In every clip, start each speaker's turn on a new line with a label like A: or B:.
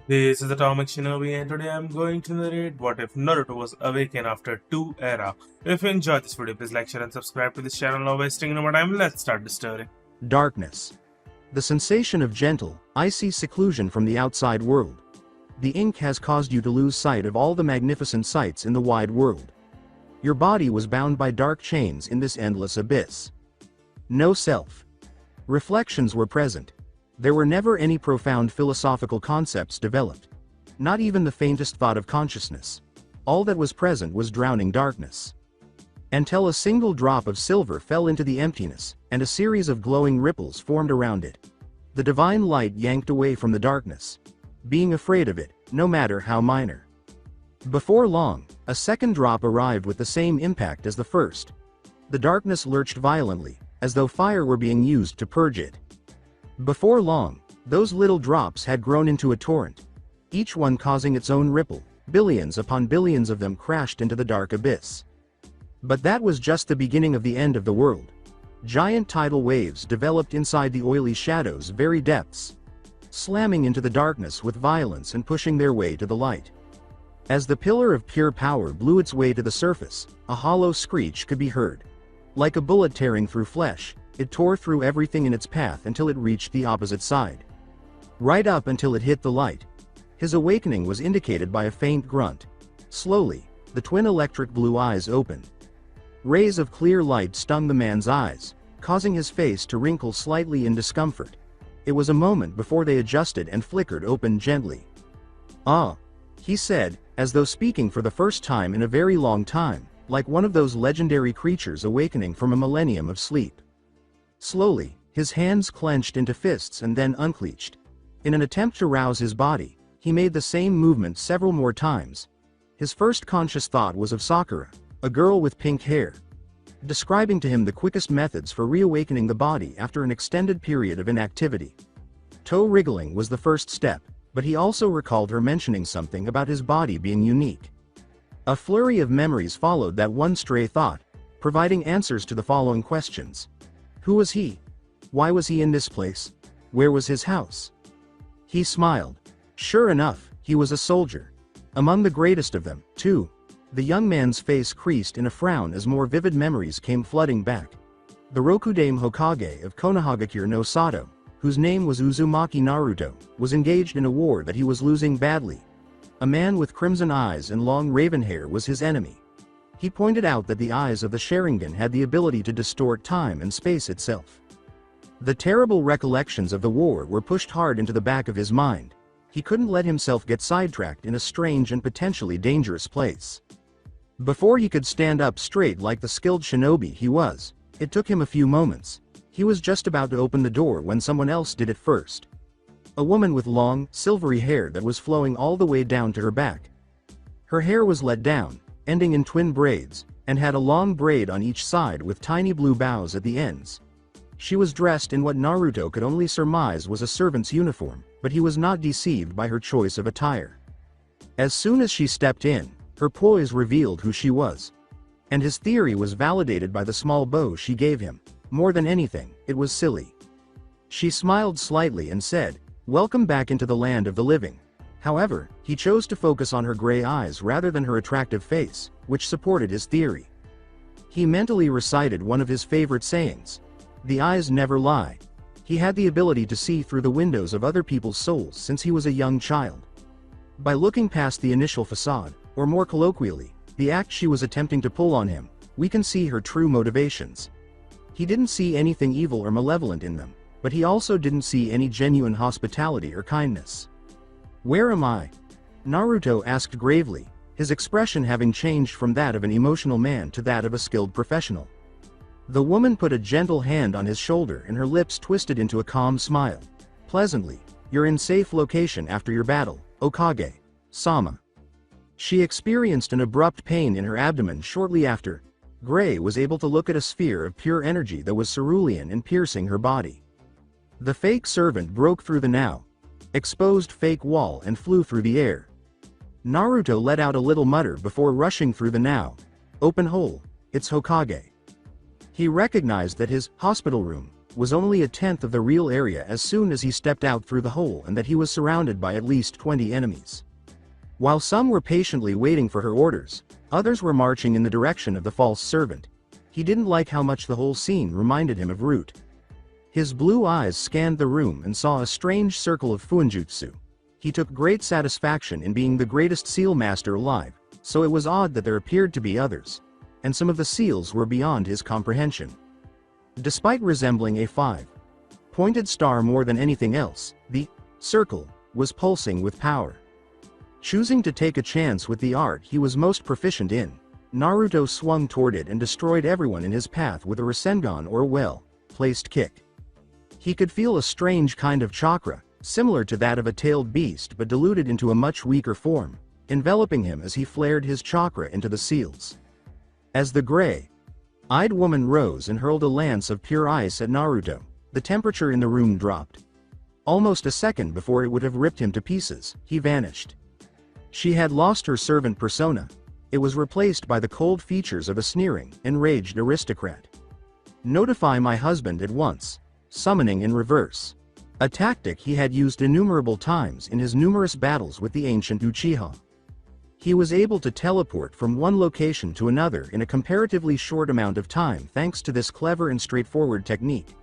A: This is Atomic Shinobi, and today I'm going to narrate what if Naruto was awakened after 2 era. If you enjoyed this video, please like, share, and subscribe to this channel. Now, wasting no more time, let's start the story.
B: Darkness. The sensation of gentle, icy seclusion from the outside world. The ink has caused you to lose sight of all the magnificent sights in the wide world. Your body was bound by dark chains in this endless abyss. No self. Reflections were present. There were never any profound philosophical concepts developed. Not even the faintest thought of consciousness. All that was present was drowning darkness. Until a single drop of silver fell into the emptiness, and a series of glowing ripples formed around it. The divine light yanked away from the darkness. Being afraid of it, no matter how minor. Before long, a second drop arrived with the same impact as the first. The darkness lurched violently, as though fire were being used to purge it. Before long, those little drops had grown into a torrent, each one causing its own ripple. Billions upon billions of them crashed into the dark abyss. But that was just the beginning of the end of the world. Giant tidal waves developed inside the oily shadow's very depths, slamming into the darkness with violence and pushing their way to the light. As the pillar of pure power blew its way to the surface, a hollow screech could be heard. Like a bullet tearing through flesh, it tore through everything in its path until it reached the opposite side. Right up until it hit the light. His awakening was indicated by a faint grunt. Slowly, the twin electric blue eyes opened. Rays of clear light stung the man's eyes, causing his face to wrinkle slightly in discomfort. It was a moment before they adjusted and flickered open gently. "Ah," he said, as though speaking for the first time in a very long time, like one of those legendary creatures awakening from a millennium of sleep. Slowly, his hands clenched into fists and then unclenched. In an attempt to rouse his body, he made the same movement several more times. His first conscious thought was of Sakura, a girl with pink hair, describing to him the quickest methods for reawakening the body after an extended period of inactivity. Toe wriggling was the first step, but he also recalled her mentioning something about his body being unique. A flurry of memories followed that one stray thought, providing answers to the following questions. Who was he? Why was he in this place? Where was his house? He smiled. Sure enough, he was a soldier. Among the greatest of them, too. The young man's face creased in a frown as more vivid memories came flooding back. The Rokudame Hokage of Konohagakure no Sato, whose name was Uzumaki Naruto, was engaged in a war that he was losing badly. A man with crimson eyes and long raven hair was his enemy. He pointed out that the eyes of the Sharingan had the ability to distort time and space itself. The terrible recollections of the war were pushed hard into the back of his mind. He couldn't let himself get sidetracked in a strange and potentially dangerous place. Before he could stand up straight like the skilled shinobi he was, it took him a few moments. He was just about to open the door when someone else did it first. A woman with long, silvery hair that was flowing all the way down to her back. Her hair was let down, ending in twin braids, and had a long braid on each side with tiny blue bows at the ends. She was dressed in what Naruto could only surmise was a servant's uniform, but he was not deceived by her choice of attire. As soon as she stepped in, her poise revealed who she was. And his theory was validated by the small bow she gave him. More than anything, it was silly. She smiled slightly and said, "Welcome back into the land of the living." However, he chose to focus on her gray eyes rather than her attractive face, which supported his theory. He mentally recited one of his favorite sayings. The eyes never lie. He had the ability to see through the windows of other people's souls since he was a young child. By looking past the initial facade, or more colloquially, the act she was attempting to pull on him, we can see her true motivations. He didn't see anything evil or malevolent in them, but he also didn't see any genuine hospitality or kindness. "Where am I?" Naruto asked gravely, his expression having changed from that of an emotional man to that of a skilled professional. The woman put a gentle hand on his shoulder and her lips twisted into a calm smile. Pleasantly, "You're in safe location after your battle, Okage-sama." She experienced an abrupt pain in her abdomen shortly after. Gray was able to look at a sphere of pure energy that was cerulean and piercing her body. The fake servant broke through the now exposed fake wall and flew through the air. Naruto let out a little mutter before rushing through the now open hole. It's Hokage. He recognized that his hospital room was only a tenth of the real area as soon as he stepped out through the hole, and that he was surrounded by at least 20 enemies. While some were patiently waiting for her orders, others were marching in the direction of the false servant. He didn't like how much the whole scene reminded him of Root. His blue eyes scanned the room and saw a strange circle of Fuinjutsu. He took great satisfaction in being the greatest seal master alive, so it was odd that there appeared to be others, and some of the seals were beyond his comprehension. Despite resembling a five-pointed star more than anything else, the circle was pulsing with power. Choosing to take a chance with the art he was most proficient in, Naruto swung toward it and destroyed everyone in his path with a Rasengan, or well-placed kick. He could feel a strange kind of chakra, similar to that of a tailed beast but diluted into a much weaker form, enveloping him as he flared his chakra into the seals. As the gray-eyed woman rose and hurled a lance of pure ice at Naruto, the temperature in the room dropped. Almost a second before it would have ripped him to pieces, he vanished. She had lost her servant persona. It was replaced by the cold features of a sneering, enraged aristocrat. "Notify my husband at once." Summoning in reverse. A tactic he had used innumerable times in his numerous battles with the ancient Uchiha. He was able to teleport from one location to another in a comparatively short amount of time thanks to this clever and straightforward technique.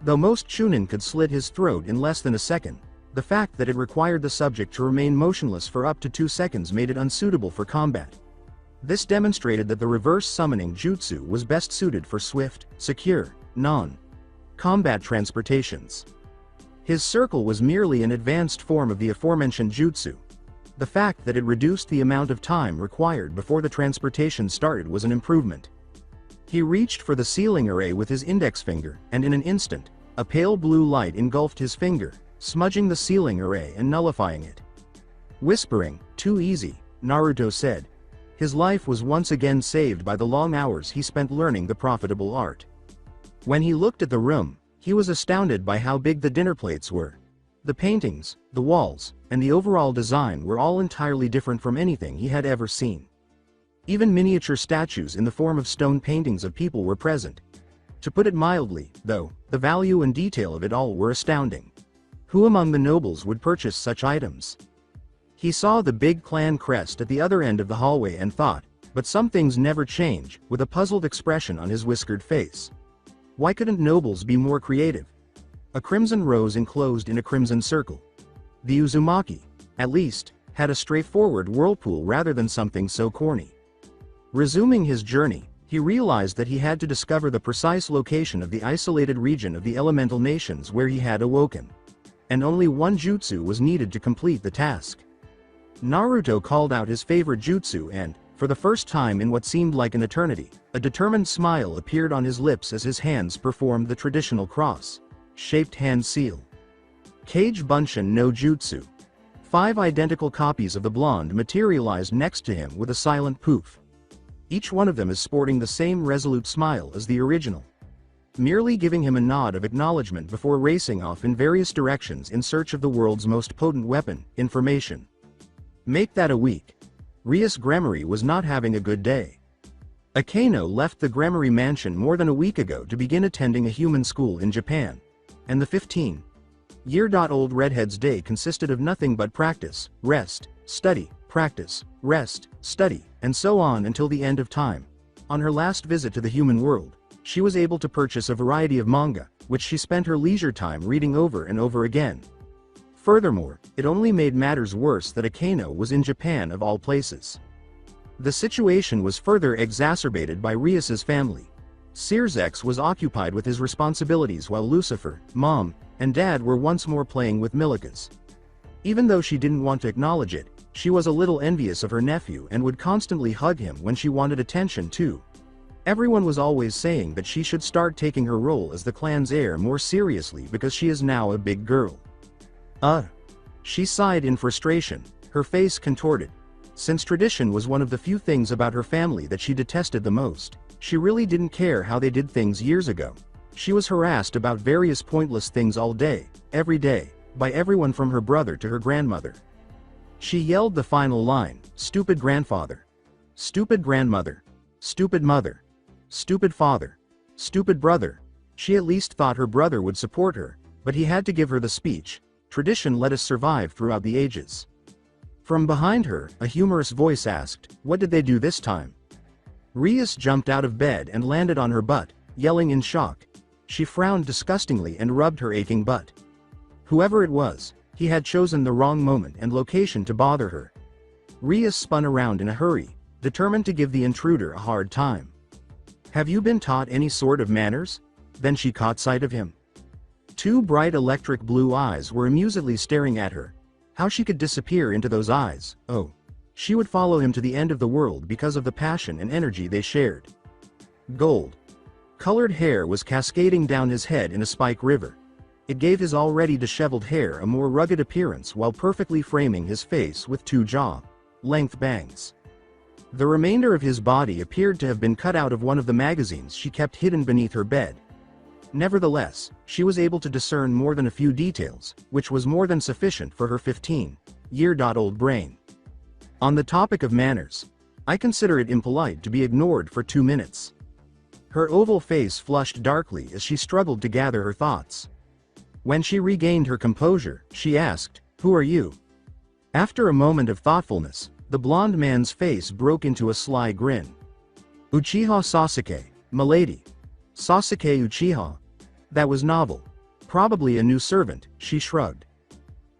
B: Though most Chunin could slit his throat in less than a second, the fact that it required the subject to remain motionless for up to 2 seconds made it unsuitable for combat. This demonstrated that the reverse summoning jutsu was best suited for swift, secure, non-combat transportations. His circle was merely an advanced form of the aforementioned jutsu. The fact that it reduced the amount of time required before the transportation started was an improvement. He reached for the sealing array with his index finger, and in an instant, a pale blue light engulfed his finger, smudging the sealing array and nullifying it. Whispering, "Too easy," Naruto said. His life was once again saved by the long hours he spent learning the profitable art. When he looked at the room, he was astounded by how big the dinner plates were. The paintings, the walls, and the overall design were all entirely different from anything he had ever seen. Even miniature statues in the form of stone paintings of people were present. To put it mildly, though, the value and detail of it all were astounding. Who among the nobles would purchase such items? He saw the big clan crest at the other end of the hallway and thought, but some things never change, with a puzzled expression on his whiskered face. Why couldn't nobles be more creative? A crimson rose enclosed in a crimson circle. The Uzumaki, at least, had a straightforward whirlpool rather than something so corny. Resuming his journey, he realized that he had to discover the precise location of the isolated region of the elemental nations where he had awoken. And only one jutsu was needed to complete the task. Naruto called out his favorite jutsu and, for the first time in what seemed like an eternity, a determined smile appeared on his lips as his hands performed the traditional cross-shaped hand seal. Kage Bunshin no Jutsu. 5 identical copies of the blonde materialized next to him with a silent poof. Each one of them is sporting the same resolute smile as the original, merely giving him a nod of acknowledgement before racing off in various directions in search of the world's most potent weapon, information. Make that a week. Rias Gremory was not having a good day. Akeno left the Gremory mansion more than a week ago to begin attending a human school in Japan, and the 15-year-old redhead's day consisted of nothing but practice, rest, study, practice, rest, study, and so on until the end of time. On her last visit to the human world, she was able to purchase a variety of manga, which she spent her leisure time reading over and over again. Furthermore, it only made matters worse that Akeno was in Japan of all places. The situation was further exacerbated by Rias's family. Sirzex was occupied with his responsibilities while Lucifer, Mom, and Dad were once more playing with Milikas. Even though she didn't want to acknowledge it, she was a little envious of her nephew and would constantly hug him when she wanted attention too. Everyone was always saying that she should start taking her role as the clan's heir more seriously because she is now a big girl. She sighed in frustration, her face contorted. Since tradition was one of the few things about her family that she detested the most, she really didn't care how they did things years ago. She was harassed about various pointless things all day, every day, by everyone from her brother to her grandmother. She yelled the final line, "Stupid grandfather. Stupid grandmother. Stupid mother. Stupid father. Stupid brother." She at least thought her brother would support her, but he had to give her the speech. Tradition let us survive throughout the ages. From behind her, a humorous voice asked, "What did they do this time?" Rias jumped out of bed and landed on her butt, yelling in shock. She frowned disgustingly and rubbed her aching butt. Whoever it was, he had chosen the wrong moment and location to bother her. Rias spun around in a hurry, determined to give the intruder a hard time. "Have you been taught any sort of manners?" Then she caught sight of him. Two bright electric blue eyes were amusedly staring at her. How she could disappear into those eyes, oh. She would follow him to the end of the world because of the passion and energy they shared. Gold colored hair was cascading down his head in a spike river. It gave his already disheveled hair a more rugged appearance while perfectly framing his face with two jaw-length bangs. The remainder of his body appeared to have been cut out of one of the magazines she kept hidden beneath her bed. Nevertheless, she was able to discern more than a few details, which was more than sufficient for her 15-year-old brain. On the topic of manners, I consider it impolite to be ignored for 2 minutes. Her oval face flushed darkly as she struggled to gather her thoughts. When she regained her composure, she asked, "Who are you?" After a moment of thoughtfulness, the blond man's face broke into a sly grin. "Uchiha Sasuke, milady." Sasuke Uchiha? That was novel. Probably a new servant, she shrugged.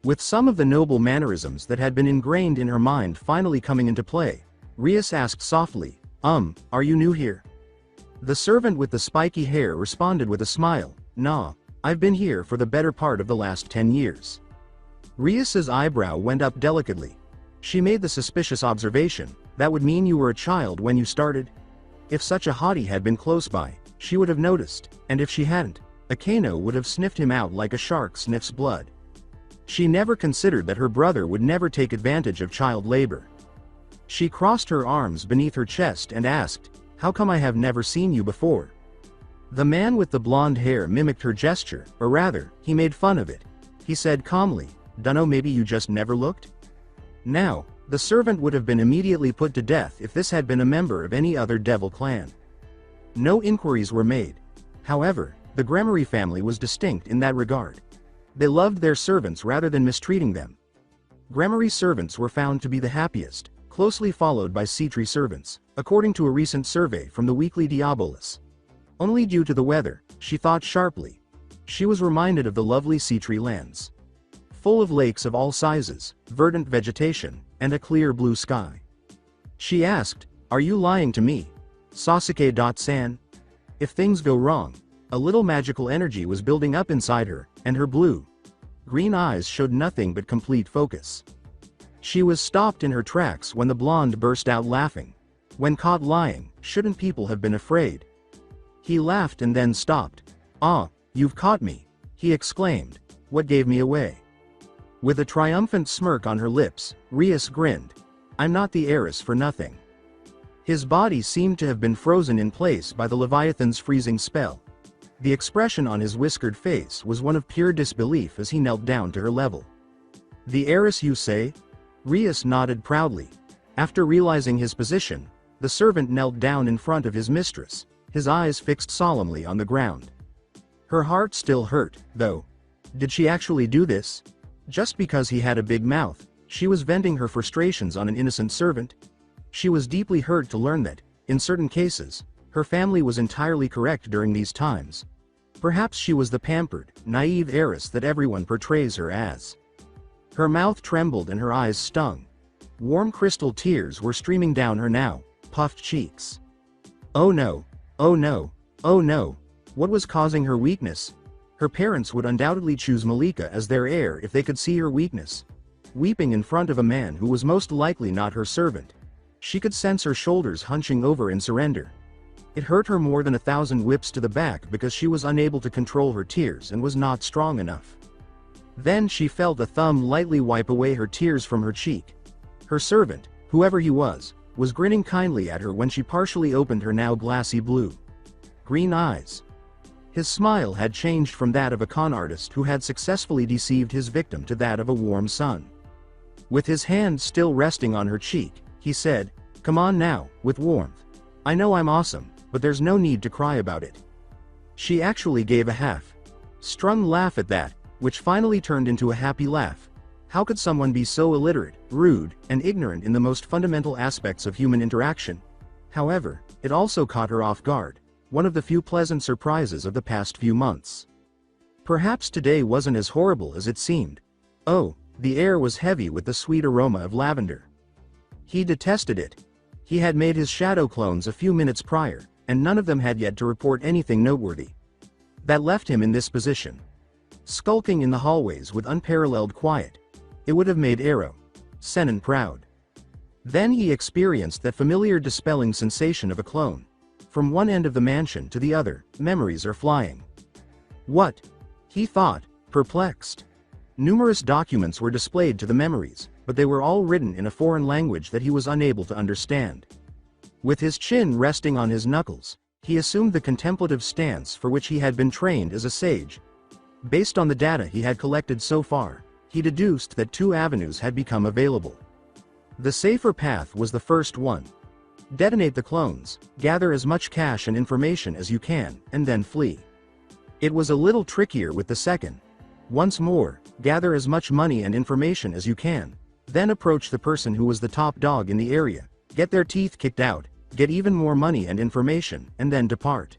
B: With some of the noble mannerisms that had been ingrained in her mind finally coming into play, Rias asked softly, "Are you new here?" The servant with the spiky hair responded with a smile, "Nah, I've been here for the better part of the last 10 years. Rias's eyebrow went up delicately. She made the suspicious observation, "That would mean you were a child when you started?" If such a hottie had been close by, she would have noticed, and if she hadn't, Akeno would have sniffed him out like a shark sniffs blood. She never considered that her brother would never take advantage of child labor. She crossed her arms beneath her chest and asked, "How come I have never seen you before?" The man with the blonde hair mimicked her gesture, or rather, he made fun of it. He said calmly, "Dunno, maybe you just never looked?" Now, the servant would have been immediately put to death if this had been a member of any other devil clan. No inquiries were made. However, the Gremory family was distinct in that regard. They loved their servants rather than mistreating them. Gremory servants were found to be the happiest, closely followed by Citri servants, according to a recent survey from the Weekly Diabolus. Only due to the weather, she thought sharply. She was reminded of the lovely Citri lands, full of lakes of all sizes, verdant vegetation, and a clear blue sky. She asked, "Are you lying to me, Sasuke-san?" If things go wrong, a little magical energy was building up inside her, and her blue-green eyes showed nothing but complete focus. She was stopped in her tracks when the blonde burst out laughing. When caught lying, shouldn't people have been afraid? He laughed and then stopped. "Ah, you've caught me," he exclaimed. "What gave me away?" With a triumphant smirk on her lips, Rias grinned. "I'm not the heiress for nothing." His body seemed to have been frozen in place by the Leviathan's freezing spell. The expression on his whiskered face was one of pure disbelief as he knelt down to her level. "The heiress, you say?" Rias nodded proudly. After realizing his position, the servant knelt down in front of his mistress, his eyes fixed solemnly on the ground. Her heart still hurt, though. Did she actually do this? Just because he had a big mouth, she was venting her frustrations on an innocent servant? She was deeply hurt to learn that, in certain cases, her family was entirely correct during these times. Perhaps she was the pampered, naive heiress that everyone portrays her as. Her mouth trembled and her eyes stung. Warm crystal tears were streaming down her now puffed cheeks. Oh no, oh no, oh no. What was causing her weakness? Her parents would undoubtedly choose Malika as their heir if they could see her weakness. Weeping in front of a man who was most likely not her servant. She could sense her shoulders hunching over in surrender. It hurt her more than 1,000 whips to the back because she was unable to control her tears and was not strong enough. Then she felt a thumb lightly wipe away her tears from her cheek. Her servant, whoever he was grinning kindly at her when she partially opened her now glassy blue-green eyes. His smile had changed from that of a con artist who had successfully deceived his victim to that of a warm sun. With his hand still resting on her cheek, he said, "Come on now," with warmth. "I know I'm awesome, but there's no need to cry about it." She actually gave a half-strung laugh at that, which finally turned into a happy laugh. How could someone be so illiterate, rude, and ignorant in the most fundamental aspects of human interaction? However, it also caught her off guard, one of the few pleasant surprises of the past few months. Perhaps today wasn't as horrible as it seemed. Oh, the air was heavy with the sweet aroma of lavender. He detested it. He had made his shadow clones a few minutes prior, and none of them had yet to report anything noteworthy. That left him in this position, skulking in the hallways with unparalleled quiet. It would have made Senon proud. Then he experienced that familiar dispelling sensation of a clone. From one end of the mansion to the other, memories are flying. What? He thought, perplexed. Numerous documents were displayed to the memories, but they were all written in a foreign language that he was unable to understand. With his chin resting on his knuckles, he assumed the contemplative stance for which he had been trained as a sage. Based on the data he had collected so far, he deduced that two avenues had become available. The safer path was the first one. Detonate the clones, gather as much cash and information as you can, and then flee. It was a little trickier with the second. Once more, gather as much money and information as you can, then approach the person who was the top dog in the area, get their teeth kicked out, get even more money and information, and then depart.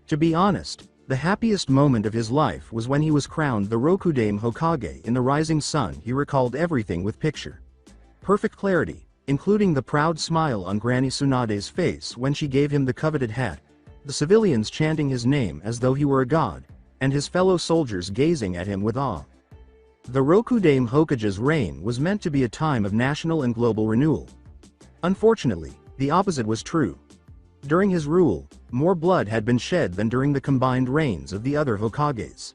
B: To be honest, the happiest moment of his life was when he was crowned the Rokudame Hokage in the Rising Sun. He recalled everything with picture-perfect clarity, including the proud smile on Granny Tsunade's face when she gave him the coveted hat, the civilians chanting his name as though he were a god, and his fellow soldiers gazing at him with awe. The Rokudame Hokage's reign was meant to be a time of national and global renewal. Unfortunately, the opposite was true. During his rule, more blood had been shed than during the combined reigns of the other Hokages.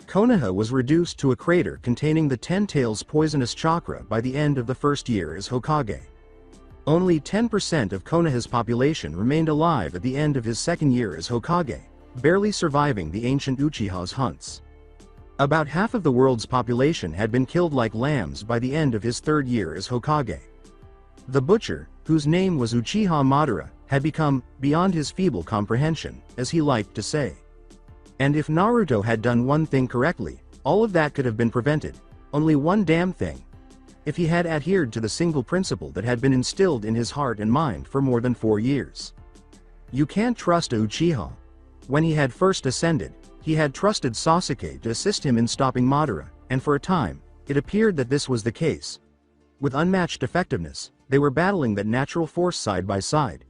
B: Konoha was reduced to a crater containing the Ten Tails poisonous chakra by the end of the first year as Hokage. Only 10% of Konoha's population remained alive at the end of his second year as Hokage, barely surviving the ancient Uchiha's hunts. About half of the world's population had been killed like lambs by the end of his third year as Hokage. The butcher, whose name was Uchiha Madara, had become beyond his feeble comprehension, as he liked to say. And if Naruto had done one thing correctly, all of that could have been prevented. Only one damn thing. If he had adhered to the single principle that had been instilled in his heart and mind for more than 4 years. You can't trust a Uchiha. When he had first ascended, he had trusted Sasuke to assist him in stopping Madara, and for a time, it appeared that this was the case. With unmatched effectiveness, they were battling that natural force side by side.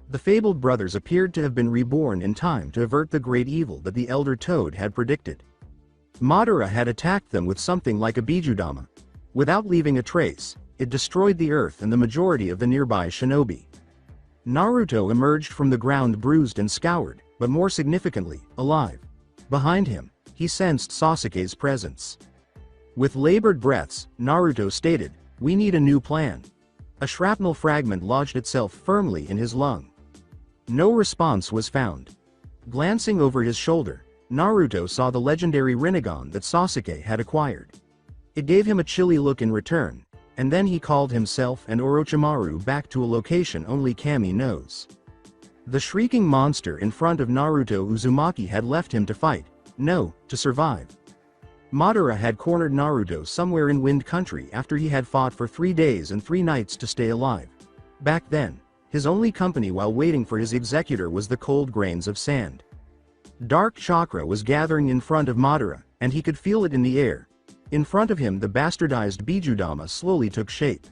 B: The fabled brothers appeared to have been reborn in time to avert the great evil that the Elder Toad had predicted. Madara had attacked them with something like a Bijudama. Without leaving a trace, it destroyed the earth and the majority of the nearby shinobi. Naruto emerged from the ground bruised and scoured, but more significantly, alive. Behind him, he sensed Sasuke's presence. With labored breaths, Naruto stated, "We need a new plan." A shrapnel fragment lodged itself firmly in his lung. No response was found. Glancing over his shoulder, Naruto saw the legendary Rinnegan that Sasuke had acquired. It gave him a chilly look in return, and then he called himself and Orochimaru back to a location only Kami knows. The shrieking monster in front of Naruto Uzumaki had left him to fight, no, to survive. Madara had cornered Naruto somewhere in Wind Country after he had fought for 3 days and 3 nights to stay alive. Back then, his only company while waiting for his executor was the cold grains of sand. Dark chakra was gathering in front of Madara, and he could feel it in the air. In front of him the bastardized Bijudama slowly took shape.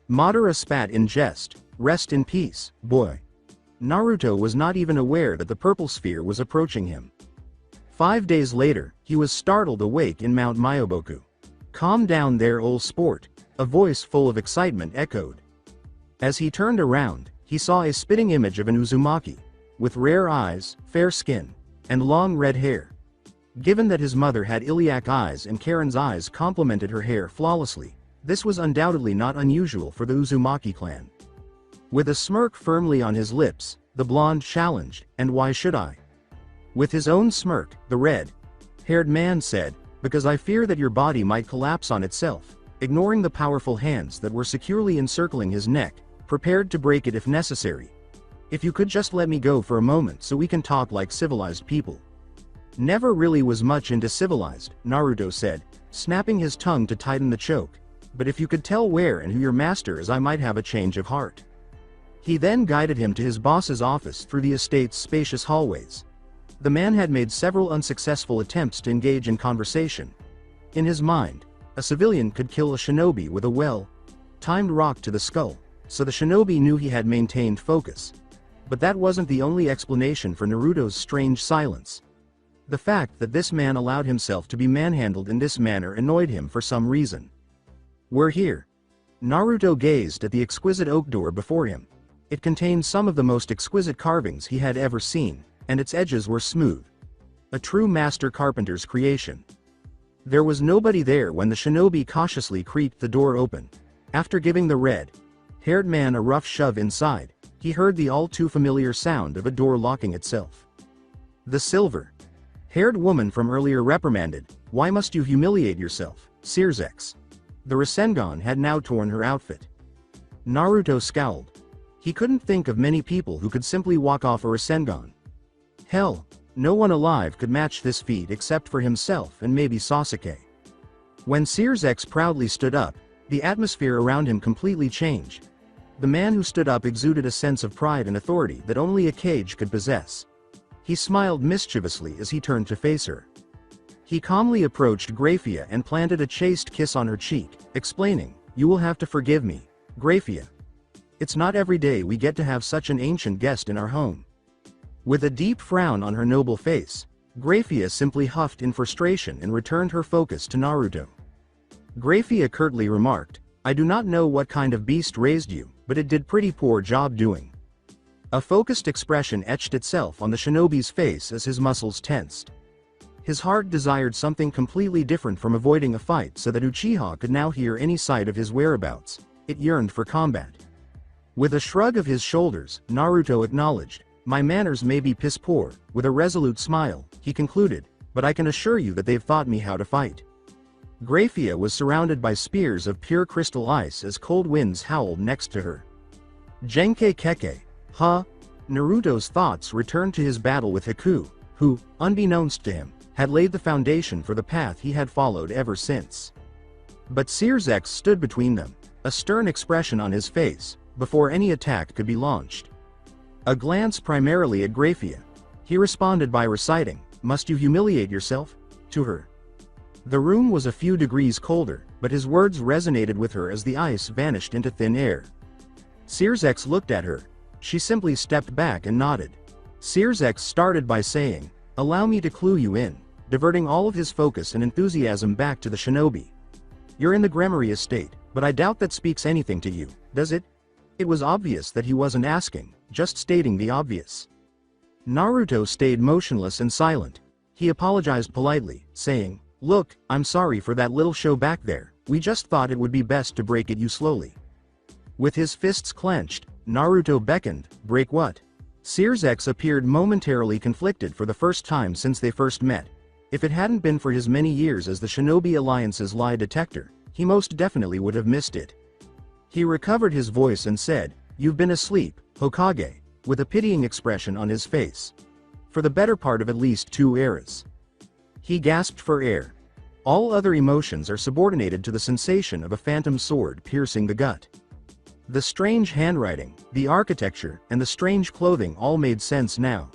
B: Madara spat in jest, "Rest in peace, boy." Naruto was not even aware that the purple sphere was approaching him. 5 days later, he was startled awake in Mount Myoboku. "Calm down there, old sport," a voice full of excitement echoed. As he turned around, he saw a spitting image of an Uzumaki, with rare eyes, fair skin, and long red hair. Given that his mother had iliac eyes and Karen's eyes complemented her hair flawlessly, this was undoubtedly not unusual for the Uzumaki clan. With a smirk firmly on his lips, the blonde challenged, "And why should I?" With his own smirk, the red-haired man said, "Because I fear that your body might collapse on itself," ignoring the powerful hands that were securely encircling his neck, prepared to break it if necessary. If you could just let me go for a moment so we can talk like civilized people. Never really was much into civilized, Naruto said, snapping his tongue to tighten the choke. But if you could tell where and who your master is, I might have a change of heart. He then guided him to his boss's office through the estate's spacious hallways. The man had made several unsuccessful attempts to engage in conversation. In his mind, a civilian could kill a shinobi with a well-timed rock to the skull, so the shinobi knew he had maintained focus. But that wasn't the only explanation for Naruto's strange silence. The fact that this man allowed himself to be manhandled in this manner annoyed him for some reason. "We're here." Naruto gazed at the exquisite oak door before him. It contained some of the most exquisite carvings he had ever seen, and its edges were smooth. A true master carpenter's creation. There was nobody there when the shinobi cautiously creaked the door open. After giving the red-haired man a rough shove inside, he heard the all-too-familiar sound of a door locking itself. The silver-haired woman from earlier reprimanded, "Why must you humiliate yourself, Searsex?" The Rasengan had now torn her outfit. Naruto scowled. He couldn't think of many people who could simply walk off a Rasengan. Hell, no one alive could match this feat except for himself and maybe Sasuke. When Searsex proudly stood up, the atmosphere around him completely changed. The man who stood up exuded a sense of pride and authority that only a cage could possess. He smiled mischievously as he turned to face her. He calmly approached Graphia and planted a chaste kiss on her cheek, explaining, "You will have to forgive me, Graphia. It's not every day we get to have such an ancient guest in our home." With a deep frown on her noble face, Graphia simply huffed in frustration and returned her focus to Naruto. Graphia curtly remarked, "I do not know what kind of beast raised you, but it did pretty poor job doing." A focused expression etched itself on the shinobi's face as his muscles tensed. His heart desired something completely different from avoiding a fight so that Uchiha could now hear any sight of his whereabouts. It yearned for combat. With a shrug of his shoulders, Naruto acknowledged, "My manners may be piss poor." With a resolute smile, he concluded, "But I can assure you that they've taught me how to fight." Graphia was surrounded by spears of pure crystal ice as cold winds howled next to her. Genkai Keke. Huh? Naruto's thoughts returned to his battle with Haku, who, unbeknownst to him, had laid the foundation for the path he had followed ever since. But Searsex stood between them, a stern expression on his face, before any attack could be launched. A glance primarily at Graphia, he responded by reciting, "Must you humiliate yourself?" to her. The room was a few degrees colder, but his words resonated with her as the ice vanished into thin air. Searsex looked at her. She simply stepped back and nodded. Searsex started by saying, "Allow me to clue you in," diverting all of his focus and enthusiasm back to the shinobi. "You're in the Gremory estate, but I doubt that speaks anything to you, does it?" It was obvious that he wasn't asking, just stating the obvious. Naruto stayed motionless and silent. He apologized politely, saying, "Look, I'm sorry for that little show back there, we just thought it would be best to break it you slowly." With his fists clenched, Naruto beckoned, "Break what?" Searsex appeared momentarily conflicted for the first time since they first met. If it hadn't been for his many years as the Shinobi Alliance's lie detector, he most definitely would have missed it. He recovered his voice and said, "You've been asleep, Hokage," with a pitying expression on his face. "For the better part of at least 2 eras." He gasped for air. All other emotions are subordinated to the sensation of a phantom sword piercing the gut. The strange handwriting, the architecture, and the strange clothing all made sense now.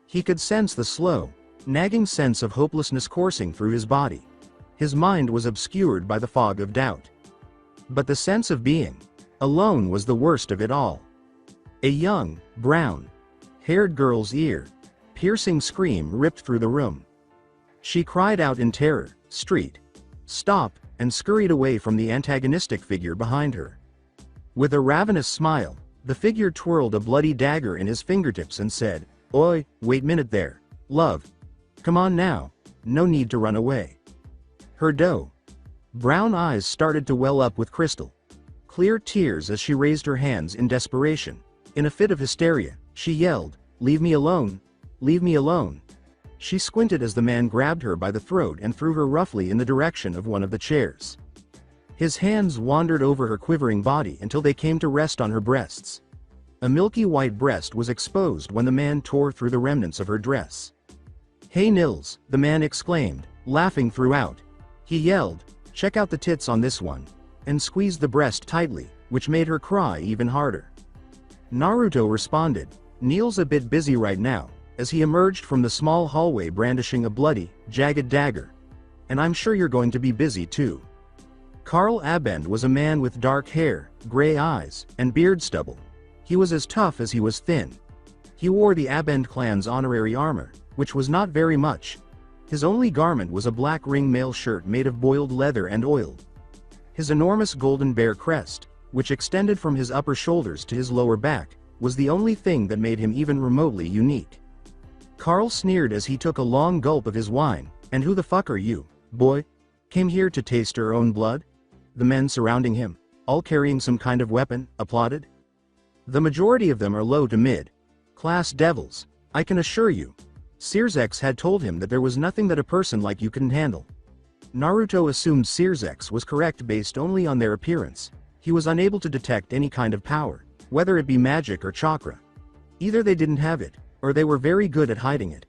B: He could sense the slow, nagging sense of hopelessness coursing through his body. His mind was obscured by the fog of doubt. But the sense of being alone was the worst of it all. A young, brown-haired girl's ear-piercing scream ripped through the room. She cried out in terror, "Street! Stop!" and scurried away from the antagonistic figure behind her. With a ravenous smile, the figure twirled a bloody dagger in his fingertips and said, "Oi, wait minute there, love. Come on now, no need to run away." Her brown eyes started to well up with crystal clear tears as she raised her hands in desperation. In a fit of hysteria, she yelled, "Leave me alone! Leave me alone!" She squinted as the man grabbed her by the throat and threw her roughly in the direction of one of the chairs. His hands wandered over her quivering body until they came to rest on her breasts. A milky white breast was exposed when the man tore through the remnants of her dress. "Hey Nils," the man exclaimed, laughing throughout. He yelled, "Check out the tits on this one," and squeezed the breast tightly, which made her cry even harder. Naruto responded, "Neil's a bit busy right now," as he emerged from the small hallway brandishing a bloody, jagged dagger. "And I'm sure you're going to be busy too." Karl Abend was a man with dark hair, gray eyes, and beard stubble. He was as tough as he was thin. He wore the Abend clan's honorary armor, which was not very much. His only garment was a black ring mail shirt made of boiled leather and oiled. His enormous golden bear crest, which extended from his upper shoulders to his lower back, was the only thing that made him even remotely unique. Karl sneered as he took a long gulp of his wine. "And who the fuck are you, boy? Came here to taste your own blood?" The men surrounding him, all carrying some kind of weapon, applauded. The majority of them are low to mid-class devils, I can assure you. Sirzex had told him that there was nothing that a person like you couldn't handle. Naruto assumed Sirzex was correct based only on their appearance. He was unable to detect any kind of power, whether it be magic or chakra. Either they didn't have it, or they were very good at hiding it.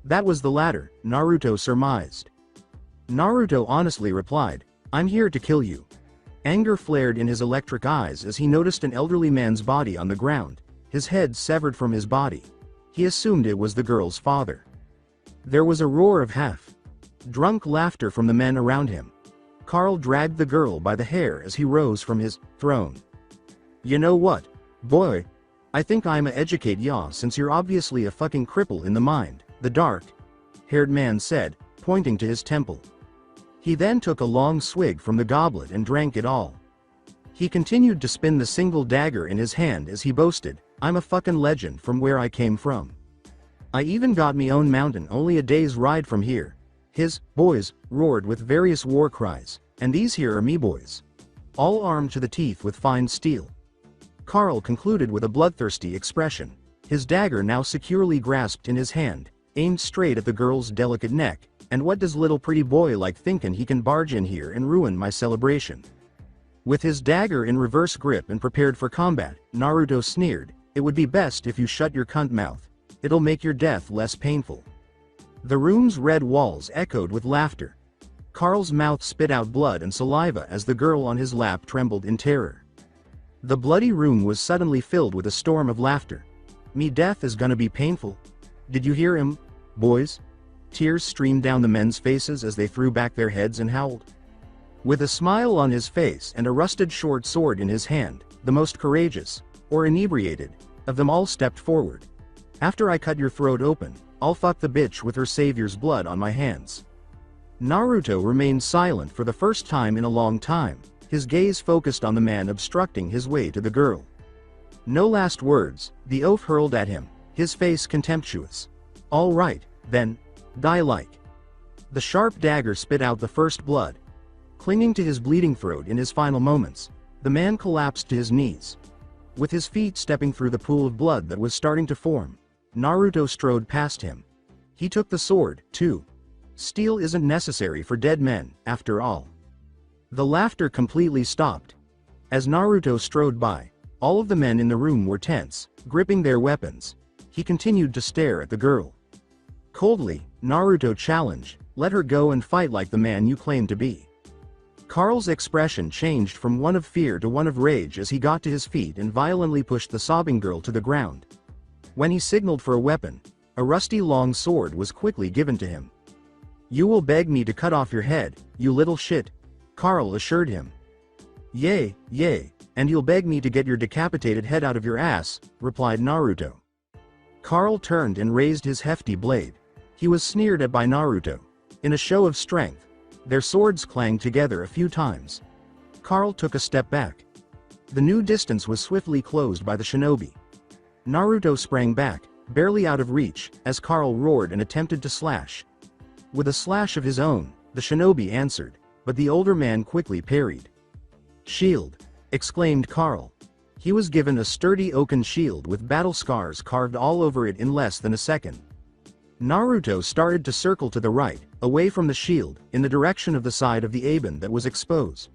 B: That was the latter, Naruto surmised. Naruto honestly replied, "I'm here to kill you." Anger flared in his electric eyes as he noticed an elderly man's body on the ground, his head severed from his body. He assumed it was the girl's father. There was a roar of half-drunk laughter from the men around him. Karl dragged the girl by the hair as he rose from his throne. "You know what, boy? I think I'ma educate ya since you're obviously a fucking cripple in the mind," the dark-haired man said, pointing to his temple. He then took a long swig from the goblet and drank it all. He continued to spin the single dagger in his hand as he boasted, "I'm a fucking legend from where I came from. I even got me own mountain only a day's ride from here." His boys roared with various war cries, "And these here are me boys. All armed to the teeth with fine steel." Karl concluded with a bloodthirsty expression, his dagger now securely grasped in his hand, aimed straight at the girl's delicate neck. "And what does little pretty boy like thinkin' he can barge in here and ruin my celebration?" With his dagger in reverse grip and prepared for combat, Naruto sneered, "It would be best if you shut your cunt mouth. It'll make your death less painful." The room's red walls echoed with laughter. Karl's mouth spit out blood and saliva as the girl on his lap trembled in terror. The bloody room was suddenly filled with a storm of laughter. "Me death is gonna be painful. Did you hear him, boys?" Tears streamed down the men's faces as they threw back their heads and howled. With a smile on his face and a rusted short sword in his hand, the most courageous, or inebriated, of them all stepped forward. "After I cut your throat open, I'll fuck the bitch with her savior's blood on my hands." Naruto remained silent for the first time in a long time, his gaze focused on the man obstructing his way to the girl. No last words, the oaf hurled at him, his face contemptuous. "All right, then. Die like." The sharp dagger spit out the first blood. Clinging to his bleeding throat in his final moments, the man collapsed to his knees. With his feet stepping through the pool of blood that was starting to form, Naruto strode past him. He took the sword, too. Steel isn't necessary for dead men, after all. The laughter completely stopped. As Naruto strode by, all of the men in the room were tense, gripping their weapons. He continued to stare at the girl. Coldly, Naruto challenged, "Let her go and fight like the man you claim to be." Karl's expression changed from one of fear to one of rage as he got to his feet and violently pushed the sobbing girl to the ground. When he signaled for a weapon, a rusty long sword was quickly given to him. "You will beg me to cut off your head, you little shit," Karl assured him. Yay, and you'll beg me to get your decapitated head out of your ass," replied Naruto. Karl turned and raised his hefty blade. He was sneered at by Naruto. In a show of strength, their swords clanged together a few times. Karl took a step back. The new distance was swiftly closed by the shinobi. Naruto sprang back, barely out of reach, as Karl roared and attempted to slash. With a slash of his own, the shinobi answered, but the older man quickly parried. "Shield!" exclaimed Karl. He was given a sturdy oaken shield with battle scars carved all over it in less than a second. Naruto started to circle to the right, away from the shield, in the direction of the side of the Aben that was exposed.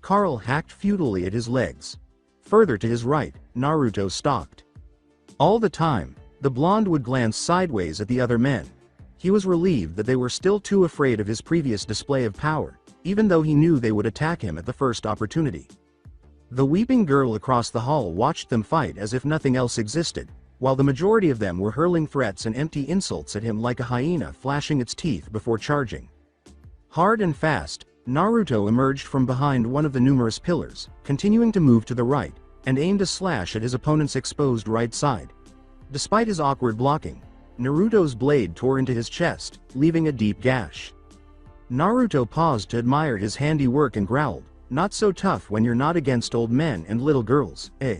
B: Karl hacked futilely at his legs. Further to his right, Naruto stalked. All the time, the blonde would glance sideways at the other men. He was relieved that they were still too afraid of his previous display of power, even though he knew they would attack him at the first opportunity. The weeping girl across the hall watched them fight as if nothing else existed, while the majority of them were hurling threats and empty insults at him like a hyena flashing its teeth before charging. Hard and fast, Naruto emerged from behind one of the numerous pillars, continuing to move to the right, and aimed a slash at his opponent's exposed right side. Despite his awkward blocking, Naruto's blade tore into his chest, leaving a deep gash. Naruto paused to admire his handiwork and growled, "Not so tough when you're not against old men and little girls, eh?"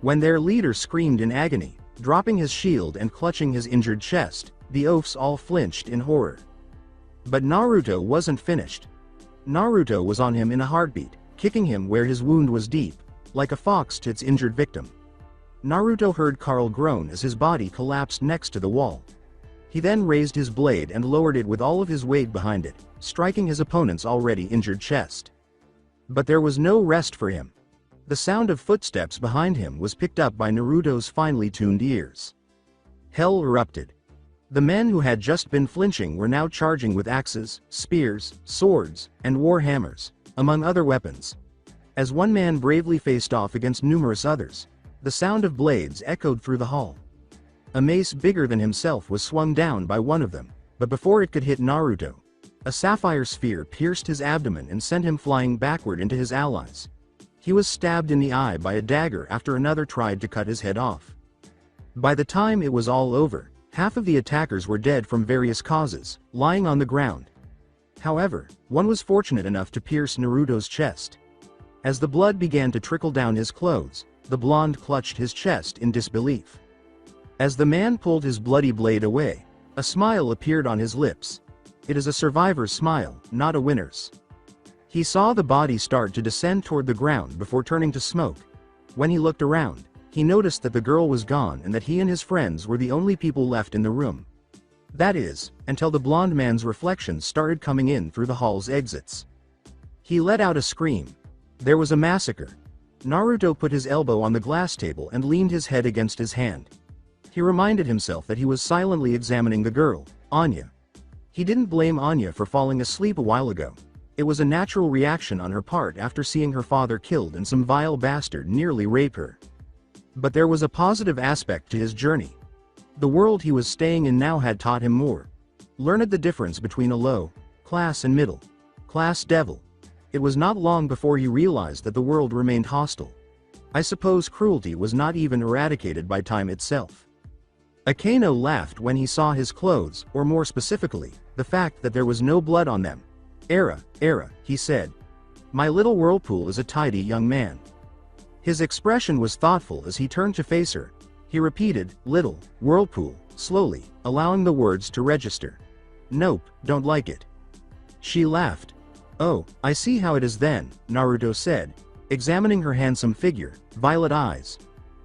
B: When their leader screamed in agony, dropping his shield and clutching his injured chest, the oafs all flinched in horror. But Naruto wasn't finished. Naruto was on him in a heartbeat, kicking him where his wound was deep, like a fox to its injured victim. Naruto heard Carl groan as his body collapsed next to the wall. He then raised his blade and lowered it with all of his weight behind it, striking his opponent's already injured chest. But there was no rest for him. The sound of footsteps behind him was picked up by Naruto's finely tuned ears. Hell erupted. The men who had just been flinching were now charging with axes, spears, swords, and war hammers, among other weapons. As one man bravely faced off against numerous others, the sound of blades echoed through the hall. A mace bigger than himself was swung down by one of them, but before it could hit Naruto, a sapphire sphere pierced his abdomen and sent him flying backward into his allies. He was stabbed in the eye by a dagger after another tried to cut his head off. By the time it was all over, half of the attackers were dead from various causes, lying on the ground. However, one was fortunate enough to pierce Naruto's chest. As the blood began to trickle down his clothes, the blonde clutched his chest in disbelief. As the man pulled his bloody blade away, a smile appeared on his lips. It is a survivor's smile, not a winner's. He saw the body start to descend toward the ground before turning to smoke. When he looked around, he noticed that the girl was gone and that he and his friends were the only people left in the room. That is, until the blonde man's reflection started coming in through the hall's exits. He let out a scream. There was a massacre. Naruto put his elbow on the glass table and leaned his head against his hand. He reminded himself that he was silently examining the girl, Anya. He didn't blame Anya for falling asleep a while ago. It was a natural reaction on her part after seeing her father killed and some vile bastard nearly rape her. But there was a positive aspect to his journey. The world he was staying in now had taught him more. Learned the difference between a low class and middle class devil. It was not long before he realized that the world remained hostile. I suppose cruelty was not even eradicated by time itself. Akeno laughed when he saw his clothes, or more specifically, the fact that there was no blood on them. Era, he said. My little whirlpool is a tidy young man. His expression was thoughtful as he turned to face her. He repeated, little whirlpool, slowly, allowing the words to register. Nope, don't like it. She laughed. Oh, I see how it is then, Naruto said, examining her handsome figure, violet eyes.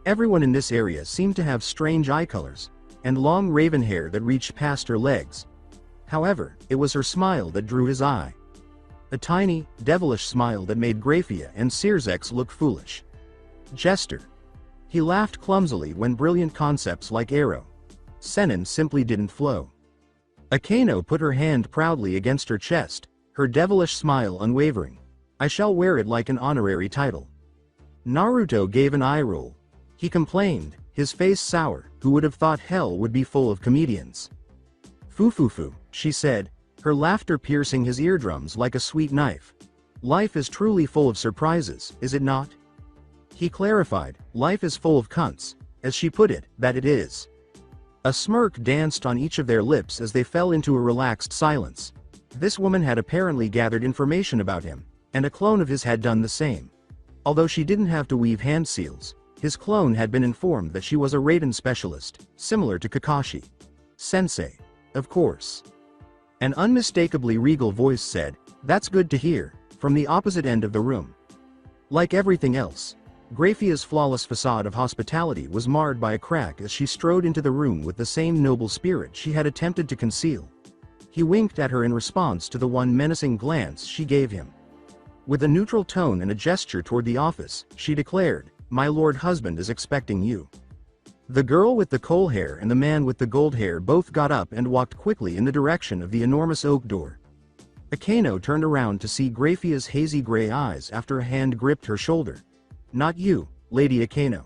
B: Everyone in this area seemed to have strange eye colors, and long raven hair that reached past her legs. However, it was her smile that drew his eye. A tiny, devilish smile that made Grafia and Searsex look foolish. Jester. He laughed clumsily when brilliant concepts like arrow, Sennin simply didn't flow. Akeno put her hand proudly against her chest, her devilish smile unwavering. I shall wear it like an honorary title. Naruto gave an eye roll. He complained, his face sour. Who would have thought hell would be full of comedians? Foo, she said, her laughter piercing his eardrums like a sweet knife. Life is truly full of surprises, is it not? He clarified, life is full of cunts. As she put it, that it is. A smirk danced on each of their lips as they fell into a relaxed silence. This woman had apparently gathered information about him, and a clone of his had done the same. Although she didn't have to weave hand seals, his clone had been informed that she was a Raiden specialist, similar to Kakashi. Sensei. Of course. An unmistakably regal voice said, that's good to hear, from the opposite end of the room. Like everything else, Grafia's flawless facade of hospitality was marred by a crack as she strode into the room with the same noble spirit she had attempted to conceal. He winked at her in response to the one menacing glance she gave him. With a neutral tone and a gesture toward the office, she declared, my lord husband is expecting you." The girl with the coal hair and the man with the gold hair both got up and walked quickly in the direction of the enormous oak door. Akeno turned around to see Graphia's hazy gray eyes after a hand gripped her shoulder. "Not you, Lady Akeno."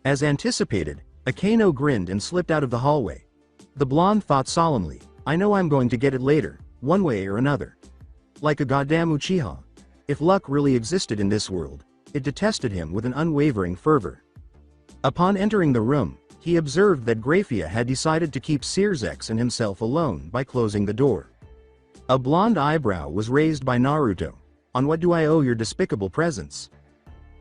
B: As anticipated, Akeno grinned and slipped out of the hallway. The blonde thought solemnly, "I know I'm going to get it later, one way or another. Like a goddamn Uchiha. If luck really existed in this world, it detested him with an unwavering fervor." Upon entering the room, he observed that Graphia had decided to keep Searsex and himself alone by closing the door. A blonde eyebrow was raised by Naruto. "On what do I owe your despicable presence?"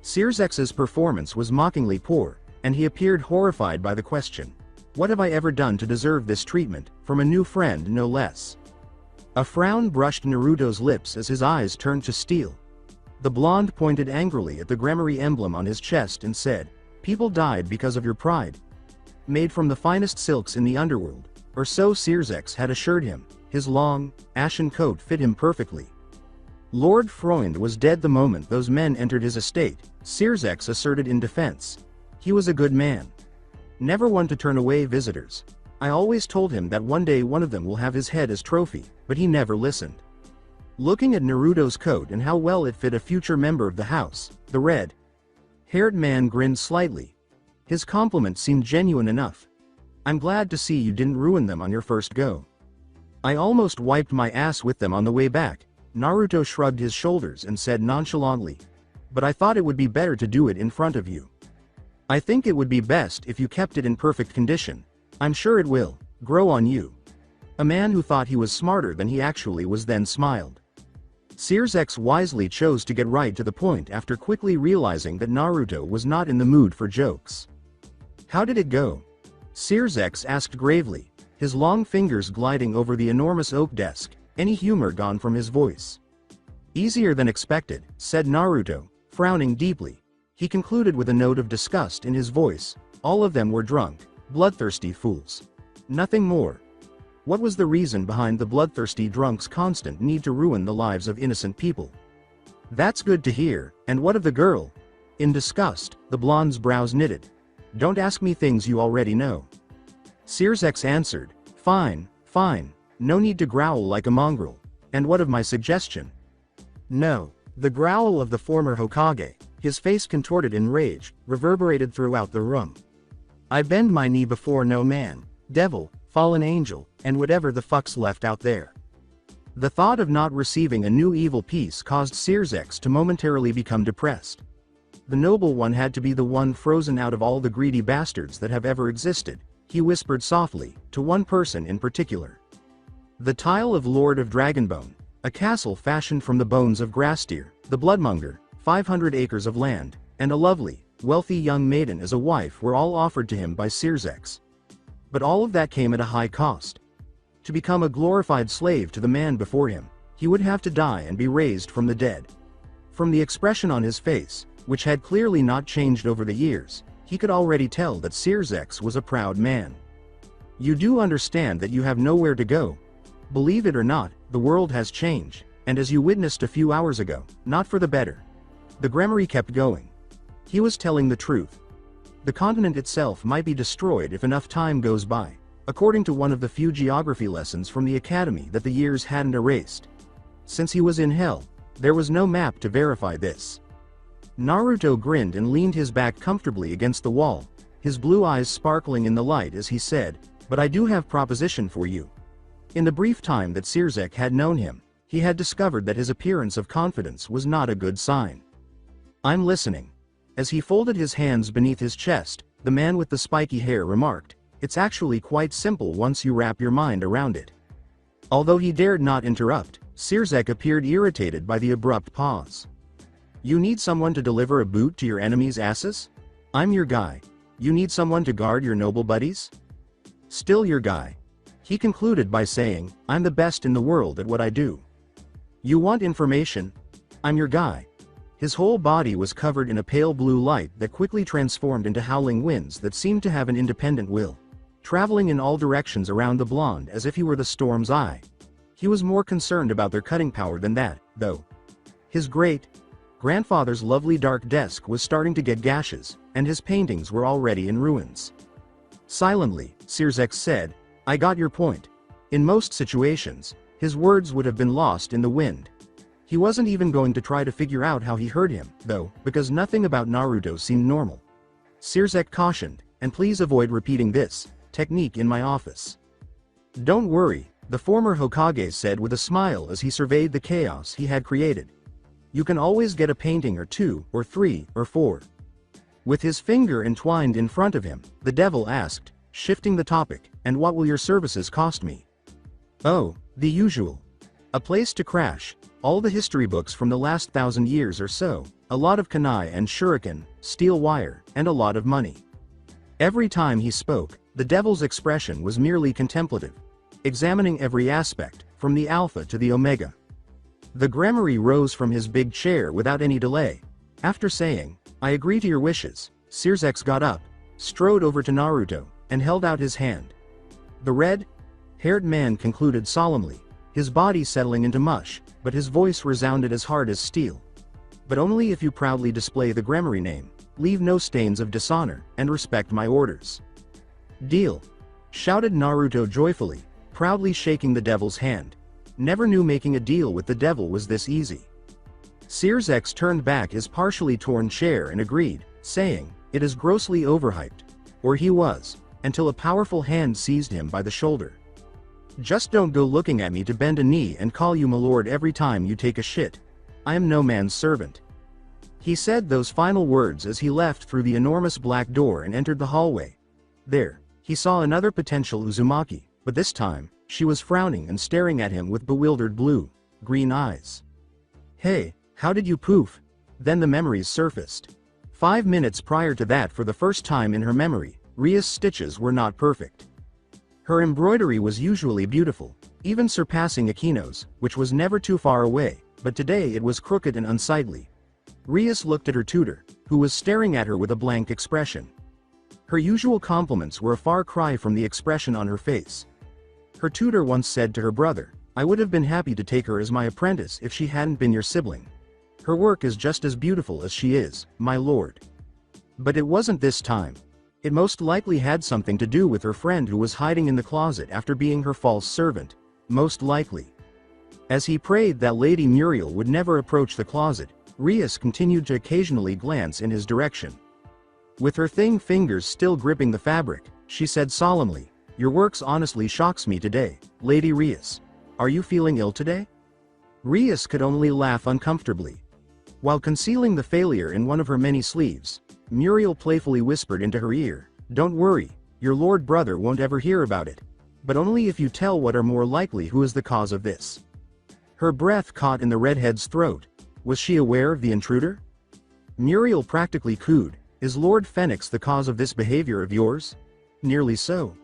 B: Searsex's performance was mockingly poor, and he appeared horrified by the question. "What have I ever done to deserve this treatment, from a new friend no less?" A frown brushed Naruto's lips as his eyes turned to steel. The blonde pointed angrily at the Gremory emblem on his chest and said, "People died because of your pride. Made from the finest silks in the underworld, or so Searsex had assured him. His long, ashen coat fit him perfectly. Lord Freund was dead the moment those men entered his estate," Searsex asserted in defense. "He was a good man. Never one to turn away visitors. I always told him that one day one of them will have his head as trophy, but he never listened." Looking at Naruto's coat and how well it fit a future member of the house, the red-haired man grinned slightly. His compliment seemed genuine enough. "I'm glad to see you didn't ruin them on your first go." "I almost wiped my ass with them on the way back," Naruto shrugged his shoulders and said nonchalantly. "But I thought it would be better to do it in front of you. I think it would be best if you kept it in perfect condition. I'm sure it will grow on you." A man who thought he was smarter than he actually was then smiled. Searsex wisely chose to get right to the point after quickly realizing that Naruto was not in the mood for jokes. "How did it go?" Searsex asked gravely, his long fingers gliding over the enormous oak desk, any humor gone from his voice. "Easier than expected," said Naruto, frowning deeply. He concluded with a note of disgust in his voice, "All of them were drunk, bloodthirsty fools. Nothing more." What was the reason behind the bloodthirsty drunk's constant need to ruin the lives of innocent people? "That's good to hear, and what of the girl?" In disgust, the blonde's brows knitted. "Don't ask me things you already know." Searsex answered, "Fine, fine, no need to growl like a mongrel. And what of my suggestion?" "No." The growl of the former Hokage, his face contorted in rage, reverberated throughout the room. "I bend my knee before no man, devil, fallen angel, and whatever the fuck's left out there." The thought of not receiving a new evil piece caused Searsex to momentarily become depressed. The noble one had to be the one frozen out of all the greedy bastards that have ever existed, he whispered softly, to one person in particular. The tile of Lord of Dragonbone, a castle fashioned from the bones of Grassteer, the Bloodmonger, 500 acres of land, and a lovely, wealthy young maiden as a wife were all offered to him by Searsex. But all of that came at a high cost. To become a glorified slave to the man before him, he would have to die and be raised from the dead. From the expression on his face, which had clearly not changed over the years, he could already tell that Searsex was a proud man. "You do understand that you have nowhere to go. Believe it or not, the world has changed, and as you witnessed a few hours ago, not for the better." The Gremory kept going. He was telling the truth. The continent itself might be destroyed if enough time goes by, according to one of the few geography lessons from the academy that the years hadn't erased. Since he was in hell, there was no map to verify this. Naruto grinned and leaned his back comfortably against the wall, his blue eyes sparkling in the light as he said, "But I do have proposition for you." In the brief time that Searsex had known him, he had discovered that his appearance of confidence was not a good sign. "I'm listening." As he folded his hands beneath his chest, the man with the spiky hair remarked, "It's actually quite simple once you wrap your mind around it." Although he dared not interrupt, Searsex appeared irritated by the abrupt pause. "You need someone to deliver a boot to your enemies' asses? I'm your guy. You need someone to guard your noble buddies? Still your guy." He concluded by saying, "I'm the best in the world at what I do. You want information? I'm your guy." His whole body was covered in a pale blue light that quickly transformed into howling winds that seemed to have an independent will, traveling in all directions around the blonde as if he were the storm's eye. He was more concerned about their cutting power than that, though. His great Grandfather's lovely dark desk was starting to get gashes, and his paintings were already in ruins. Silently, Sirzek said, "I got your point." In most situations, his words would have been lost in the wind. He wasn't even going to try to figure out how he heard him, though, because nothing about Naruto seemed normal. Sirzek cautioned, "And please avoid repeating this technique in my office." "Don't worry," the former Hokage said with a smile as he surveyed the chaos he had created. "You can always get a painting or 2, or 3, or 4. With his finger entwined in front of him, the devil asked, shifting the topic, "And what will your services cost me?" "Oh, the usual. A place to crash, all the history books from the last 1,000 years or so, a lot of kunai and shuriken, steel wire, and a lot of money." Every time he spoke, the devil's expression was merely contemplative, examining every aspect, from the alpha to the omega. The Grammary rose from his big chair without any delay. After saying, "I agree to your wishes," Sirzek got up, strode over to Naruto, and held out his hand. The red-haired man concluded solemnly, his body settling into mush, but his voice resounded as hard as steel. "But only if you proudly display the Grammary name, leave no stains of dishonor, and respect my orders." "Deal!" shouted Naruto joyfully, proudly shaking the devil's hand. Never knew making a deal with the devil was this easy. Sirzek turned back his partially torn chair and agreed, saying, "It is grossly overhyped." Or he was, until a powerful hand seized him by the shoulder. "Just don't go looking at me to bend a knee and call you my lord every time you take a shit. I am no man's servant." He said those final words as he left through the enormous black door and entered the hallway. There, he saw another potential Uzumaki, but this time, she was frowning and staring at him with bewildered blue-green eyes. "Hey, how did you poof?" Then the memories surfaced. 5 minutes prior to that, for the first time in her memory, Ria's stitches were not perfect. Her embroidery was usually beautiful, even surpassing Akino's, which was never too far away, but today it was crooked and unsightly. Rias looked at her tutor, who was staring at her with a blank expression. Her usual compliments were a far cry from the expression on her face. Her tutor once said to her brother, "I would have been happy to take her as my apprentice if she hadn't been your sibling. Her work is just as beautiful as she is, my lord." But it wasn't this time. It most likely had something to do with her friend who was hiding in the closet after being her false servant, most likely. As he prayed that Lady Muriel would never approach the closet, Rias continued to occasionally glance in his direction. With her thin fingers still gripping the fabric, she said solemnly, "Your works honestly shocks me today, Lady Rias. Are you feeling ill today?" Rias could only laugh uncomfortably. While concealing the failure in one of her many sleeves, Muriel playfully whispered into her ear, "Don't worry, your lord brother won't ever hear about it. But only if you tell what are more likely who is the cause of this." Her breath caught in the redhead's throat. Was she aware of the intruder? Muriel practically cooed, "Is Lord Phoenix the cause of this behavior of yours?" "Nearly so."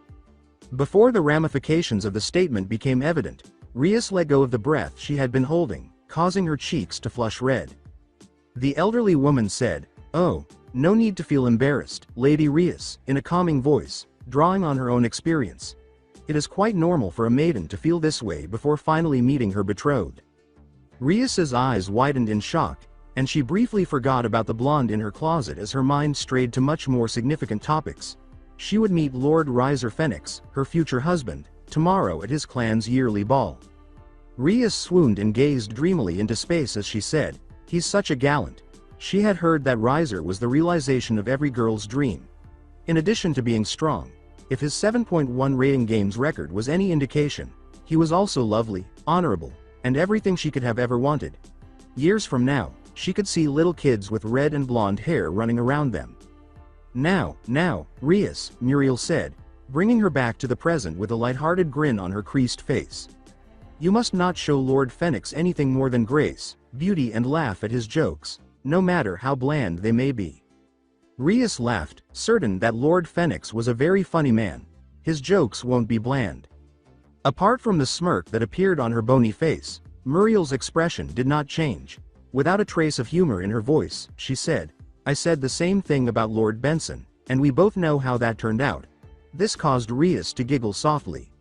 B: Before the ramifications of the statement became evident, Rias let go of the breath she had been holding, causing her cheeks to flush red. The elderly woman said, "Oh, no need to feel embarrassed, Lady Rias," in a calming voice, drawing on her own experience. "It is quite normal for a maiden to feel this way before finally meeting her betrothed." Rias's eyes widened in shock, and she briefly forgot about the blonde in her closet as her mind strayed to much more significant topics. She would meet Lord Riser Phoenix, her future husband, tomorrow at his clan's yearly ball. Rias swooned and gazed dreamily into space as she said, "He's such a gallant." She had heard that Riser was the realization of every girl's dream. In addition to being strong, if his 7.1 rating games record was any indication, he was also lovely, honorable, and everything she could have ever wanted. Years from now, she could see little kids with red and blonde hair running around them. Now, Rias," Muriel said, bringing her back to the present with a light-hearted grin on her creased face. "You must not show Lord Phoenix anything more than grace, beauty, and laugh at his jokes, no matter how bland they may be." Rias laughed, certain that Lord Phoenix was a very funny man. His jokes won't be bland. Apart from the smirk that appeared on her bony face, Muriel's expression did not change. Without a trace of humor in her voice, she said, "I said the same thing about Lord Benson, and we both know how that turned out." This caused Rias to giggle softly.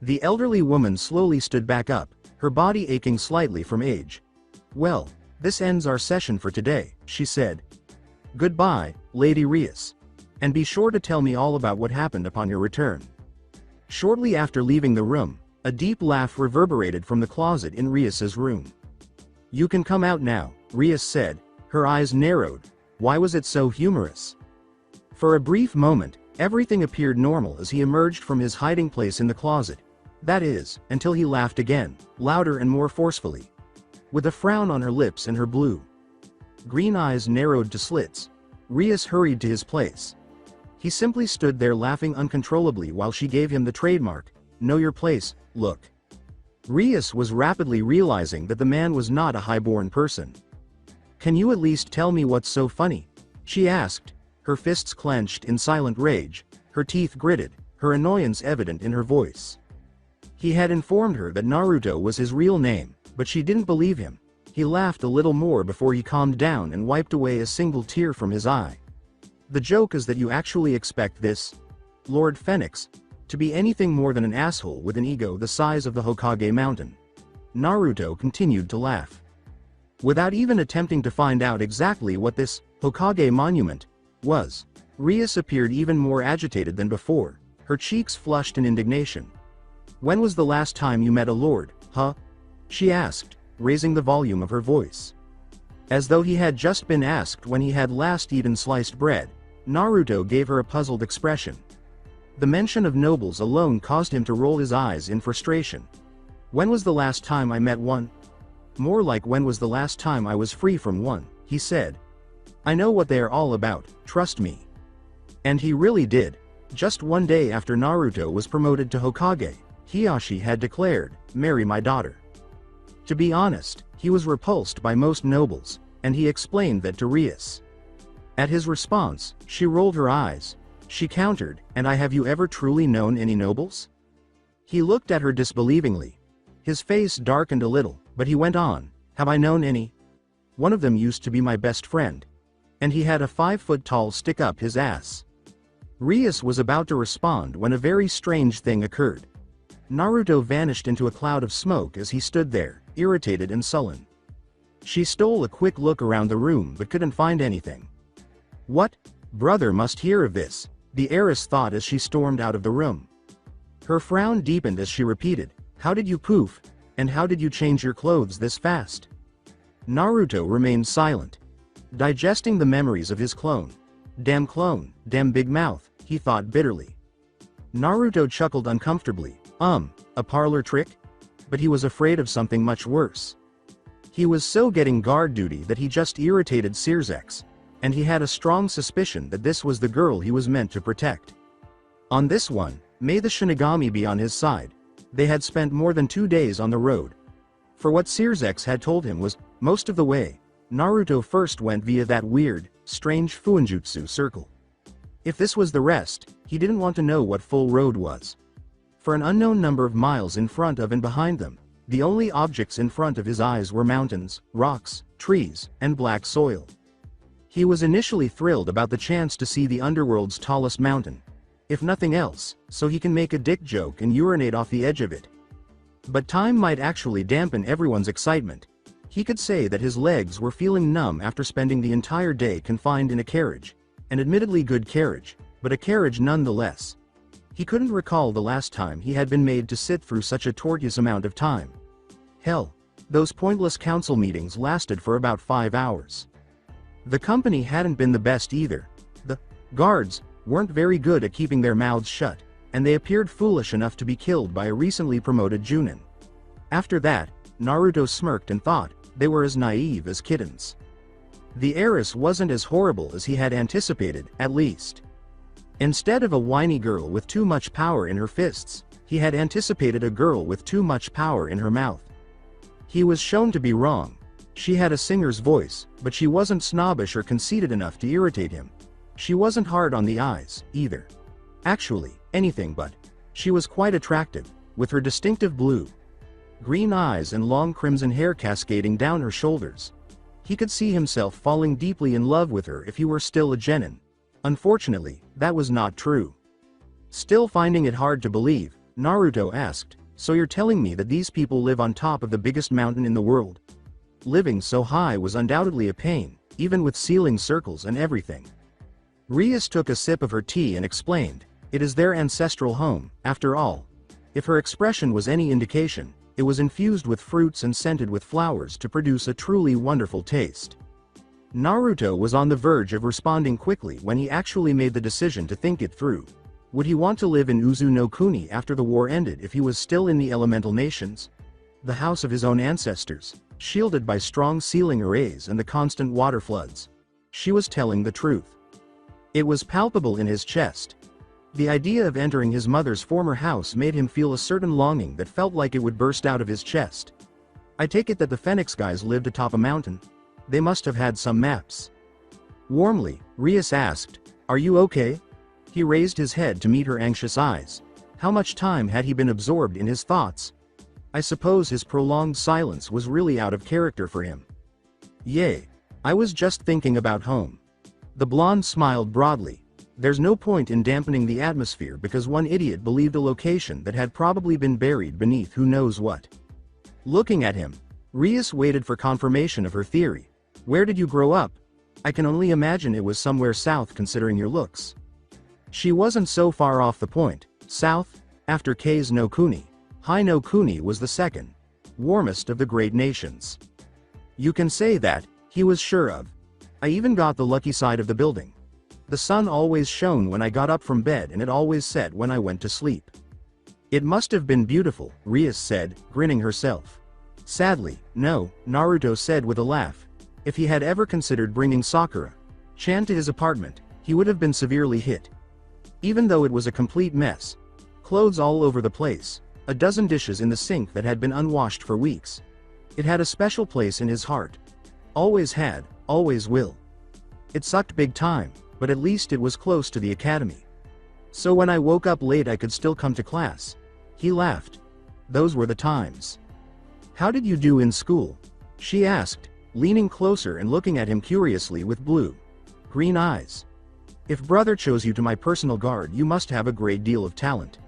B: The elderly woman slowly stood back up, her body aching slightly from age. "Well, This ends our session for today, she said. Goodbye, Lady Rias. And be sure to tell me all about what happened upon your return. Shortly after leaving the room, a deep laugh reverberated from the closet in Rias's room. You can come out now, Rias said, her eyes narrowed. Why was it so humorous? For a brief moment, everything appeared normal as he emerged from his hiding place in the closet. That is, until he laughed again, louder and more forcefully. With a frown on her lips and her blue-green eyes narrowed to slits, Rias hurried to his place. He simply stood there laughing uncontrollably while she gave him the trademark, "Know your place, look." Rias was rapidly realizing that the man was not a highborn person. Can you at least tell me what's so funny? She asked, her fists clenched in silent rage, her teeth gritted, her annoyance evident in her voice. He had informed her that Naruto was his real name, but she didn't believe him. He laughed a little more before he calmed down and wiped away a single tear from his eye. The joke is that you actually expect this, Lord Phoenix, to be anything more than an asshole with an ego the size of the Hokage mountain. Naruto continued to laugh. Without even attempting to find out exactly what this Hokage monument was, Rias appeared even more agitated than before, her cheeks flushed in indignation. When was the last time you met a lord, huh? She asked, raising the volume of her voice. As though he had just been asked when he had last eaten sliced bread, Naruto gave her a puzzled expression. The mention of nobles alone caused him to roll his eyes in frustration. When was the last time I met one? More like when was the last time I was free from one, he said. I know what they are all about, trust me. And he really did. Just one day after Naruto was promoted to Hokage, Hiyashi had declared, "Marry my daughter." To be honest, he was repulsed by most nobles, and he explained that to Rias. At his response, she rolled her eyes. She countered, "And have you ever truly known any nobles?" He looked at her disbelievingly. His face darkened a little, but he went on, "Have I known any? One of them used to be my best friend. And he had a 5-foot-tall stick up his ass." Rias was about to respond when a very strange thing occurred. Naruto vanished into a cloud of smoke as he stood there, irritated and sullen. She stole a quick look around the room but couldn't find anything. What? Brother must hear of this, the heiress thought as she stormed out of the room. Her frown deepened as she repeated, "How did you poof? And how did you change your clothes this fast?" Naruto remained silent, digesting the memories of his clone. Clone, damn big mouth, he thought bitterly. Naruto chuckled uncomfortably. A parlor trick? But he was afraid of something much worse. He was so getting guard duty that he just irritated Circex, and he had a strong suspicion that this was the girl he was meant to protect. On this one, may the Shinigami be on his side. They had spent more than 2 days on the road. For what Circex had told him was, most of the way, Naruto first went via that weird, strange Fuinjutsu circle. If this was the rest, he didn't want to know what full road was. For an unknown number of miles in front of and behind them, the only objects in front of his eyes were mountains, rocks, trees, and black soil. He was initially thrilled about the chance to see the underworld's tallest mountain. If nothing else, so he can make a dick joke and urinate off the edge of it. But time might actually dampen everyone's excitement. He could say that his legs were feeling numb after spending the entire day confined in a carriage. An admittedly good carriage, but a carriage nonetheless. He couldn't recall the last time he had been made to sit through such a tortuous amount of time. Hell, those pointless council meetings lasted for about 5 hours. The company hadn't been the best either. The guards weren't very good at keeping their mouths shut, and they appeared foolish enough to be killed by a recently promoted Junin. After that, Naruto smirked and thought, they were as naive as kittens. The heiress wasn't as horrible as he had anticipated, at least. Instead of a whiny girl with too much power in her fists, he had anticipated a girl with too much power in her mouth. He was shown to be wrong. She had a singer's voice, but she wasn't snobbish or conceited enough to irritate him. She wasn't hard on the eyes, either. Actually, anything but. She was quite attractive, with her distinctive blue-green eyes and long crimson hair cascading down her shoulders. He could see himself falling deeply in love with her if he were still a genin. Unfortunately, that was not true. Still finding it hard to believe, Naruto asked, "So you're telling me that these people live on top of the biggest mountain in the world?" living so high was undoubtedly a pain, even with ceiling circles and everything. Rias took a sip of her tea and explained, "It is their ancestral home, after all." If her expression was any indication, it was infused with fruits and scented with flowers to produce a truly wonderful taste. Naruto was on the verge of responding quickly when he actually made the decision to think it through. Would he want to live in Uzu no Kuni after the war ended if he was still in the elemental nations? The house of his own ancestors, shielded by strong ceiling arrays and the constant water floods. She was telling the truth. It was palpable in his chest. The idea of entering his mother's former house made him feel a certain longing that felt like it would burst out of his chest. I take it that the Phoenix guys lived atop a mountain. They must have had some maps. Warmly, Rias asked, "Are you okay?" He raised his head to meet her anxious eyes. How much time had he been absorbed in his thoughts? I suppose his prolonged silence was really out of character for him. "Yay. I was just thinking about home." The blonde smiled broadly. There's no point in dampening the atmosphere because one idiot believed a location that had probably been buried beneath who knows what. Looking at him, Rias waited for confirmation of her theory. "Where did you grow up?" "I can only imagine it was somewhere south considering your looks." She wasn't so far off the point. South, after Kei's no Kuni. Hai no Kuni was the second, warmest of the great nations. You can say that, he was sure of. I even got the lucky side of the building. The sun always shone when I got up from bed and it always set when I went to sleep. It must have been beautiful, Rias said, grinning herself. Sadly, no, Naruto said with a laugh. If he had ever considered bringing Sakura-chan to his apartment, he would have been severely hit. Even though it was a complete mess. Clothes all over the place, a dozen dishes in the sink that had been unwashed for weeks. It had a special place in his heart. Always had, always will. It sucked big time, but at least it was close to the academy. So when I woke up late I could still come to class. He laughed. Those were the times. How did you do in school? She asked, leaning closer and looking at him curiously with blue-green eyes. If brother chose you to my personal guard, you must have a great deal of talent.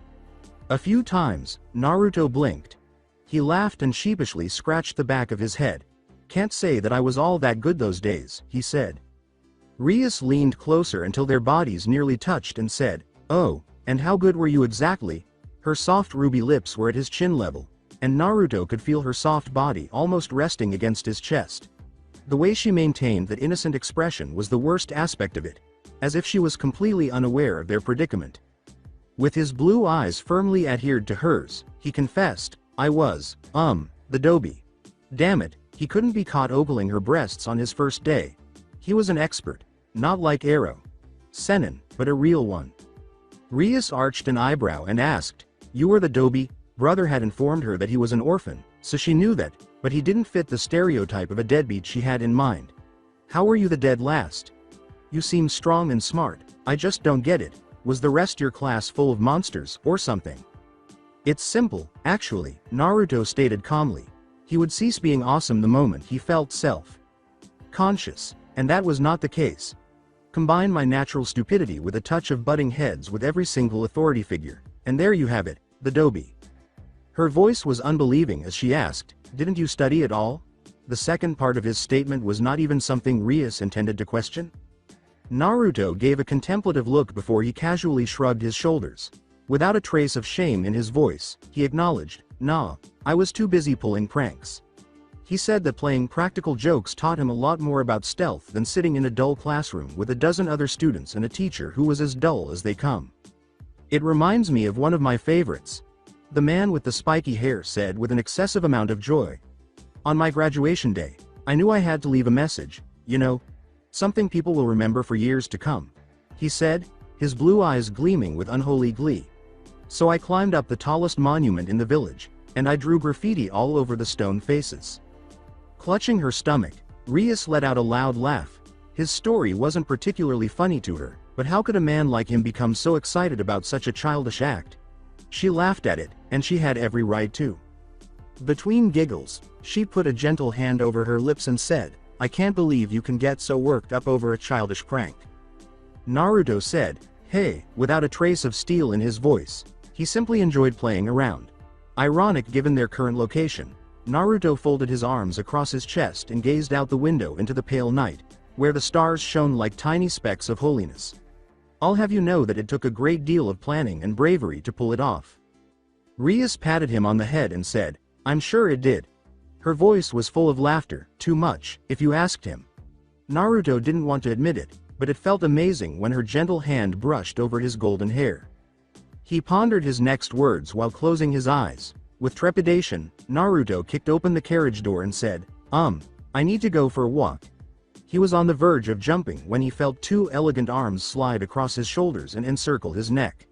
B: A few times, Naruto blinked. He laughed and sheepishly scratched the back of his head. Can't say that I was all that good those days, he said. Rias leaned closer until their bodies nearly touched and said, "Oh, and how good were you exactly?" Her soft ruby lips were at his chin level, and Naruto could feel her soft body almost resting against his chest. The way she maintained that innocent expression was the worst aspect of it, as if she was completely unaware of their predicament. With his blue eyes firmly adhered to hers, he confessed, "I was, the Dobie." Damn it, he couldn't be caught ogling her breasts on his first day. He was an expert, not like Ero Senin, but a real one. Rias arched an eyebrow and asked, "You were the Dobie?" Brother had informed her that he was an orphan, so she knew that, but he didn't fit the stereotype of a deadbeat she had in mind. "How were you the dead last? You seem strong and smart. I just don't get it. Was the rest your class full of monsters, or something?" "It's simple, actually," Naruto stated calmly. He would cease being awesome the moment he felt self-conscious, and that was not the case. Combine my natural stupidity with a touch of butting heads with every single authority figure, and there you have it, the Dobie. Her voice was unbelieving as she asked, "Didn't you study at all?" The second part of his statement was not even something Rias intended to question. Naruto gave a contemplative look before he casually shrugged his shoulders. Without a trace of shame in his voice, he acknowledged, "Nah, I was too busy pulling pranks." He said that playing practical jokes taught him a lot more about stealth than sitting in a dull classroom with a dozen other students and a teacher who was as dull as they come. "It reminds me of one of my favorites," the man with the spiky hair said with an excessive amount of joy. "On my graduation day, I knew I had to leave a message, you know, something people will remember for years to come," he said, his blue eyes gleaming with unholy glee. "So I climbed up the tallest monument in the village, and I drew graffiti all over the stone faces." Clutching her stomach, Rias let out a loud laugh. His story wasn't particularly funny to her, but how could a man like him become so excited about such a childish act? She laughed at it, and she had every right to. Between giggles, she put a gentle hand over her lips and said, "I can't believe you can get so worked up over a childish prank." Naruto said, "Hey," without a trace of steel in his voice. He simply enjoyed playing around. Ironic given their current location. Naruto folded his arms across his chest and gazed out the window into the pale night, where the stars shone like tiny specks of holiness. I'll have you know that it took a great deal of planning and bravery to pull it off. Rias patted him on the head and said, I'm sure it did. Her voice was full of laughter, too much, if you asked him. Naruto didn't want to admit it, but it felt amazing when her gentle hand brushed over his golden hair. He pondered his next words while closing his eyes. With trepidation, Naruto kicked open the carriage door and said, I need to go for a walk. He was on the verge of jumping when he felt two elegant arms slide across his shoulders and encircle his neck.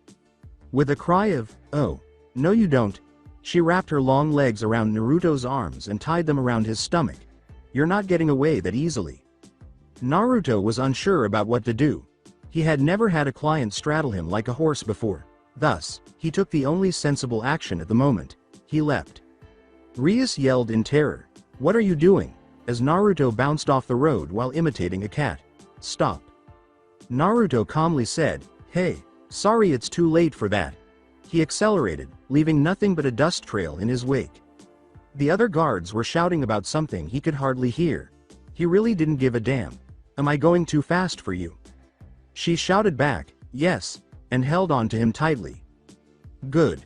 B: With a cry of, oh, no you don't, she wrapped her long legs around Naruto's arms and tied them around his stomach. You're not getting away that easily. Naruto was unsure about what to do. He had never had a client straddle him like a horse before. Thus, he took the only sensible action at the moment. He leapt. Rias yelled in terror. What are you doing? As Naruto bounced off the road while imitating a cat. Stop. Naruto calmly said, hey, sorry it's too late for that. He accelerated, leaving nothing but a dust trail in his wake. The other guards were shouting about something he could hardly hear. He really didn't give a damn. Am I going too fast for you? She shouted back, yes, and held on to him tightly. Good.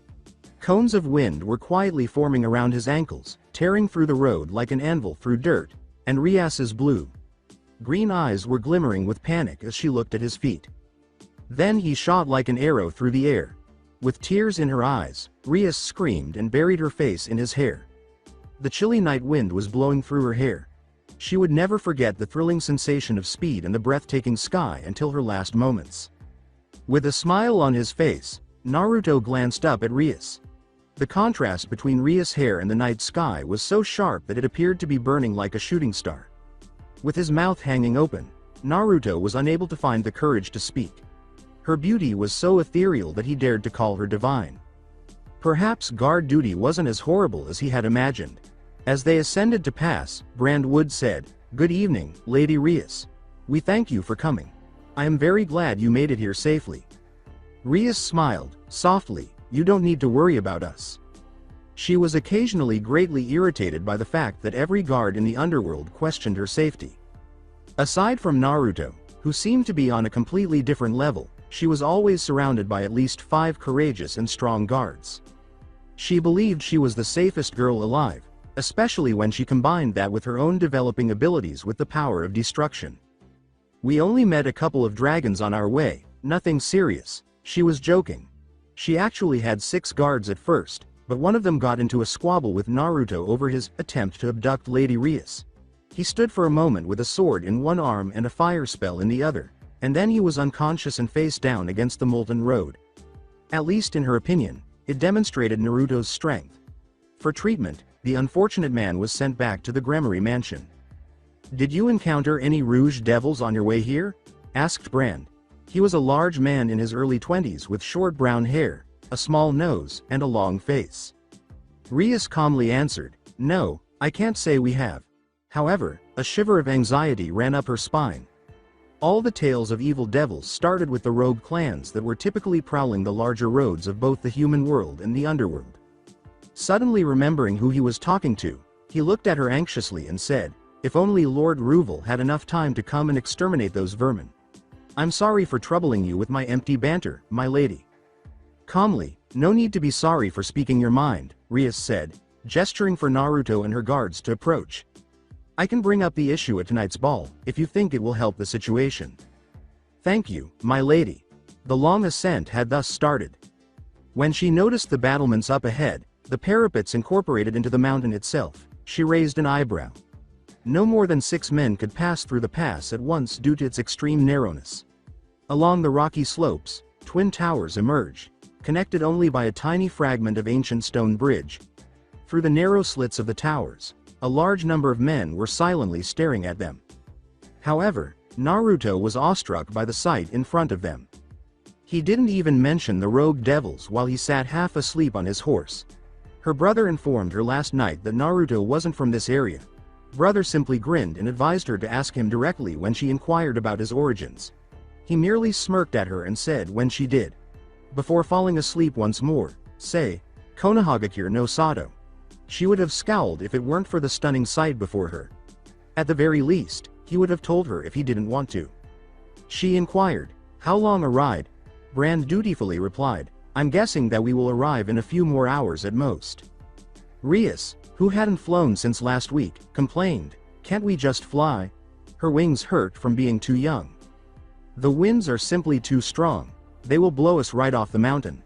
B: Cones of wind were quietly forming around his ankles, tearing through the road like an anvil through dirt, and Rias's blue-green eyes were glimmering with panic as she looked at his feet. Then he shot like an arrow through the air. With tears in her eyes, Rias screamed and buried her face in his hair. The chilly night wind was blowing through her hair. She would never forget the thrilling sensation of speed and the breathtaking sky until her last moments. With a smile on his face, Naruto glanced up at Rias. The contrast between Rias' hair and the night sky was so sharp that it appeared to be burning like a shooting star. With his mouth hanging open, Naruto was unable to find the courage to speak. Her beauty was so ethereal that he dared to call her divine. Perhaps guard duty wasn't as horrible as he had imagined. As they ascended to pass, Brandwood said, Good evening, Lady Rias. We thank you for coming. I am very glad you made it here safely. Rias smiled, softly, you don't need to worry about us. She was occasionally greatly irritated by the fact that every guard in the underworld questioned her safety. Aside from Naruto, who seemed to be on a completely different level, she was always surrounded by at least 5 courageous and strong guards. She believed she was the safest girl alive, especially when she combined that with her own developing abilities with the power of destruction. We only met a couple of dragons on our way, nothing serious, she was joking. She actually had 6 guards at first, but one of them got into a squabble with Naruto over his attempt to abduct Lady Rias. He stood for a moment with a sword in one arm and a fire spell in the other, and then he was unconscious and face down against the molten road. At least in her opinion, it demonstrated Naruto's strength. For treatment, the unfortunate man was sent back to the Gremory mansion. Did you encounter any Rouge Devils on your way here? Asked Brand. He was a large man in his early 20s with short brown hair, a small nose, and a long face. Rias calmly answered, No, I can't say we have. However, a shiver of anxiety ran up her spine. All the tales of evil devils started with the rogue clans that were typically prowling the larger roads of both the human world and the underworld. Suddenly remembering who he was talking to, he looked at her anxiously and said, If only Lord Ruvel had enough time to come and exterminate those vermin. I'm sorry for troubling you with my empty banter, my lady. Calmly, no need to be sorry for speaking your mind, Rias said, gesturing for Naruto and her guards to approach. I can bring up the issue at tonight's ball, if you think it will help the situation. Thank you, my lady. The long ascent had thus started. When she noticed the battlements up ahead, the parapets incorporated into the mountain itself, she raised an eyebrow. No more than 6 men could pass through the pass at once due to its extreme narrowness. Along the rocky slopes, twin towers emerged, connected only by a tiny fragment of ancient stone bridge. Through the narrow slits of the towers, a large number of men were silently staring at them. However, Naruto was awestruck by the sight in front of them. He didn't even mention the rogue devils while he sat half asleep on his horse. Her brother informed her last night that Naruto wasn't from this area. Brother simply grinned and advised her to ask him directly when she inquired about his origins. He merely smirked at her and said when she did. Before falling asleep once more, say, Konohagakure no Sato. She would have scowled if it weren't for the stunning sight before her. At the very least, he would have told her if he didn't want to. She inquired, "How long a ride?" Brand dutifully replied, "I'm guessing that we will arrive in a few more hours at most." Rias, who hadn't flown since last week, complained, "Can't we just fly?" Her wings hurt from being too young. "The winds are simply too strong. They will blow us right off the mountain."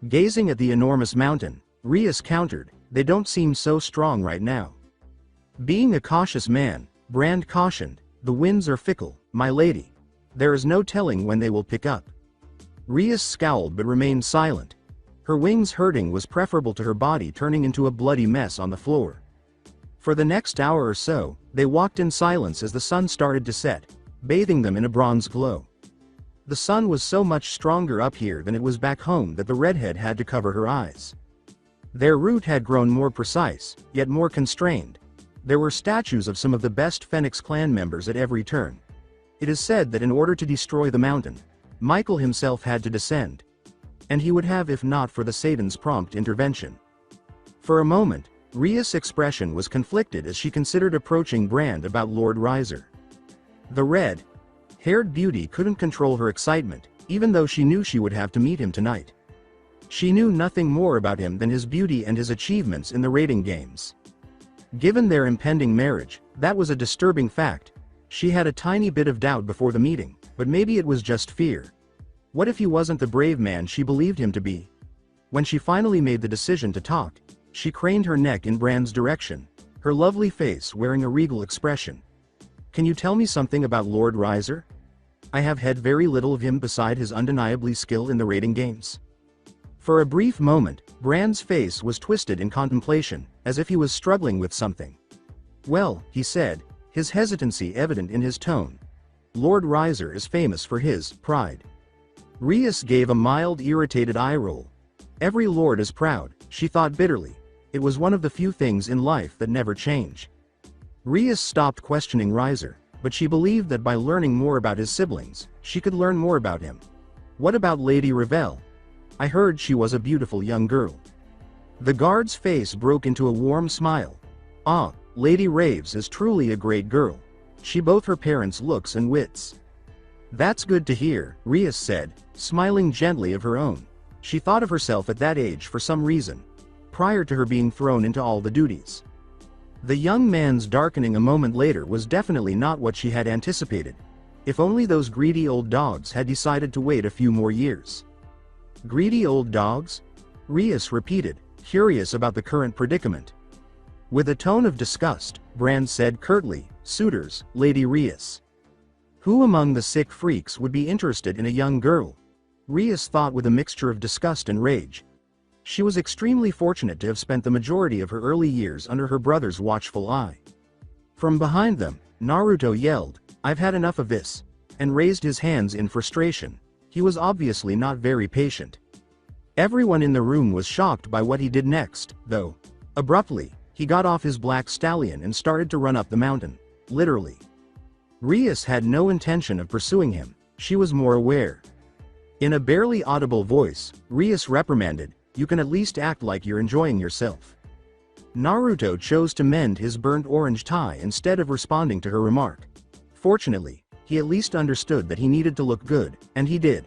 B: Gazing at the enormous mountain, Rias countered, "They don't seem so strong right now." Being a cautious man, Brand cautioned, "The winds are fickle, my lady. There is no telling when they will pick up." Rias scowled but remained silent. Her wings hurting was preferable to her body turning into a bloody mess on the floor. For the next hour or so, they walked in silence as the sun started to set, bathing them in a bronze glow. The sun was so much stronger up here than it was back home that the redhead had to cover her eyes. Their route had grown more precise, yet more constrained. There were statues of some of the best Phoenix clan members at every turn. It is said that in order to destroy the mountain, Michael himself had to descend. And he would have if not for the Satan's prompt intervention. For a moment, Rias' expression was conflicted as she considered approaching Brand about Lord Riser. The red-haired beauty couldn't control her excitement, even though she knew she would have to meet him tonight. She knew nothing more about him than his beauty and his achievements in the rating games. Given their impending marriage, that was a disturbing fact. She had a tiny bit of doubt before the meeting, but maybe it was just fear. What if he wasn't the brave man she believed him to be? When she finally made the decision to talk, she craned her neck in Brand's direction, her lovely face wearing a regal expression. "Can you tell me something about Lord Riser? I have had very little of him beside his undeniably skill in the rating games." For a brief moment, Brand's face was twisted in contemplation, as if he was struggling with something. "Well," he said, his hesitancy evident in his tone, "Lord Riser is famous for his pride." Rias gave a mild, irritated eye roll. Every lord is proud, she thought bitterly. It was one of the few things in life that never change. Rias stopped questioning Riser, but she believed that by learning more about his siblings, she could learn more about him. "What about Lady Ravel? I heard she was a beautiful young girl." The guard's face broke into a warm smile. "Ah, Lady Raves is truly a great girl. She both her parents' looks and wits." "That's good to hear," Rias said, smiling gently of her own. She thought of herself at that age for some reason, prior to her being thrown into all the duties. The young man's darkening a moment later was definitely not what she had anticipated. If only those greedy old dogs had decided to wait a few more years. "Greedy old dogs?" Rias repeated, curious about the current predicament. With a tone of disgust, Brand said curtly, "Suitors, Lady Rias. Who among the sick freaks would be interested in a young girl?" Rias thought with a mixture of disgust and rage. She was extremely fortunate to have spent the majority of her early years under her brother's watchful eye. From behind them, Naruto yelled, "I've had enough of this," and raised his hands in frustration. He was obviously not very patient. Everyone in the room was shocked by what he did next, though. Abruptly, he got off his black stallion and started to run up the mountain, literally. Rias had no intention of pursuing him, she was more aware. In a barely audible voice, Rias reprimanded, "You can at least act like you're enjoying yourself." Naruto chose to mend his burnt orange tie instead of responding to her remark. Fortunately, he at least understood that he needed to look good, and he did.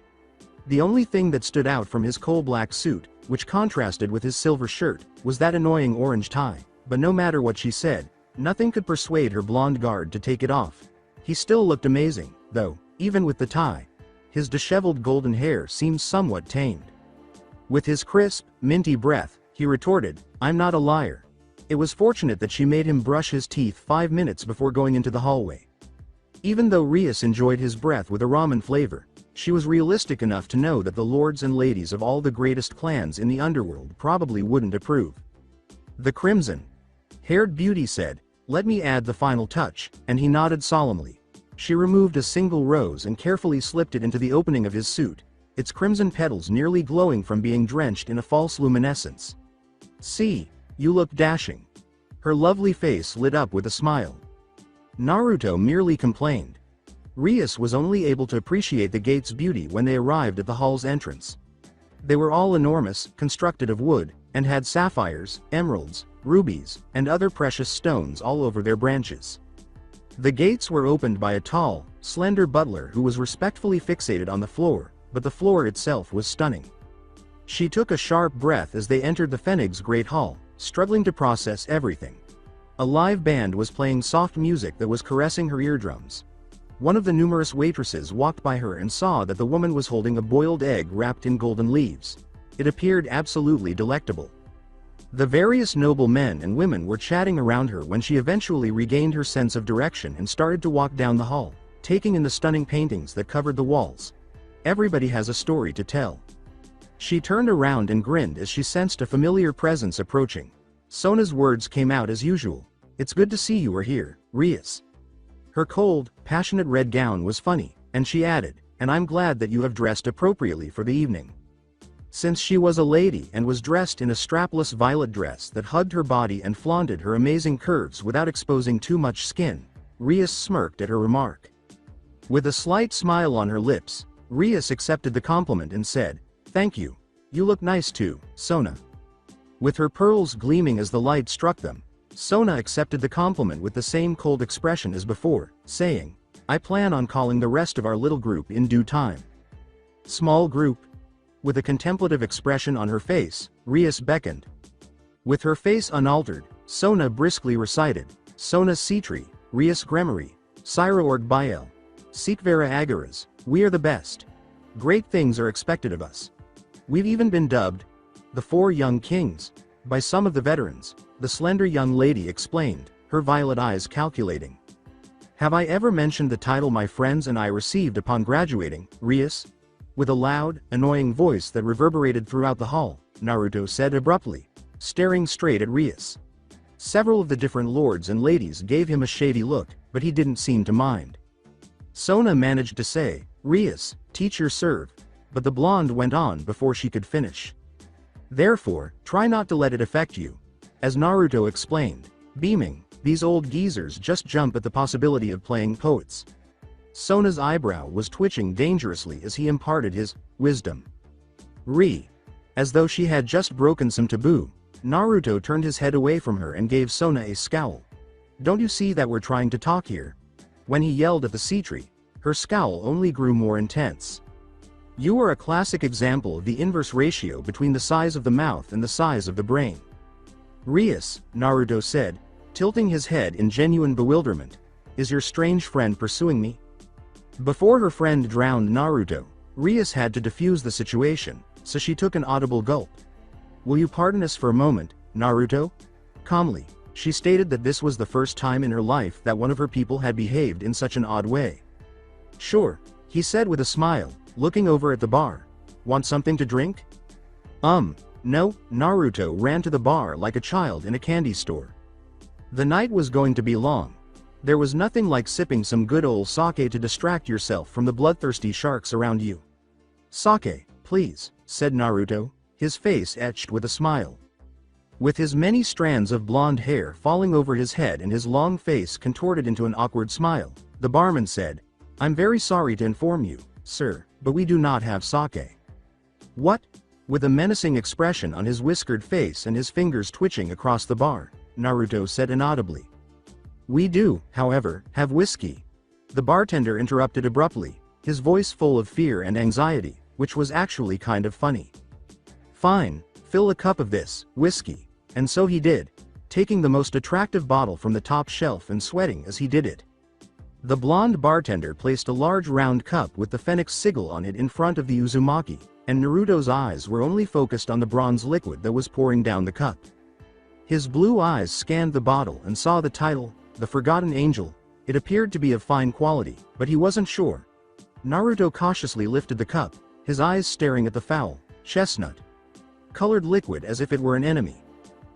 B: The only thing that stood out from his coal-black suit, which contrasted with his silver shirt, was that annoying orange tie, but no matter what she said, nothing could persuade her blonde guard to take it off. He still looked amazing, though, even with the tie. His disheveled golden hair seemed somewhat tamed. With his crisp, minty breath, he retorted, "I'm not a liar." It was fortunate that she made him brush his teeth 5 minutes before going into the hallway. Even though Rias enjoyed his breath with a ramen flavor, she was realistic enough to know that the lords and ladies of all the greatest clans in the underworld probably wouldn't approve. The crimson-haired beauty said, "Let me add the final touch," and he nodded solemnly. She removed a single rose and carefully slipped it into the opening of his suit, its crimson petals nearly glowing from being drenched in a false luminescence. "See, you look dashing." Her lovely face lit up with a smile. Naruto merely complained. Rias was only able to appreciate the gate's beauty when they arrived at the hall's entrance. They were all enormous, constructed of wood, and had sapphires, emeralds, rubies, and other precious stones all over their branches. The gates were opened by a tall, slender butler who was respectfully fixated on the floor, but the floor itself was stunning. She took a sharp breath as they entered the Pfennig's great hall, struggling to process everything. A live band was playing soft music that was caressing her eardrums. One of the numerous waitresses walked by her and saw that the woman was holding a boiled egg wrapped in golden leaves. It appeared absolutely delectable. The various noble men and women were chatting around her when she eventually regained her sense of direction and started to walk down the hall, taking in the stunning paintings that covered the walls. Everybody has a story to tell. She turned around and grinned as she sensed a familiar presence approaching. Sona's words came out as usual. "It's good to see you are here, Rias." Her cold, passionate red gown was funny, and she added, "And I'm glad that you have dressed appropriately for the evening." Since she was a lady and was dressed in a strapless violet dress that hugged her body and flaunted her amazing curves without exposing too much skin, Rias smirked at her remark. With a slight smile on her lips, Rias accepted the compliment and said, "Thank you. You look nice too, Sona." With her pearls gleaming as the light struck them, Sona accepted the compliment with the same cold expression as before, saying, "I plan on calling the rest of our little group in due time." "Small group?" With a contemplative expression on her face, Rias beckoned. With her face unaltered, Sona briskly recited, "Sona Citri, Rias Gremory, Syra Org Biel, Sikvera Agaras, we are the best. Great things are expected of us. We've even been dubbed the Four Young Kings by some of the veterans," the slender young lady explained, her violet eyes calculating. "Have I ever mentioned the title my friends and I received upon graduating, Rias?" With a loud, annoying voice that reverberated throughout the hall, Naruto said abruptly, staring straight at Rias. Several of the different lords and ladies gave him a shady look, but he didn't seem to mind. Sona managed to say, "Rias, teach your serve," but the blonde went on before she could finish. "Therefore, try not to let it affect you." As Naruto explained, beaming, "These old geezers just jump at the possibility of playing poets." Sona's eyebrow was twitching dangerously as he imparted his wisdom. As though she had just broken some taboo, Naruto turned his head away from her and gave Sona a scowl. "Don't you see that we're trying to talk here?" When he yelled at the Citri, her scowl only grew more intense. "You are a classic example of the inverse ratio between the size of the mouth and the size of the brain." "Rias," Naruto said, tilting his head in genuine bewilderment, "is your strange friend pursuing me?" Before her friend drowned Naruto, Rias had to defuse the situation, so she took an audible gulp. "Will you pardon us for a moment, Naruto?" Calmly, she stated that this was the first time in her life that one of her people had behaved in such an odd way. "Sure," he said with a smile, looking over at the bar. "Want something to drink?" No, Naruto ran to the bar like a child in a candy store. The night was going to be long. There was nothing like sipping some good old sake to distract yourself from the bloodthirsty sharks around you. "Sake, please," said Naruto, his face etched with a smile. With his many strands of blonde hair falling over his head and his long face contorted into an awkward smile, the barman said, "I'm very sorry to inform you, sir, but we do not have sake." "What?" With a menacing expression on his whiskered face and his fingers twitching across the bar, Naruto said inaudibly. "We do, however, have whiskey." The bartender interrupted abruptly, his voice full of fear and anxiety, which was actually kind of funny. "Fine, fill a cup of this, whiskey." And so he did, taking the most attractive bottle from the top shelf and sweating as he did it. The blonde bartender placed a large round cup with the phoenix sigil on it in front of the Uzumaki, and Naruto's eyes were only focused on the bronze liquid that was pouring down the cup. His blue eyes scanned the bottle and saw the title, The Forgotten Angel. It appeared to be of fine quality, but he wasn't sure. Naruto cautiously lifted the cup, his eyes staring at the foul, chestnut colored liquid as if it were an enemy.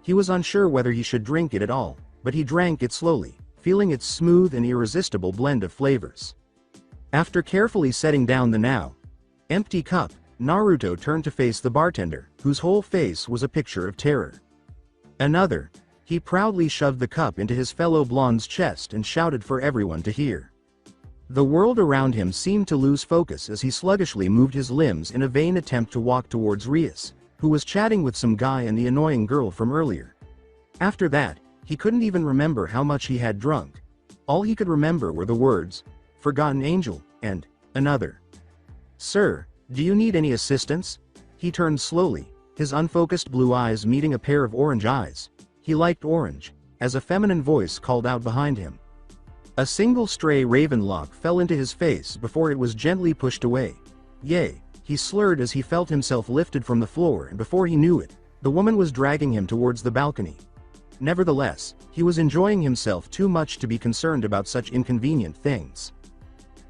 B: He was unsure whether he should drink it at all, but he drank it slowly, feeling its smooth and irresistible blend of flavors. After carefully setting down the now empty cup, Naruto turned to face the bartender, whose whole face was a picture of terror. "Another." He proudly shoved the cup into his fellow blonde's chest and shouted for everyone to hear. The world around him seemed to lose focus as he sluggishly moved his limbs in a vain attempt to walk towards Rias, who was chatting with some guy and the annoying girl from earlier. After that, he couldn't even remember how much he had drunk. All he could remember were the words, "Forgotten Angel," and "Another." "Sir, do you need any assistance?" He turned slowly, his unfocused blue eyes meeting a pair of orange eyes. He liked orange, as a feminine voice called out behind him. A single stray raven lock fell into his face before it was gently pushed away. "Yay," he slurred as he felt himself lifted from the floor, and before he knew it, the woman was dragging him towards the balcony. Nevertheless, he was enjoying himself too much to be concerned about such inconvenient things.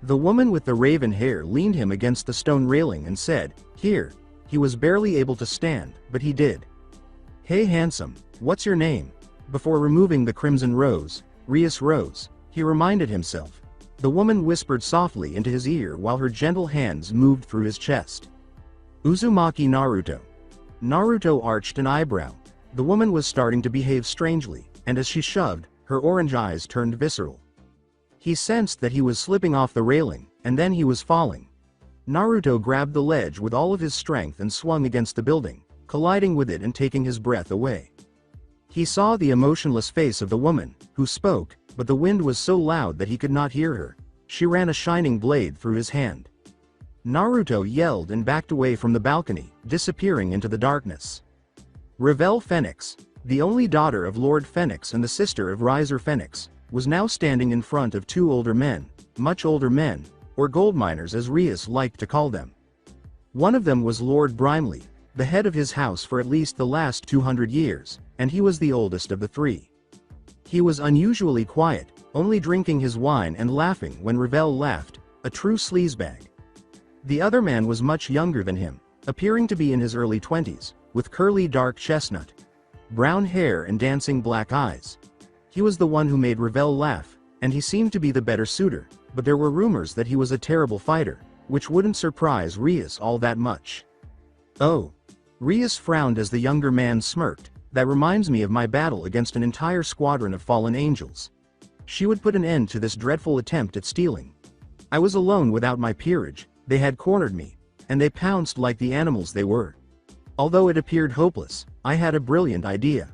B: The woman with the raven hair leaned him against the stone railing and said, "Here." He was barely able to stand, but he did. "Hey handsome, what's your name?" Before removing the crimson rose, Rias rose, he reminded himself. The woman whispered softly into his ear while her gentle hands moved through his chest. "Uzumaki Naruto." Naruto arched an eyebrow. The woman was starting to behave strangely, and as she shoved, her orange eyes turned visceral. He sensed that he was slipping off the railing, and then he was falling. Naruto grabbed the ledge with all of his strength and swung against the building, colliding with it and taking his breath away. He saw the emotionless face of the woman, who spoke, but the wind was so loud that he could not hear her. She ran a shining blade through his hand. Naruto yelled and backed away from the balcony, disappearing into the darkness. Revel Phoenix, the only daughter of Lord Phoenix and the sister of Riser Phoenix, was now standing in front of two older men, much older men, or gold miners as Rias liked to call them. One of them was Lord Brimley, the head of his house for at least the last 200 years, and he was the oldest of the three. He was unusually quiet, only drinking his wine and laughing when Revel laughed, a true sleazebag. The other man was much younger than him, appearing to be in his early 20s, with curly dark chestnut, brown hair and dancing black eyes. He was the one who made Revel laugh, and he seemed to be the better suitor, but there were rumors that he was a terrible fighter, which wouldn't surprise Rias all that much. "Oh." Rias frowned as the younger man smirked. "That reminds me of my battle against an entire squadron of fallen angels. She would put an end to this dreadful attempt at stealing. I was alone without my peerage, they had cornered me, and they pounced like the animals they were. Although it appeared hopeless, I had a brilliant idea."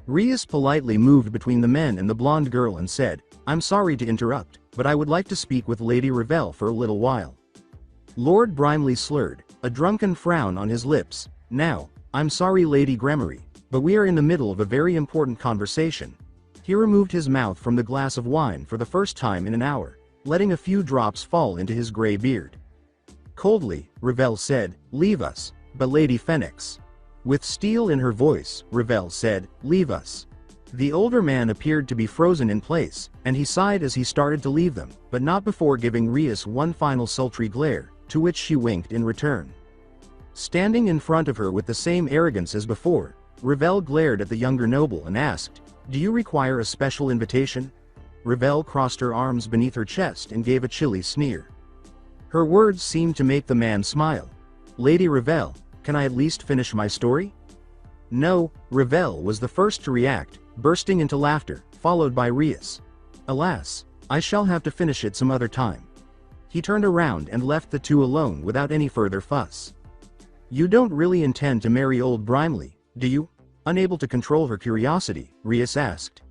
B: Rias politely moved between the men and the blonde girl and said, "I'm sorry to interrupt, but I would like to speak with Lady Revel for a little while." Lord Brimley slurred, a drunken frown on his lips. "Now, I'm sorry Lady Gremory, but we are in the middle of a very important conversation." He removed his mouth from the glass of wine for the first time in an hour, letting a few drops fall into his gray beard. Coldly, Revel said, "Leave us." "But Lady Phoenix." With steel in her voice, Revel said, "Leave us." The older man appeared to be frozen in place, and he sighed as he started to leave them, but not before giving Rias one final sultry glare, to which she winked in return. Standing in front of her with the same arrogance as before, Revel glared at the younger noble and asked, "Do you require a special invitation?" Revel crossed her arms beneath her chest and gave a chilly sneer. Her words seemed to make the man smile. "Lady Revel, can I at least finish my story?" "No." Revel was the first to react, bursting into laughter, followed by Rias. "Alas, I shall have to finish it some other time." He turned around and left the two alone without any further fuss. "You don't really intend to marry old Brimley, do you?" Unable to control her curiosity, Rias asked.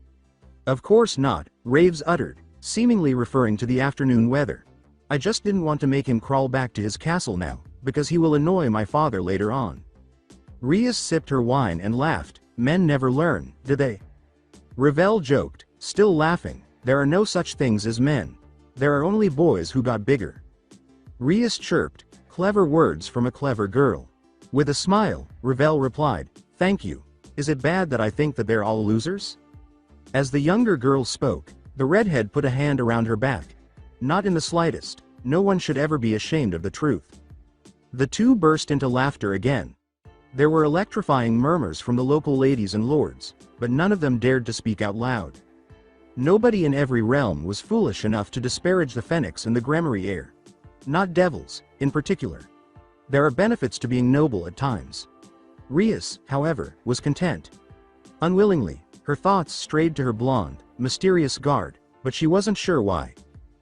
B: "Of course not," Raves uttered, seemingly referring to the afternoon weather. "I just didn't want to make him crawl back to his castle now, because he will annoy my father later on." Rias sipped her wine and laughed. "Men never learn, do they?" Revel joked, still laughing. "There are no such things as men. There are only boys who got bigger." Rias chirped, "Clever words from a clever girl." With a smile, Revel replied, "Thank you. Is it bad that I think that they're all losers?" As the younger girl spoke, the redhead put a hand around her back. "Not in the slightest. No one should ever be ashamed of the truth." The two burst into laughter again. There were electrifying murmurs from the local ladies and lords, but none of them dared to speak out loud. Nobody in every realm was foolish enough to disparage the Phoenix and the Gremory heir. Not devils, in particular. There are benefits to being noble at times. Rias, however, was content. Unwillingly, her thoughts strayed to her blonde, mysterious guard, but she wasn't sure why.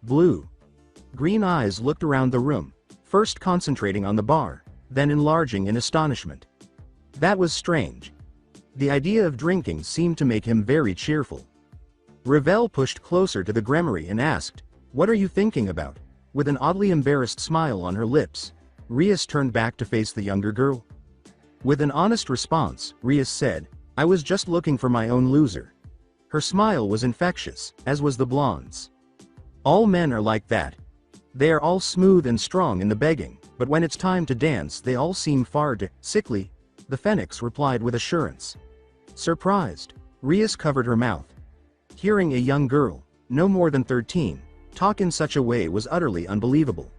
B: Blue, green eyes looked around the room, first concentrating on the bar, then enlarging in astonishment. That was strange. The idea of drinking seemed to make him very cheerful. Ravel pushed closer to the Gremory and asked, "What are you thinking about?" With an oddly embarrassed smile on her lips, Rias turned back to face the younger girl. With an honest response, Rias said, "I was just looking for my own loser." Her smile was infectious, as was the blonde's. All men are like that. They are all smooth and strong in the begging, but when it's time to dance they all seem far too sickly, the Phoenix replied with assurance. Surprised, Rias covered her mouth. Hearing a young girl, no more than 13, talk in such a way was utterly unbelievable.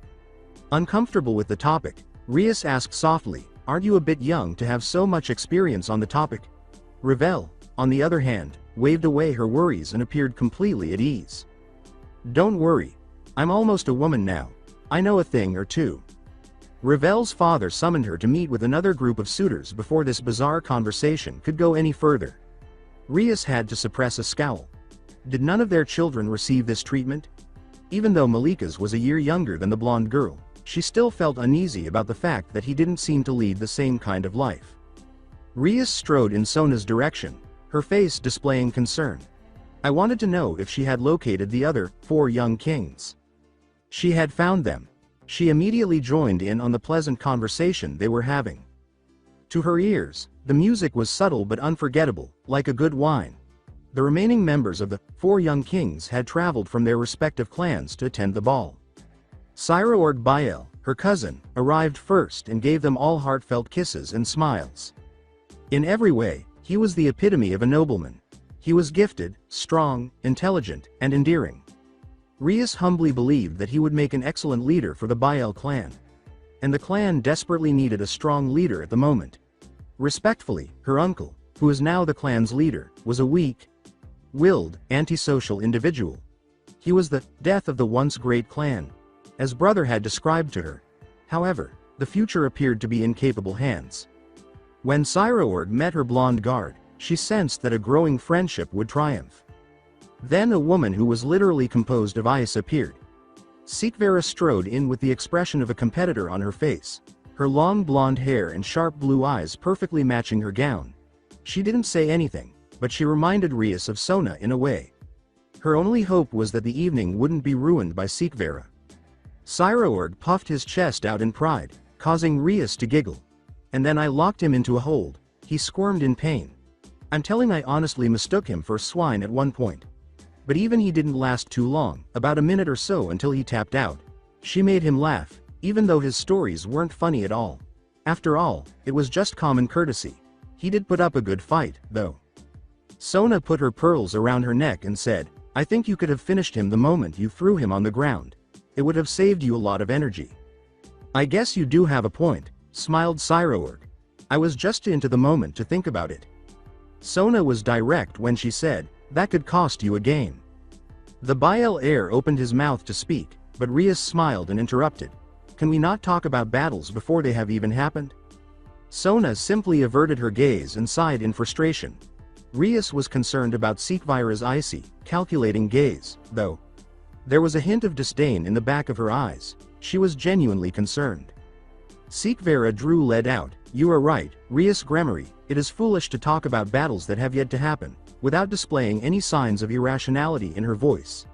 B: Uncomfortable with the topic, Rias asked softly, "Aren't you a bit young to have so much experience on the topic?" Ravel, on the other hand, waved away her worries and appeared completely at ease. "Don't worry. I'm almost a woman now. I know a thing or two." Ravel's father summoned her to meet with another group of suitors before this bizarre conversation could go any further. Rias had to suppress a scowl. Did none of their children receive this treatment? Even though Malika's was a year younger than the blonde girl, she still felt uneasy about the fact that he didn't seem to lead the same kind of life. Rias strode in Sona's direction, her face displaying concern. I wanted to know if she had located the other 4 young kings. She had found them. She immediately joined in on the pleasant conversation they were having. To her ears, the music was subtle but unforgettable, like a good wine. The remaining members of the 4 young kings had traveled from their respective clans to attend the ball. Syraorg Bael, her cousin, arrived first and gave them all heartfelt kisses and smiles. In every way, he was the epitome of a nobleman. He was gifted, strong, intelligent, and endearing. Rias humbly believed that he would make an excellent leader for the Bael clan. And the clan desperately needed a strong leader at the moment. Respectfully, her uncle, who is now the clan's leader, was a weak-willed, antisocial individual. He was the death of the once great clan, as brother had described to her. However, the future appeared to be in capable hands. When Syraorg met her blonde guard, she sensed that a growing friendship would triumph. Then a woman who was literally composed of ice appeared. Sikvera strode in with the expression of a competitor on her face, her long blonde hair and sharp blue eyes perfectly matching her gown. She didn't say anything, but she reminded Rias of Sona in a way. Her only hope was that the evening wouldn't be ruined by Sikvera. Syraorg puffed his chest out in pride, causing Rias to giggle. "And then I locked him into a hold." He squirmed in pain. "I'm telling I honestly mistook him for a swine at one point. But even he didn't last too long, about a minute or so until he tapped out." She made him laugh, even though his stories weren't funny at all. After all, it was just common courtesy. He did put up a good fight, though. Sona put her pearls around her neck and said, "I think you could have finished him the moment you threw him on the ground. It would have saved you a lot of energy." "I guess you do have a point," smiled Syraorg. "I was just into the moment to think about it." Sona was direct when she said, "That could cost you a game." The Bael heir opened his mouth to speak, but Rias smiled and interrupted. "Can we not talk about battles before they have even happened?" Sona simply averted her gaze and sighed in frustration. Rias was concerned about Sikvira's icy, calculating gaze, though. There was a hint of disdain in the back of her eyes. She was genuinely concerned. Sikvira drew lead out. "You are right, Rias Gremory, it is foolish to talk about battles that have yet to happen," without displaying any signs of irrationality in her voice.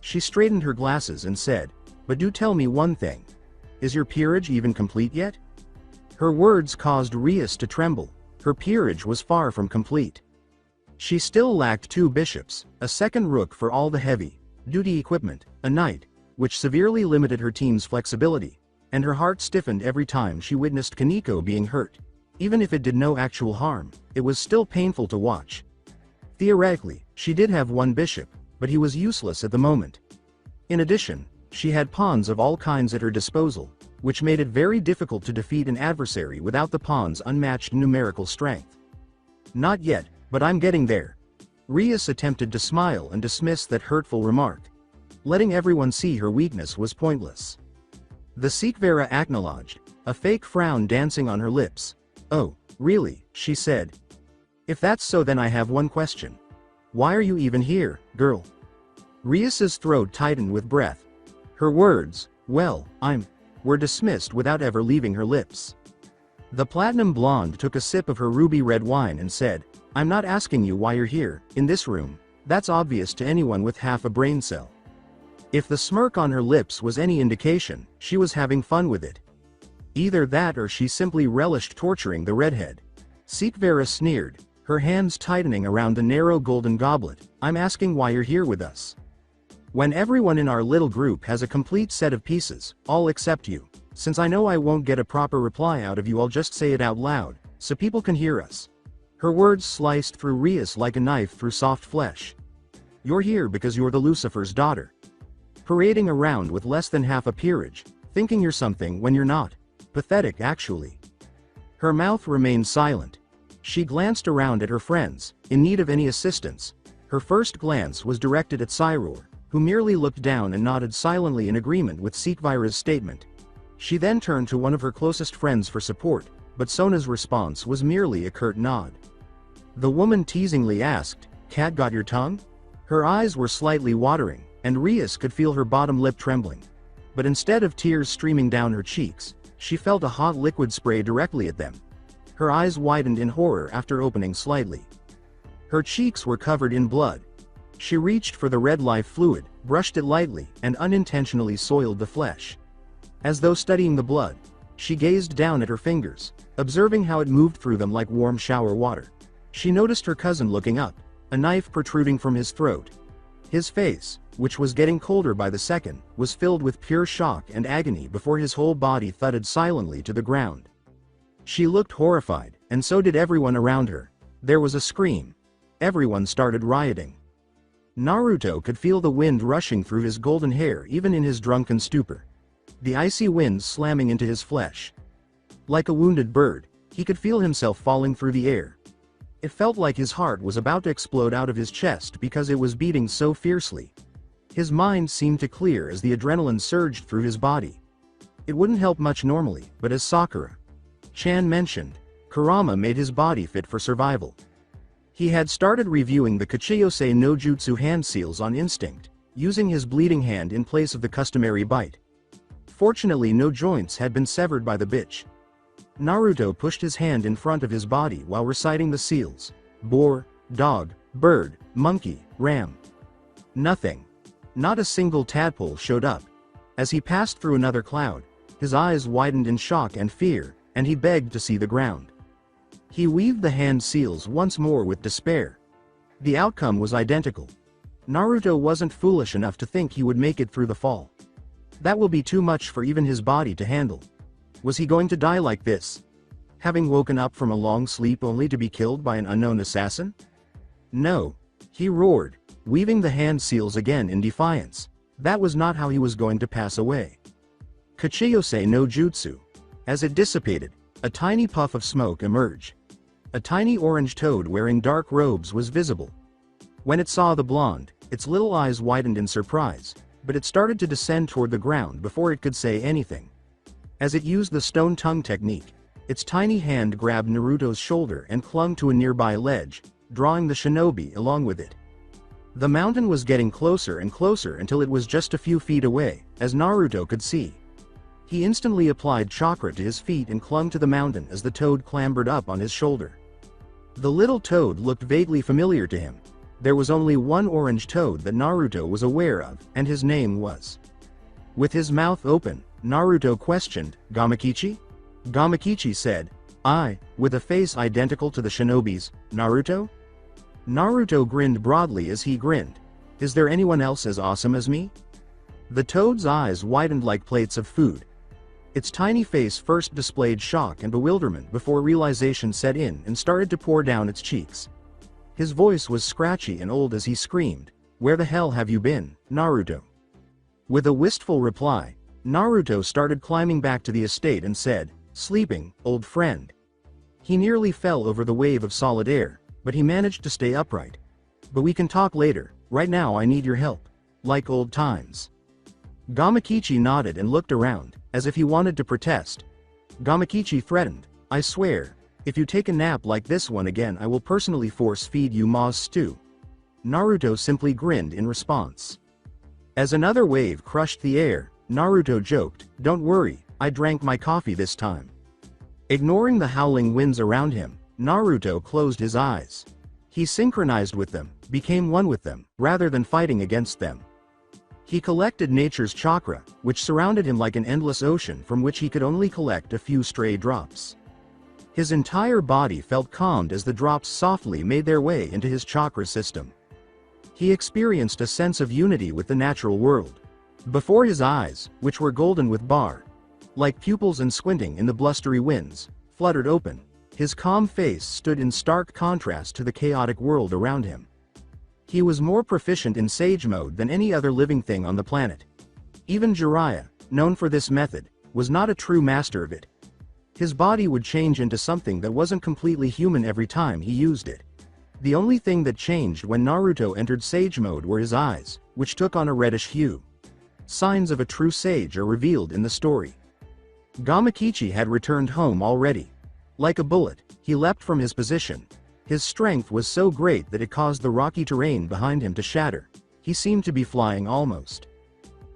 B: She straightened her glasses and said, "But do tell me one thing. Is your peerage even complete yet?" Her words caused Rias to tremble. Her peerage was far from complete. She still lacked 2 bishops, a second rook for all the heavy-duty equipment, a knight, which severely limited her team's flexibility, and her heart stiffened every time she witnessed Kaneko being hurt. Even if it did no actual harm, it was still painful to watch. Theoretically, she did have 1 bishop, but he was useless at the moment. In addition, she had pawns of all kinds at her disposal, which made it very difficult to defeat an adversary without the pawn's unmatched numerical strength. "Not yet, but I'm getting there." Rias attempted to smile and dismiss that hurtful remark. Letting everyone see her weakness was pointless. The Sikvera acknowledged, a fake frown dancing on her lips. "Oh, really?" she said. "If that's so, then I have one question. Why are you even here, girl?" Rias's throat tightened with breath. Her words, "Well, were dismissed without ever leaving her lips. The platinum blonde took a sip of her ruby red wine and said, "I'm not asking you why you're here, in this room. That's obvious to anyone with half a brain cell." If the smirk on her lips was any indication, she was having fun with it. Either that or she simply relished torturing the redhead. Sikvera sneered, her hands tightening around the narrow golden goblet. "I'm asking why you're here with us. When everyone in our little group has a complete set of pieces, all except you. Since I know I won't get a proper reply out of you, I'll just say it out loud, so people can hear us." Her words sliced through Rias like a knife through soft flesh. "You're here because you're the Lucifer's daughter. Parading around with less than half a peerage, thinking you're something when you're not. Pathetic, actually." Her mouth remained silent. She glanced around at her friends, in need of any assistance. Her first glance was directed at Cyror, who merely looked down and nodded silently in agreement with Sikvira's statement. She then turned to one of her closest friends for support, but Sona's response was merely a curt nod. The woman teasingly asked, "Cat got your tongue?" Her eyes were slightly watering, and Rias could feel her bottom lip trembling. But instead of tears streaming down her cheeks, she felt a hot liquid spray directly at them. Her eyes widened in horror after opening slightly. Her cheeks were covered in blood. She reached for the red life fluid, brushed it lightly, and unintentionally soiled the flesh. As though studying the blood, she gazed down at her fingers, observing how it moved through them like warm shower water. She noticed her cousin looking up, a knife protruding from his throat. His face, which was getting colder by the second, was filled with pure shock and agony before his whole body thudded silently to the ground. She looked horrified, and so did everyone around her. There was a scream. Everyone started rioting. Naruto could feel the wind rushing through his golden hair even in his drunken stupor. The icy wind slamming into his flesh. Like a wounded bird, he could feel himself falling through the air. It felt like his heart was about to explode out of his chest because it was beating so fiercely. His mind seemed to clear as the adrenaline surged through his body. It wouldn't help much normally, but as Sakura-chan mentioned, Kurama made his body fit for survival. He had started reviewing the Kachiyose no Jutsu hand seals on instinct, using his bleeding hand in place of the customary bite. Fortunately, no joints had been severed by the bitch. Naruto pushed his hand in front of his body while reciting the seals. Boar, dog, bird, monkey, ram. Nothing. Not a single tadpole showed up. As he passed through another cloud, his eyes widened in shock and fear, and he begged to see the ground. He weaved the hand seals once more with despair. The outcome was identical. Naruto wasn't foolish enough to think he would make it through the fall. That will be too much for even his body to handle. Was he going to die like this? Having woken up from a long sleep only to be killed by an unknown assassin? No. He roared, weaving the hand seals again in defiance. That was not how he was going to pass away. Kachiyose no Jutsu. As it dissipated, a tiny puff of smoke emerged. A tiny orange toad wearing dark robes was visible. When it saw the blonde, its little eyes widened in surprise, but it started to descend toward the ground before it could say anything. As it used the stone tongue technique, its tiny hand grabbed Naruto's shoulder and clung to a nearby ledge, drawing the shinobi along with it. The mountain was getting closer and closer until it was just a few feet away, as Naruto could see. He instantly applied chakra to his feet and clung to the mountain as the toad clambered up on his shoulder. The little toad looked vaguely familiar to him. There was only one orange toad that Naruto was aware of, and his name was. With his mouth open, Naruto questioned, "Gamakichi?" Gamakichi said, "I," with a face identical to the shinobi's. "Naruto?" Naruto grinned broadly as he grinned. "Is there anyone else as awesome as me?" The toad's eyes widened like plates of food. Its tiny face first displayed shock and bewilderment before realization set in and started to pour down its cheeks. His voice was scratchy and old as he screamed, "Where the hell have you been, Naruto?" With a wistful reply, Naruto started climbing back to the estate and said, "Sleeping, old friend." He nearly fell over the wave of solid air, but he managed to stay upright. "But we can talk later, right now I need your help. Like old times." Gamakichi nodded and looked around, as if he wanted to protest. Gamakichi threatened, "I swear, if you take a nap like this one again I will personally force feed you Ma's stew." Naruto simply grinned in response. As another wave crushed the air, Naruto joked, "Don't worry, I drank my coffee this time." Ignoring the howling winds around him, Naruto closed his eyes. He synchronized with them, became one with them, rather than fighting against them. He collected nature's chakra, which surrounded him like an endless ocean from which he could only collect a few stray drops. His entire body felt calmed as the drops softly made their way into his chakra system. He experienced a sense of unity with the natural world. Before his eyes, which were golden with like pupils and squinting in the blustery winds, fluttered open, his calm face stood in stark contrast to the chaotic world around him. He was more proficient in Sage mode than any other living thing on the planet. Even Jiraiya, known for this method, was not a true master of it. His body would change into something that wasn't completely human every time he used it. The only thing that changed when Naruto entered Sage mode were his eyes, which took on a reddish hue. Signs of a true sage are revealed in the story. Gamakichi had returned home already. Like a bullet, he leapt from his position. His strength was so great that it caused the rocky terrain behind him to shatter. He seemed to be flying almost.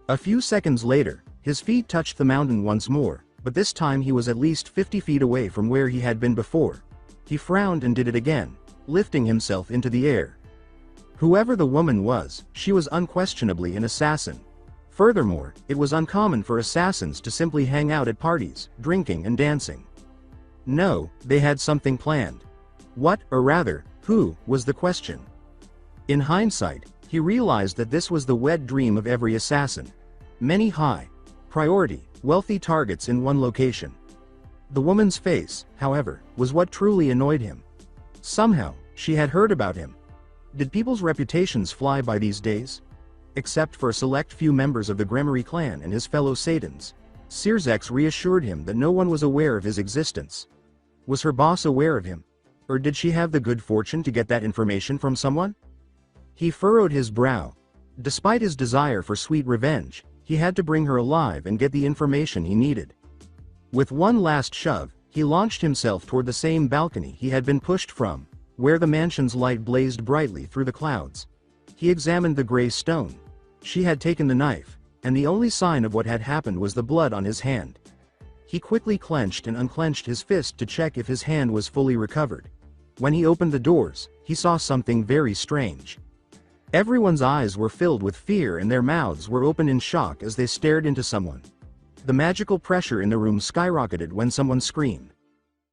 B: A few seconds later, his feet touched the mountain once more, but this time he was at least 50 feet away from where he had been before. He frowned and did it again, lifting himself into the air. Whoever the woman was, she was unquestionably an assassin. Furthermore, it was uncommon for assassins to simply hang out at parties, drinking and dancing. No, they had something planned. What, or rather, who, was the question. In hindsight, he realized that this was the wet dream of every assassin. Many high-priority, wealthy targets in one location. The woman's face, however, was what truly annoyed him. Somehow, she had heard about him. Did people's reputations fly by these days? Except for a select few members of the Gremory clan and his fellow Saiyans. Sirzex reassured him that no one was aware of his existence. Was her boss aware of him? Or did she have the good fortune to get that information from someone? He furrowed his brow. Despite his desire for sweet revenge, he had to bring her alive and get the information he needed. With one last shove, he launched himself toward the same balcony he had been pushed from, where the mansion's light blazed brightly through the clouds. He examined the gray stone. She had taken the knife, and the only sign of what had happened was the blood on his hand. He quickly clenched and unclenched his fist to check if his hand was fully recovered. When he opened the doors, he saw something very strange. Everyone's eyes were filled with fear and their mouths were open in shock as they stared into someone. The magical pressure in the room skyrocketed when someone screamed.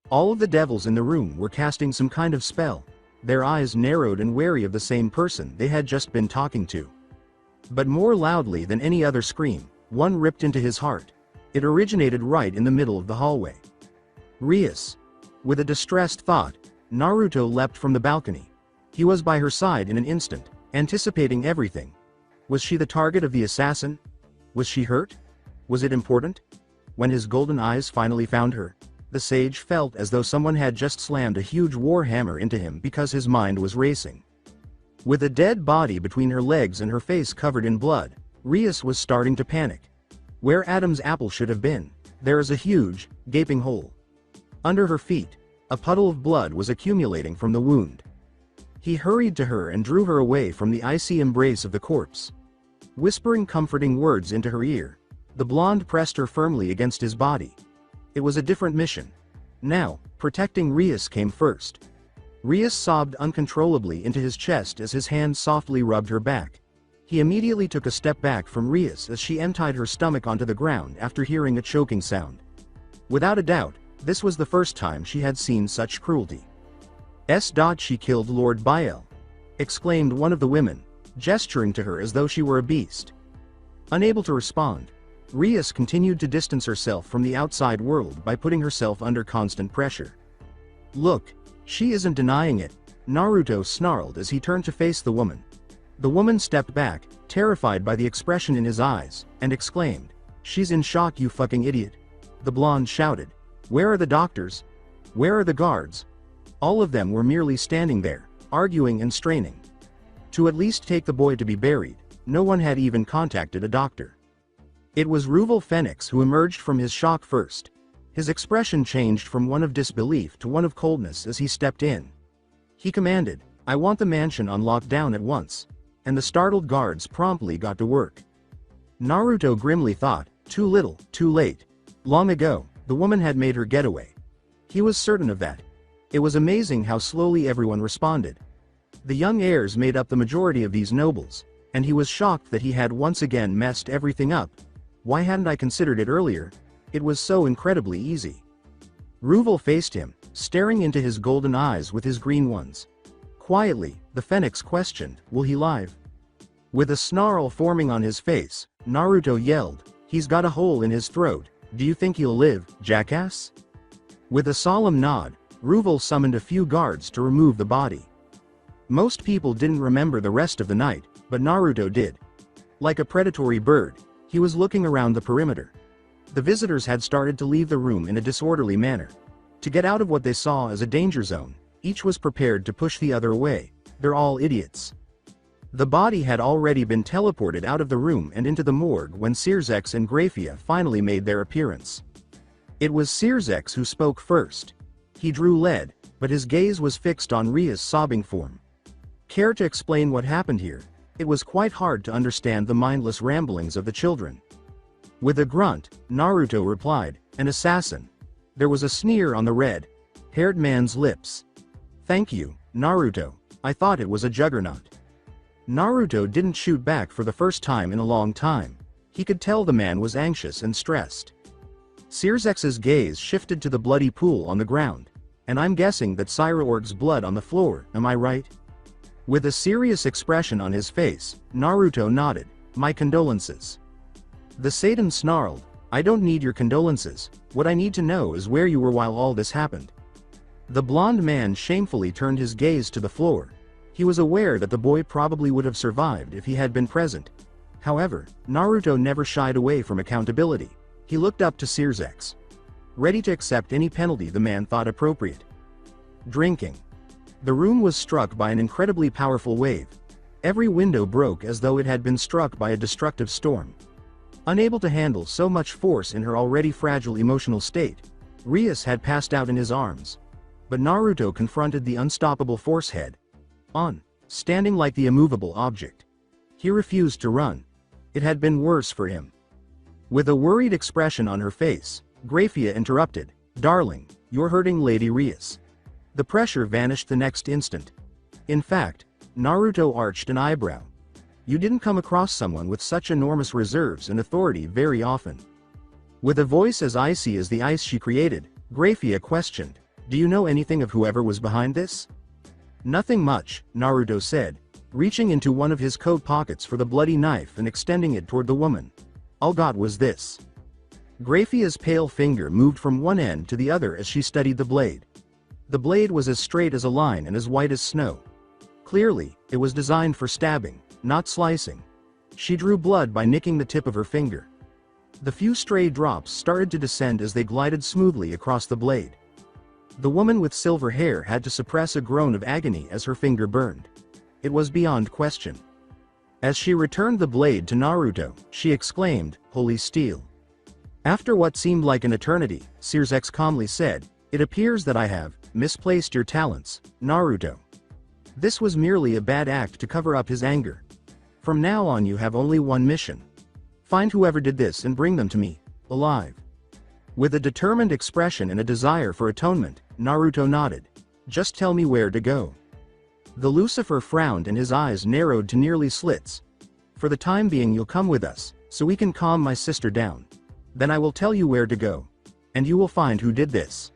B: All of the devils in the room were casting some kind of spell, their eyes narrowed and wary of the same person they had just been talking to. But more loudly than any other scream, one ripped into his heart. It originated right in the middle of the hallway. Rias. With a distressed thought, Naruto leapt from the balcony. He was by her side in an instant, anticipating everything. Was she the target of the assassin? Was she hurt? Was it important? When his golden eyes finally found her, the sage felt as though someone had just slammed a huge war hammer into him because his mind was racing. With a dead body between her legs and her face covered in blood, Rias was starting to panic. Where Adam's apple should have been, there is a huge, gaping hole. Under her feet, a puddle of blood was accumulating from the wound. He hurried to her and drew her away from the icy embrace of the corpse. Whispering comforting words into her ear, the blonde pressed her firmly against his body. It was a different mission. Now, protecting Rias came first. Rias sobbed uncontrollably into his chest as his hand softly rubbed her back. He immediately took a step back from Rias as she emptied her stomach onto the ground after hearing a choking sound. Without a doubt, this was the first time she had seen such cruelty. She killed Lord Bael, exclaimed one of the women, gesturing to her as though she were a beast. Unable to respond, Rias continued to distance herself from the outside world by putting herself under constant pressure. Look, she isn't denying it, Naruto snarled as he turned to face the woman. The woman stepped back, terrified by the expression in his eyes, and exclaimed, "She's in shock, you fucking idiot." The blonde shouted, "Where are the doctors? Where are the guards?" All of them were merely standing there, arguing and straining. To at least take the boy to be buried, no one had even contacted a doctor. It was Ruval Phoenix who emerged from his shock first. His expression changed from one of disbelief to one of coldness as he stepped in. He commanded, "I want the mansion on lockdown at once," and the startled guards promptly got to work. Naruto grimly thought, too little, too late. Long ago, the woman had made her getaway. He was certain of that. It was amazing how slowly everyone responded. The young heirs made up the majority of these nobles, and he was shocked that he had once again messed everything up. Why hadn't I considered it earlier? It was so incredibly easy. Ruvel faced him, staring into his golden eyes with his green ones. Quietly, the Phoenix questioned, "Will he live?" With a snarl forming on his face, Naruto yelled, "He's got a hole in his throat. Do you think he'll live, jackass?" With a solemn nod, Ruvel summoned a few guards to remove the body. Most people didn't remember the rest of the night, but Naruto did. Like a predatory bird, he was looking around the perimeter. The visitors had started to leave the room in a disorderly manner. To get out of what they saw as a danger zone, each was prepared to push the other away. They're all idiots. The body had already been teleported out of the room and into the morgue when Sirzex and Grafia finally made their appearance. It was Sirzex who spoke first. He drew lead, but his gaze was fixed on Ria's sobbing form. Care to explain what happened here? It was quite hard to understand the mindless ramblings of the children. With a grunt, Naruto replied, "An assassin." There was a sneer on the red-haired man's lips. "Thank you, Naruto. I thought it was a juggernaut." Naruto didn't shoot back for the first time in a long time. He could tell the man was anxious and stressed. Sirzex's gaze shifted to the bloody pool on the ground. "And I'm guessing that Cyraorg's blood on the floor, am I right?" With a serious expression on his face, Naruto nodded, "My condolences." The Satan snarled, "I don't need your condolences. What I need to know is where you were while all this happened." The blonde man shamefully turned his gaze to the floor. He was aware that the boy probably would have survived if he had been present. However, Naruto never shied away from accountability. He looked up to Sirzex, ready to accept any penalty the man thought appropriate. Drinking. The room was struck by an incredibly powerful wave. Every window broke as though it had been struck by a destructive storm. Unable to handle so much force in her already fragile emotional state, Rias had passed out in his arms. But Naruto confronted the unstoppable force head-on, standing like the immovable object. He refused to run. It had been worse for him. With a worried expression on her face, Grafia interrupted, "Darling, you're hurting Lady Rias." The pressure vanished the next instant. In fact, Naruto arched an eyebrow. You didn't come across someone with such enormous reserves and authority very often. With a voice as icy as the ice she created, Grafia questioned, "Do you know anything of whoever was behind this?" "Nothing much," Naruto said, reaching into one of his coat pockets for the bloody knife and extending it toward the woman. "All got was this." Grafia's pale finger moved from one end to the other as she studied the blade. The blade was as straight as a line and as white as snow. Clearly, it was designed for stabbing, not slicing. She drew blood by nicking the tip of her finger. The few stray drops started to descend as they glided smoothly across the blade. The woman with silver hair had to suppress a groan of agony as her finger burned. It was beyond question. As she returned the blade to Naruto, she exclaimed, "Holy steel." After what seemed like an eternity, Sirzex calmly said, "It appears that I have misplaced your talents, Naruto." This was merely a bad act to cover up his anger. From now on you have only one mission. Find whoever did this and bring them to me, alive. With a determined expression and a desire for atonement, Naruto nodded. "Just tell me where to go." The Lucifer frowned and his eyes narrowed to nearly slits. "For the time being you'll come with us, so we can calm my sister down. Then I will tell you where to go. And you will find who did this."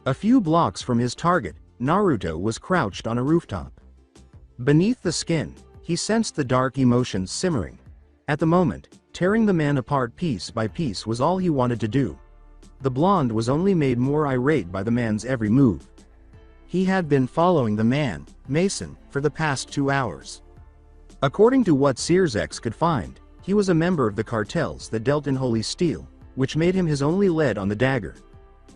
B: A few blocks from his target, Naruto was crouched on a rooftop. Beneath the skin, he sensed the dark emotions simmering. At the moment, tearing the man apart piece by piece was all he wanted to do. The blonde was only made more irate by the man's every move. He had been following the man, Mason, for the past 2 hours. According to what Sirzex could find, he was a member of the cartels that dealt in holy steel, which made him his only lead on the dagger.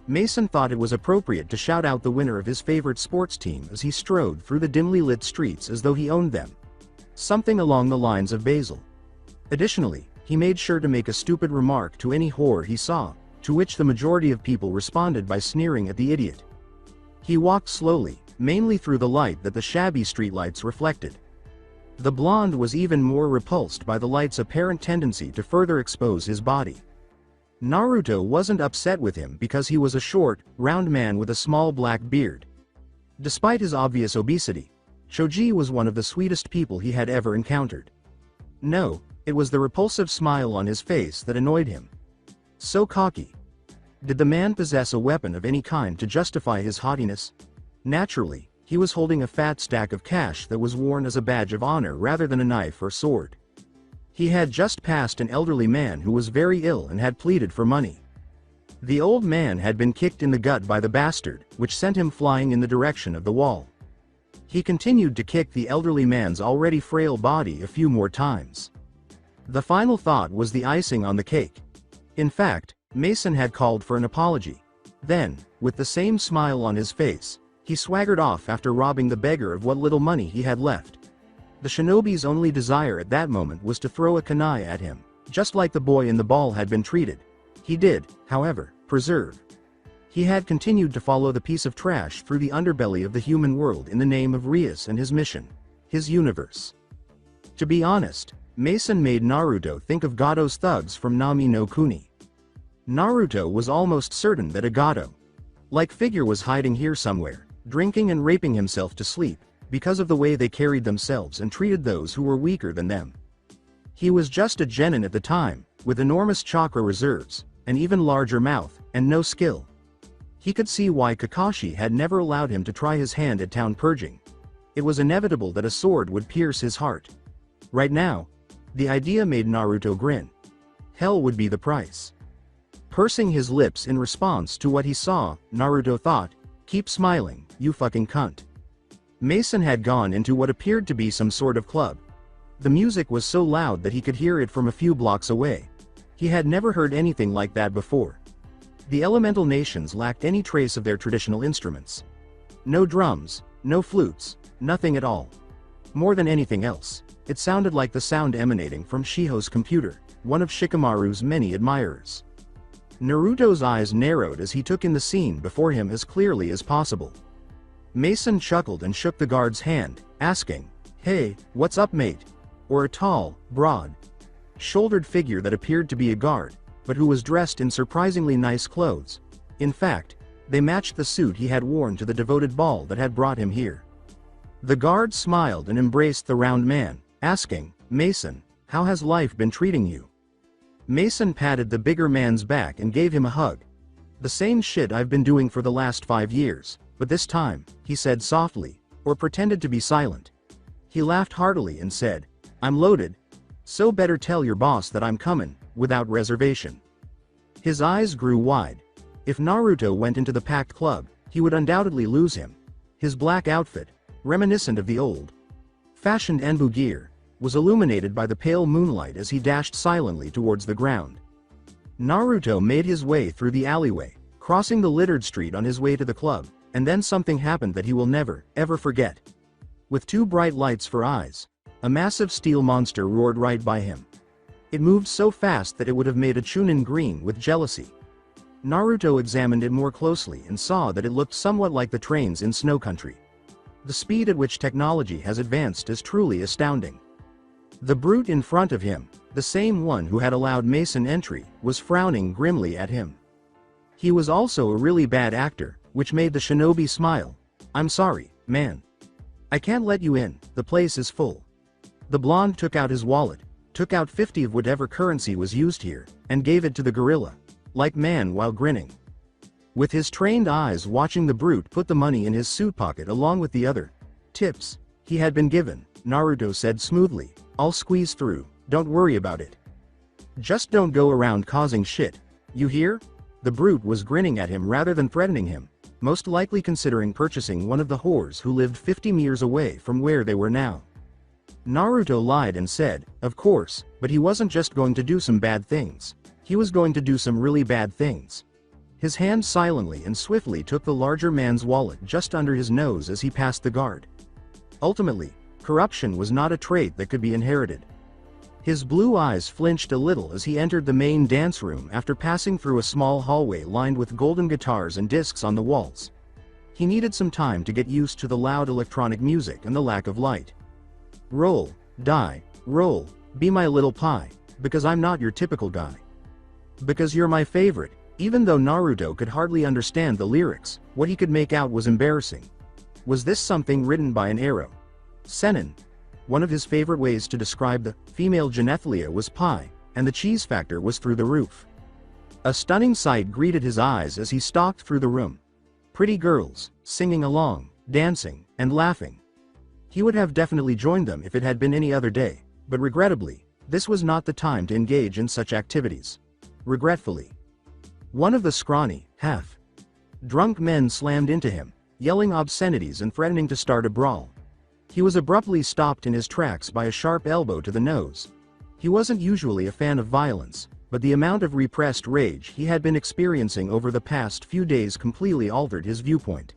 B: Mason thought it was appropriate to shout out the winner of his favorite sports team as he strode through the dimly lit streets as though he owned them. Something along the lines of Basil. Additionally, he made sure to make a stupid remark to any whore he saw, to which the majority of people responded by sneering at the idiot. He walked slowly, mainly through the light that the shabby streetlights reflected. The blonde was even more repulsed by the light's apparent tendency to further expose his body. Naruto wasn't upset with him because he was a short, round man with a small black beard. Despite his obvious obesity, Choji was one of the sweetest people he had ever encountered. No, it was the repulsive smile on his face that annoyed him. So cocky. Did the man possess a weapon of any kind to justify his haughtiness? Naturally, he was holding a fat stack of cash that was worn as a badge of honor rather than a knife or sword. He had just passed an elderly man who was very ill and had pleaded for money. The old man had been kicked in the gut by the bastard, which sent him flying in the direction of the wall. He continued to kick the elderly man's already frail body a few more times. The final thought was the icing on the cake. In fact, Mason had called for an apology. Then, with the same smile on his face, he swaggered off after robbing the beggar of what little money he had left. The shinobi's only desire at that moment was to throw a kunai at him, just like the boy in the ball had been treated. He did, however, persevere. He had continued to follow the piece of trash through the underbelly of the human world in the name of Rias and his mission, his universe. To be honest, Mason made Naruto think of Gado's thugs from Nami no Kuni. Naruto was almost certain that a Gado-like figure was hiding here somewhere, drinking and raping himself to sleep, because of the way they carried themselves and treated those who were weaker than them. He was just a genin at the time, with enormous chakra reserves, an even larger mouth, and no skill. He could see why Kakashi had never allowed him to try his hand at town purging. It was inevitable that a sword would pierce his heart. Right now, the idea made Naruto grin. Hell would be the price. Pursing his lips in response to what he saw, Naruto thought, "Keep smiling, you fucking cunt." Mason had gone into what appeared to be some sort of club. The music was so loud that he could hear it from a few blocks away. He had never heard anything like that before. The elemental nations lacked any trace of their traditional instruments. No drums, no flutes, nothing at all. More than anything else, it sounded like the sound emanating from Shiho's computer, one of Shikamaru's many admirers. Naruto's eyes narrowed as he took in the scene before him as clearly as possible. Mason chuckled and shook the guard's hand, asking, "Hey, what's up, mate?" Or a tall, broad-shouldered figure that appeared to be a guard, but who was dressed in surprisingly nice clothes. In fact, they matched the suit he had worn to the devoted ball that had brought him here. The guard smiled and embraced the round man, asking, "Mason, how has life been treating you?" Mason patted the bigger man's back and gave him a hug. "The same shit I've been doing for the last 5 years, but this time," he said softly, or pretended to be silent. He laughed heartily and said, "I'm loaded, so better tell your boss that I'm coming, without reservation." His eyes grew wide. If Naruto went into the packed club, he would undoubtedly lose him. His black outfit, reminiscent of the old-fashioned Enbu gear, was illuminated by the pale moonlight as he dashed silently towards the ground. Naruto made his way through the alleyway, crossing the littered street on his way to the club, and then something happened that he will never, ever forget. With 2 bright lights for eyes, a massive steel monster roared right by him. It moved so fast that it would have made a Chunin green with jealousy. Naruto examined it more closely and saw that it looked somewhat like the trains in Snow Country. The speed at which technology has advanced is truly astounding. The brute in front of him, the same one who had allowed Mason entry, was frowning grimly at him. He was also a really bad actor, which made the shinobi smile. "I'm sorry, man. I can't let you in, the place is full." The blonde took out his wallet, took out 50 of whatever currency was used here, and gave it to the gorilla-like man while grinning. With his trained eyes watching the brute put the money in his suit pocket along with the other tips he had been given, Naruto said smoothly, "I'll squeeze through, don't worry about it. Just don't go around causing shit, you hear?" The brute was grinning at him rather than threatening him, most likely considering purchasing one of the whores who lived 50 meters away from where they were now. Naruto lied and said, "Of course, but he wasn't just going to do some bad things. He was going to do some really bad things." His hand silently and swiftly took the larger man's wallet just under his nose as he passed the guard. Ultimately, corruption was not a trait that could be inherited. His blue eyes flinched a little as he entered the main dance room after passing through a small hallway lined with golden guitars and discs on the walls. He needed some time to get used to the loud electronic music and the lack of light. "Roll, die, roll, be my little pie, because I'm not your typical guy." Because you're my favorite. Even though Naruto could hardly understand the lyrics, what he could make out was embarrassing. Was this something written by an arrow? Senin. One of his favorite ways to describe the female genitalia was pie, and the cheese factor was through the roof. A stunning sight greeted his eyes as he stalked through the room. Pretty girls, singing along, dancing, and laughing. He would have definitely joined them if it had been any other day, but regrettably, this was not the time to engage in such activities. Regretfully. One of the scrawny, half-drunk men slammed into him, yelling obscenities and threatening to start a brawl. He was abruptly stopped in his tracks by a sharp elbow to the nose. He wasn't usually a fan of violence, but the amount of repressed rage he had been experiencing over the past few days completely altered his viewpoint.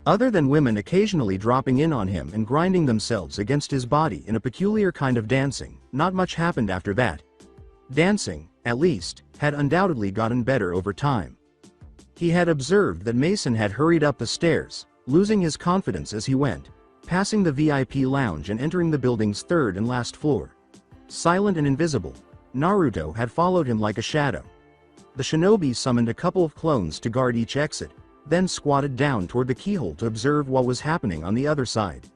B: Other than women occasionally dropping in on him and grinding themselves against his body in a peculiar kind of dancing, not much happened after that. Dancing, at least, had undoubtedly gotten better over time. He had observed that Mason had hurried up the stairs, losing his confidence as he went, passing the VIP lounge and entering the building's third and last floor. Silent and invisible, Naruto had followed him like a shadow. The shinobi summoned a couple of clones to guard each exit, then squatted down toward the keyhole to observe what was happening on the other side.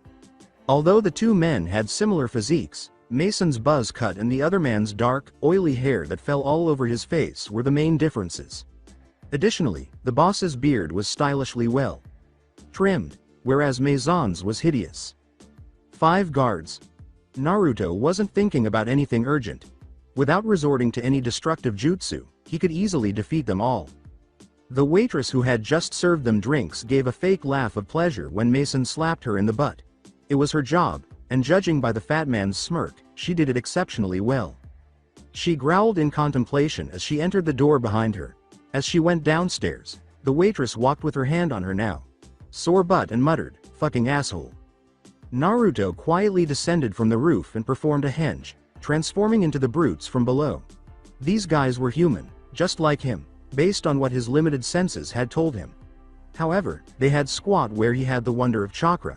B: Although the two men had similar physiques, Mason's buzz cut and the other man's dark, oily hair that fell all over his face were the main differences. Additionally, the boss's beard was stylishly well trimmed, whereas Mason's was hideous. 5 guards. Naruto wasn't thinking about anything urgent. Without resorting to any destructive jutsu, he could easily defeat them all. The waitress who had just served them drinks gave a fake laugh of pleasure when Mason slapped her in the butt. It was her job, and judging by the fat man's smirk, she did it exceptionally well. She growled in contemplation as she entered the door behind her. As she went downstairs, the waitress walked with her hand on her now sore butt and muttered, "Fucking asshole." Naruto quietly descended from the roof and performed a henge, transforming into the brutes from below. These guys were human, just like him, based on what his limited senses had told him. However, they had squat where he had the wonder of chakra.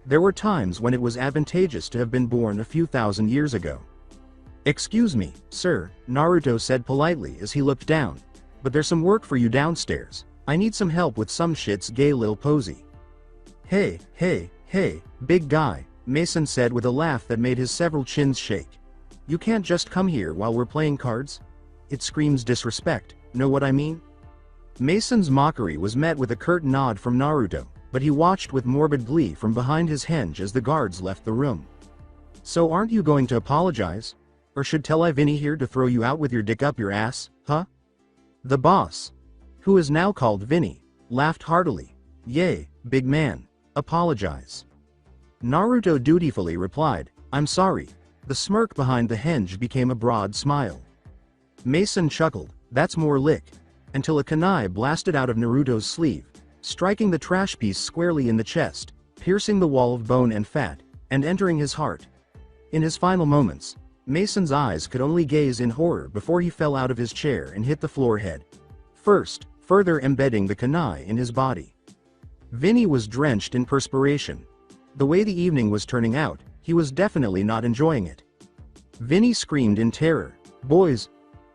B: There were times when it was advantageous to have been born a few thousand years ago. "Excuse me, sir," Naruto said politely as he looked down, "but there's some work for you downstairs. I need some help with some shit's gay lil posy." Hey, big guy," Mason said with a laugh that made his several chins shake. "You can't just come here while we're playing cards? It screams disrespect, know what I mean?" Mason's mockery was met with a curt nod from Naruto, but he watched with morbid glee from behind his henge as the guards left the room. "So aren't you going to apologize? Or should tell Vinny here to throw you out with your dick up your ass, huh?" The boss, who is now called Vinny, laughed heartily. "Yay, big man, apologize." Naruto dutifully replied, "I'm sorry." The smirk behind the henge became a broad smile. Mason chuckled, "That's more lick," until a kunai blasted out of Naruto's sleeve, striking the trash piece squarely in the chest, piercing the wall of bone and fat, and entering his heart. In his final moments, Mason's eyes could only gaze in horror before he fell out of his chair and hit the floor head first, further embedding the kunai in his body. Vinny was drenched in perspiration. The way the evening was turning out, he was definitely not enjoying it. Vinny screamed in terror. "Boys!"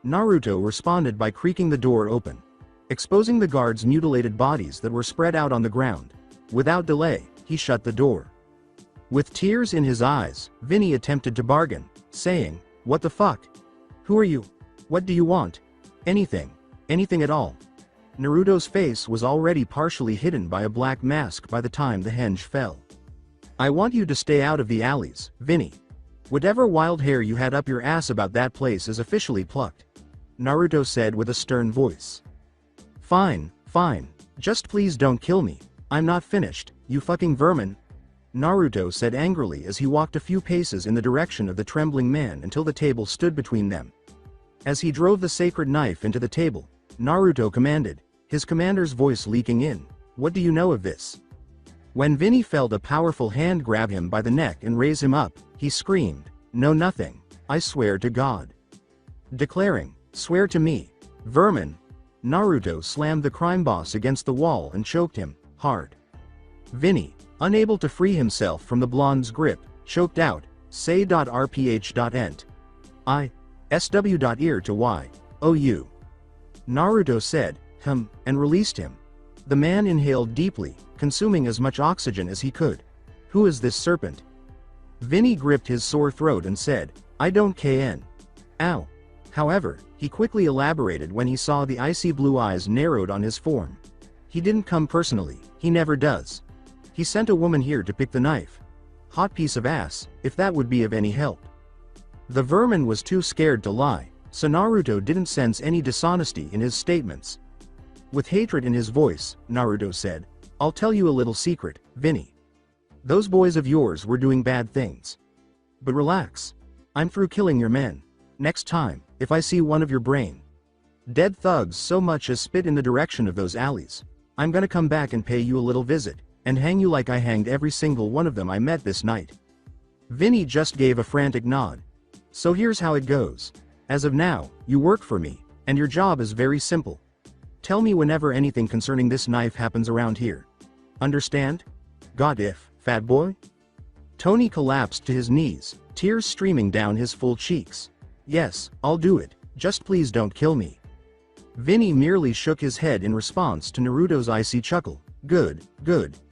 B: Naruto responded by creaking the door open, exposing the guards' mutilated bodies that were spread out on the ground. Without delay, he shut the door. With tears in his eyes, Vinny attempted to bargain, saying, "What the fuck? Who are you? What do you want? Anything. Anything at all." Naruto's face was already partially hidden by a black mask by the time the henge fell. "I want you to stay out of the alleys, Vinny. Whatever wild hair you had up your ass about that place is officially plucked," Naruto said with a stern voice. Fine. Just please don't kill me. I'm not finished, you fucking vermin," Naruto said angrily as he walked a few paces in the direction of the trembling man until the table stood between them. As he drove the sacred knife into the table, Naruto commanded, his commander's voice leaking in, "What do you know of this?" When Vinny felt a powerful hand grab him by the neck and raise him up, he screamed, "No, nothing. I swear to God." Declaring, "Swear to me, vermin," Naruto slammed the crime boss against the wall and choked him hard. Vinny, unable to free himself from the blonde's grip, choked out, "Say.rph.ent. I. sw.ear to y. "Oh you." Naruto said, and released him. The man inhaled deeply, consuming as much oxygen as he could. "Who is this serpent?" Vinny gripped his sore throat and said, "I don't kn. Ow." However, he quickly elaborated when he saw the icy blue eyes narrowed on his form. "He didn't come personally, he never does. He sent a woman here to pick the knife. Hot piece of ass, if that would be of any help." The vermin was too scared to lie, so Naruto didn't sense any dishonesty in his statements. With hatred in his voice, Naruto said, "I'll tell you a little secret, Vinny. Those boys of yours were doing bad things. But relax. I'm through killing your men. Next time, if I see one of your brain dead thugs so much as spit in the direction of those alleys, I'm gonna come back and pay you a little visit, and hang you like I hanged every single one of them I met this night." Vinny just gave a frantic nod. "So here's how it goes. As of now, you work for me, and your job is very simple. Tell me whenever anything concerning this knife happens around here. Understand? God if, fat boy?" Tony collapsed to his knees, tears streaming down his full cheeks. "Yes, I'll do it, just please don't kill me." Vinny merely shook his head in response to Naruto's icy chuckle. Good,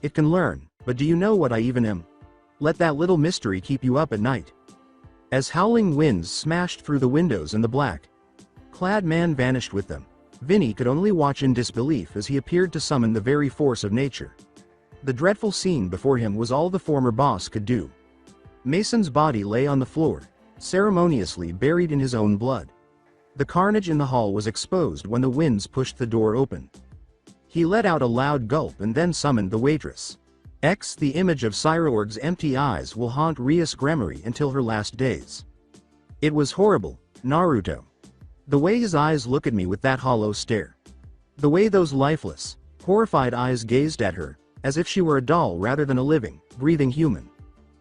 B: it can learn, but do you know what I even am? Let that little mystery keep you up at night." As howling winds smashed through the windows and the black-clad man vanished with them, Vinny could only watch in disbelief as he appeared to summon the very force of nature. The dreadful scene before him was all the former boss could do. Mason's body lay on the floor, ceremoniously buried in his own blood. The carnage in the hall was exposed when the winds pushed the door open. He let out a loud gulp and then summoned the waitress. The image of Cyroorg's empty eyes will haunt Rias Gremory until her last days. It was horrible, Naruto. The way his eyes look at me with that hollow stare. The way those lifeless, horrified eyes gazed at her, as if she were a doll rather than a living, breathing human.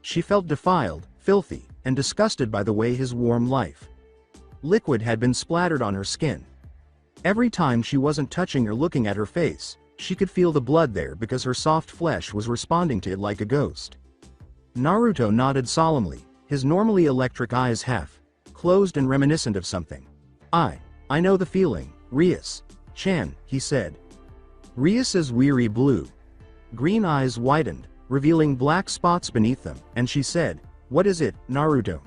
B: She felt defiled, filthy, and disgusted by the way his warm liquid had been splattered on her skin. Every time she wasn't touching or looking at her face, she could feel the blood there because her soft flesh was responding to it like a ghost. Naruto nodded solemnly, his normally electric eyes half-closed and reminiscent of something. I know the feeling, Rias-chan, he said. Rias's weary blue-green eyes widened, revealing black spots beneath them, and she said, "What is it, Naruto?"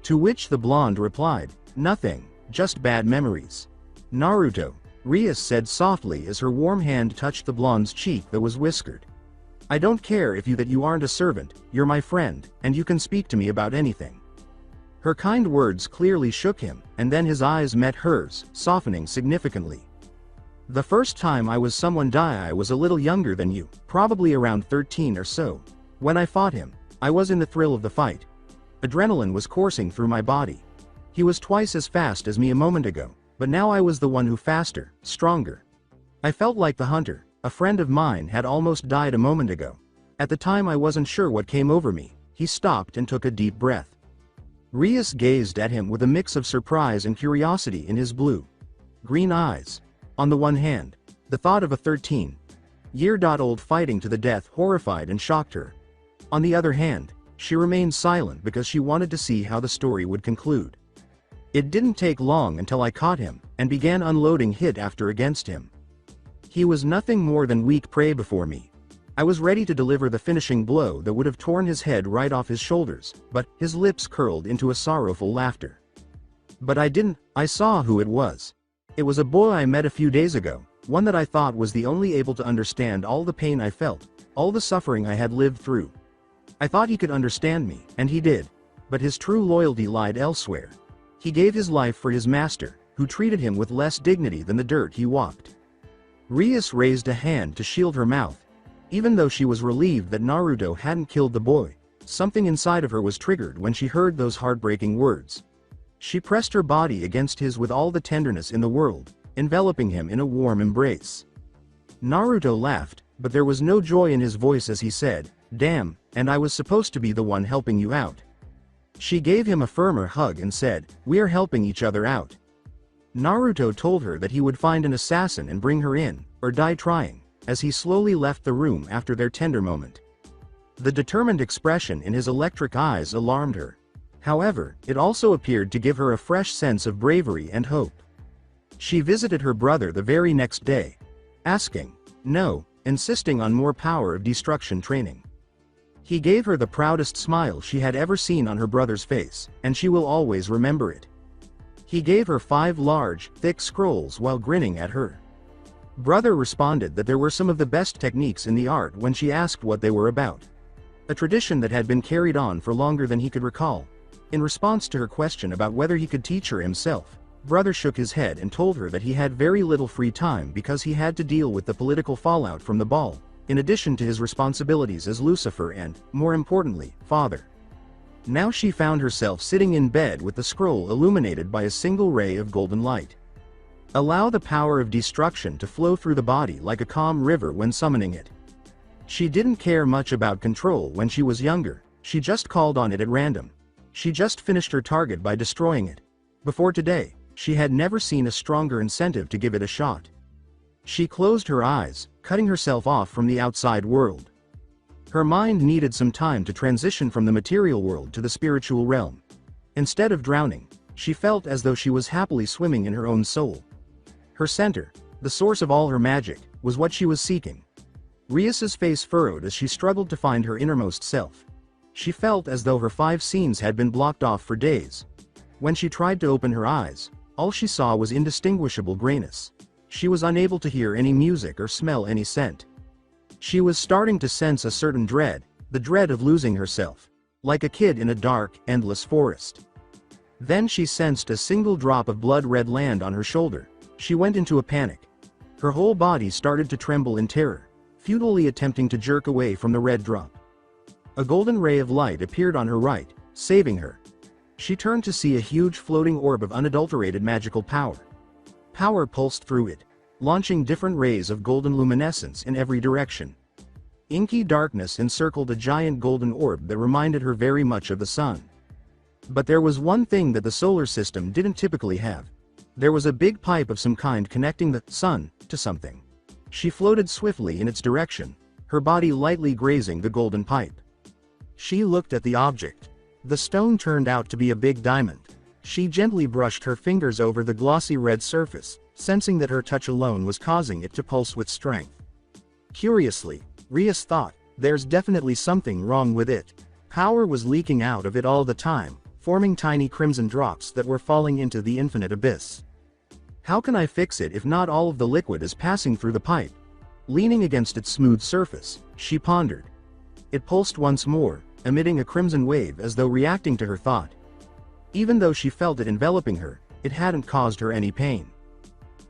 B: To which the blonde replied, "Nothing, just bad memories." "Naruto," Rias said softly as her warm hand touched the blonde's cheek that was whiskered. "I don't care if you aren't a servant, you're my friend, and you can speak to me about anything." Her kind words clearly shook him, and then his eyes met hers, softening significantly. "The first time I was someone die I was a little younger than you, probably around 13 or so. When I fought him, I was in the thrill of the fight. Adrenaline was coursing through my body. He was twice as fast as me a moment ago, but now I was the one who faster, stronger. I felt like the hunter. A friend of mine had almost died a moment ago. At the time I wasn't sure what came over me." He stopped and took a deep breath. Rias gazed at him with a mix of surprise and curiosity in his blue-green eyes. On the one hand, the thought of a 13-year-old fighting to the death horrified and shocked her. On the other hand, she remained silent because she wanted to see how the story would conclude. "It didn't take long until I caught him, and began unloading hit after against him. He was nothing more than weak prey before me. I was ready to deliver the finishing blow that would have torn his head right off his shoulders, but," his lips curled into a sorrowful laughter. "But I didn't, I saw who it was. It was a boy I met a few days ago, one that I thought was the only able to understand all the pain I felt, all the suffering I had lived through. I thought he could understand me, and he did. But his true loyalty lied elsewhere. He gave his life for his master, who treated him with less dignity than the dirt he walked." Rias raised a hand to shield her mouth. Even though she was relieved that Naruto hadn't killed the boy, something inside of her was triggered when she heard those heartbreaking words. She pressed her body against his with all the tenderness in the world, enveloping him in a warm embrace. Naruto laughed, but there was no joy in his voice as he said, "Damn, and I was supposed to be the one helping you out." She gave him a firmer hug and said, "We are helping each other out." Naruto told her that he would find an assassin and bring her in, or die trying, as he slowly left the room after their tender moment. The determined expression in his electric eyes alarmed her. However, it also appeared to give her a fresh sense of bravery and hope. She visited her brother the very next day, asking, no, insisting on more power of destruction training. He gave her the proudest smile she had ever seen on her brother's face, and she will always remember it. He gave her 5 large, thick scrolls while grinning at her. Brother responded that there were some of the best techniques in the art when she asked what they were about. A tradition that had been carried on for longer than he could recall. In response to her question about whether he could teach her himself, brother shook his head and told her that he had very little free time because he had to deal with the political fallout from the ball, in addition to his responsibilities as Lucifer and, more importantly, father. Now she found herself sitting in bed with the scroll illuminated by a single ray of golden light. Allow the power of destruction to flow through the body like a calm river when summoning it. She didn't care much about control when she was younger, she just called on it at random. She just finished her target by destroying it. Before today, she had never seen a stronger incentive to give it a shot. She closed her eyes, cutting herself off from the outside world. Her mind needed some time to transition from the material world to the spiritual realm. Instead of drowning, she felt as though she was happily swimming in her own soul. Her center, the source of all her magic, was what she was seeking. Rias's face furrowed as she struggled to find her innermost self. She felt as though her 5 scenes had been blocked off for days. When she tried to open her eyes, all she saw was indistinguishable grayness. She was unable to hear any music or smell any scent. She was starting to sense a certain dread, the dread of losing herself, like a kid in a dark, endless forest. Then she sensed a single drop of blood red land on her shoulder. She went into a panic. Her whole body started to tremble in terror, futilely attempting to jerk away from the red drop. A golden ray of light appeared on her right, saving her. She turned to see a huge floating orb of unadulterated magical power. Power pulsed through it, launching different rays of golden luminescence in every direction. Inky darkness encircled a giant golden orb that reminded her very much of the sun. But there was one thing that the solar system didn't typically have. There was a big pipe of some kind connecting the sun to something. She floated swiftly in its direction, her body lightly grazing the golden pipe. She looked at the object. The stone turned out to be a big diamond. She gently brushed her fingers over the glossy red surface, sensing that her touch alone was causing it to pulse with strength. Curiously, Rias thought, there's definitely something wrong with it. Power was leaking out of it all the time, forming tiny crimson drops that were falling into the infinite abyss. How can I fix it if not all of the liquid is passing through the pipe? Leaning against its smooth surface, she pondered. It pulsed once more, emitting a crimson wave as though reacting to her thought. Even though she felt it enveloping her, it hadn't caused her any pain.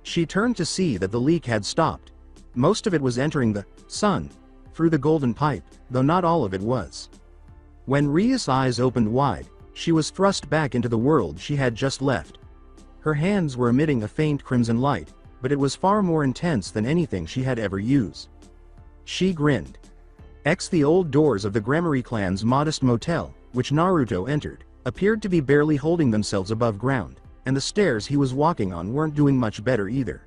B: She turned to see that the leak had stopped. Most of it was entering the sun through the golden pipe, though not all of it was. When Rias' eyes opened wide, she was thrust back into the world she had just left. Her hands were emitting a faint crimson light, but it was far more intense than anything she had ever used. She grinned. The old doors of the Gremory clan's modest motel, which Naruto entered, appeared to be barely holding themselves above ground, and the stairs he was walking on weren't doing much better either.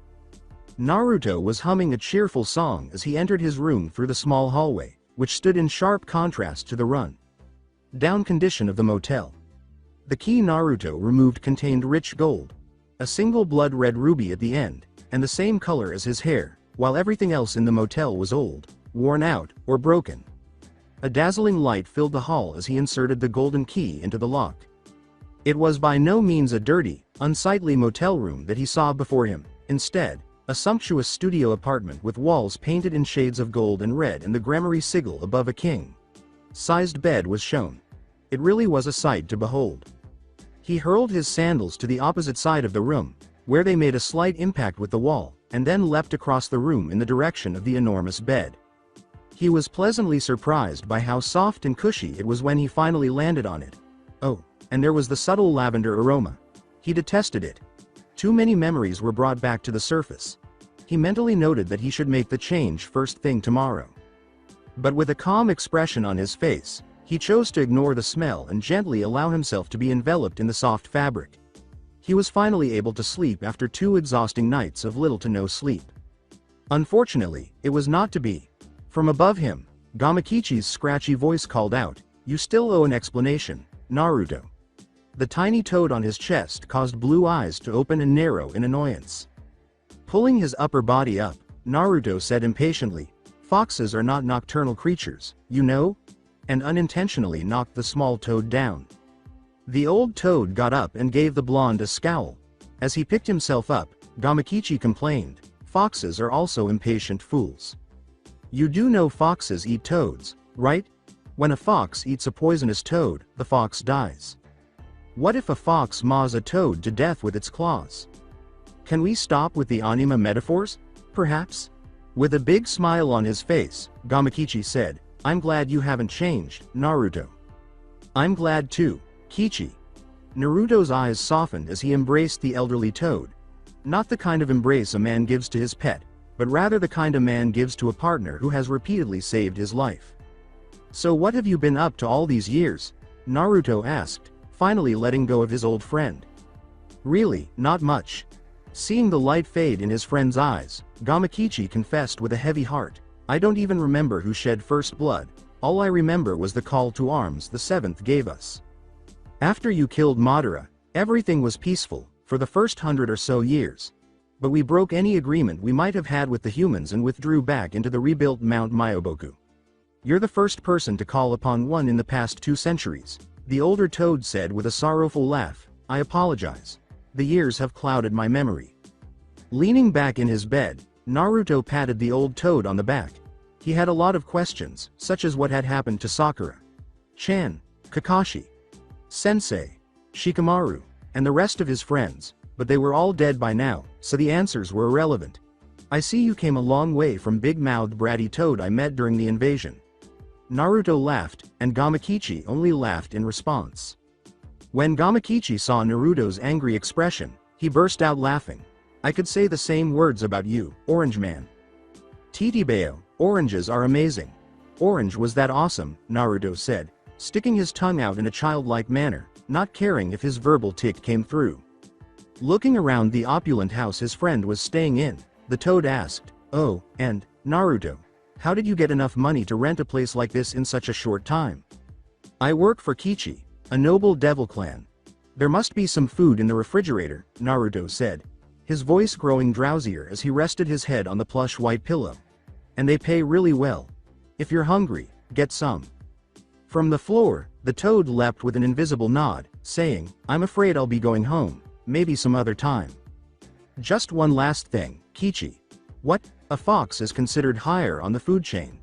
B: Naruto was humming a cheerful song as he entered his room through the small hallway, which stood in sharp contrast to the run-down condition of the motel. The key Naruto removed contained rich gold, a single blood-red ruby at the end, and the same color as his hair, while everything else in the motel was old, worn out, or broken. A dazzling light filled the hall as he inserted the golden key into the lock. It was by no means a dirty, unsightly motel room that he saw before him. Instead, a sumptuous studio apartment with walls painted in shades of gold and red and the Gremory sigil above a king-sized bed was shown. It really was a sight to behold. He hurled his sandals to the opposite side of the room, where they made a slight impact with the wall, and then leapt across the room in the direction of the enormous bed. He was pleasantly surprised by how soft and cushy it was when he finally landed on it. Oh, and there was the subtle lavender aroma. He detested it. Too many memories were brought back to the surface. He mentally noted that he should make the change first thing tomorrow. But with a calm expression on his face, he chose to ignore the smell and gently allow himself to be enveloped in the soft fabric. He was finally able to sleep after 2 exhausting nights of little to no sleep. Unfortunately, it was not to be. From above him, Gamakichi's scratchy voice called out, "You still owe an explanation, Naruto." The tiny toad on his chest caused blue eyes to open and narrow in annoyance. Pulling his upper body up, Naruto said impatiently, "Foxes are not nocturnal creatures, you know?" And unintentionally knocked the small toad down. The old toad got up and gave the blonde a scowl. As he picked himself up, Gamakichi complained, "Foxes are also impatient fools. You do know foxes eat toads, right? When a fox eats a poisonous toad, the fox dies. What if a fox maws a toad to death with its claws? Can we stop with the anime metaphors, perhaps?" With a big smile on his face, Gamakichi said, "I'm glad you haven't changed, Naruto." "I'm glad too, Kichi." Naruto's eyes softened as he embraced the elderly toad. Not the kind of embrace a man gives to his pet, but rather the kind a man gives to a partner who has repeatedly saved his life. "So what have you been up to all these years?" Naruto asked, finally letting go of his old friend. "Really, not much." Seeing the light fade in his friend's eyes, Gamakichi confessed with a heavy heart, "I don't even remember who shed first blood, all I remember was the call to arms the seventh gave us. After you killed Madara, everything was peaceful, for the first 100 or so years. But we broke any agreement we might have had with the humans and withdrew back into the rebuilt Mount Myoboku. You're the first person to call upon one in the past 2 centuries, the older toad said with a sorrowful laugh. "I apologize. The years have clouded my memory." Leaning back in his bed, Naruto patted the old toad on the back. He had a lot of questions, such as what had happened to Sakura, Chan, Kakashi, Sensei, Shikamaru, and the rest of his friends, but they were all dead by now, so the answers were irrelevant. "I see you came a long way from big-mouthed bratty toad I met during the invasion." Naruto laughed, and Gamakichi only laughed in response. When Gamakichi saw Naruto's angry expression, he burst out laughing. "I could say the same words about you, Orange Man. Titibeo, oranges are amazing." "Orange was that awesome," Naruto said, sticking his tongue out in a childlike manner, not caring if his verbal tick came through. Looking around the opulent house his friend was staying in, the toad asked, "Oh, and, Naruto, how did you get enough money to rent a place like this in such a short time?" "I work for Kichi, a noble devil clan. There must be some food in the refrigerator," Naruto said, his voice growing drowsier as he rested his head on the plush white pillow. "And they pay really well. If you're hungry, get some." From the floor, the toad leapt with an invisible nod, saying, "I'm afraid I'll be going home, maybe some other time. Just one last thing, Kichi. What? A fox is considered higher on the food chain."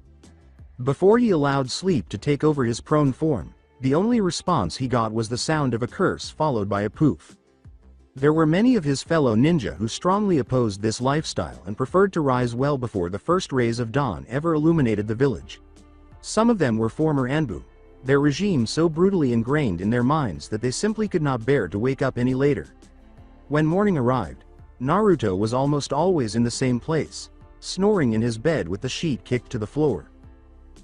B: Before he allowed sleep to take over his prone form, the only response he got was the sound of a curse followed by a poof. There were many of his fellow ninja who strongly opposed this lifestyle and preferred to rise well before the first rays of dawn ever illuminated the village. Some of them were former Anbu, their regime so brutally ingrained in their minds that they simply could not bear to wake up any later. When morning arrived, Naruto was almost always in the same place, snoring in his bed with the sheet kicked to the floor.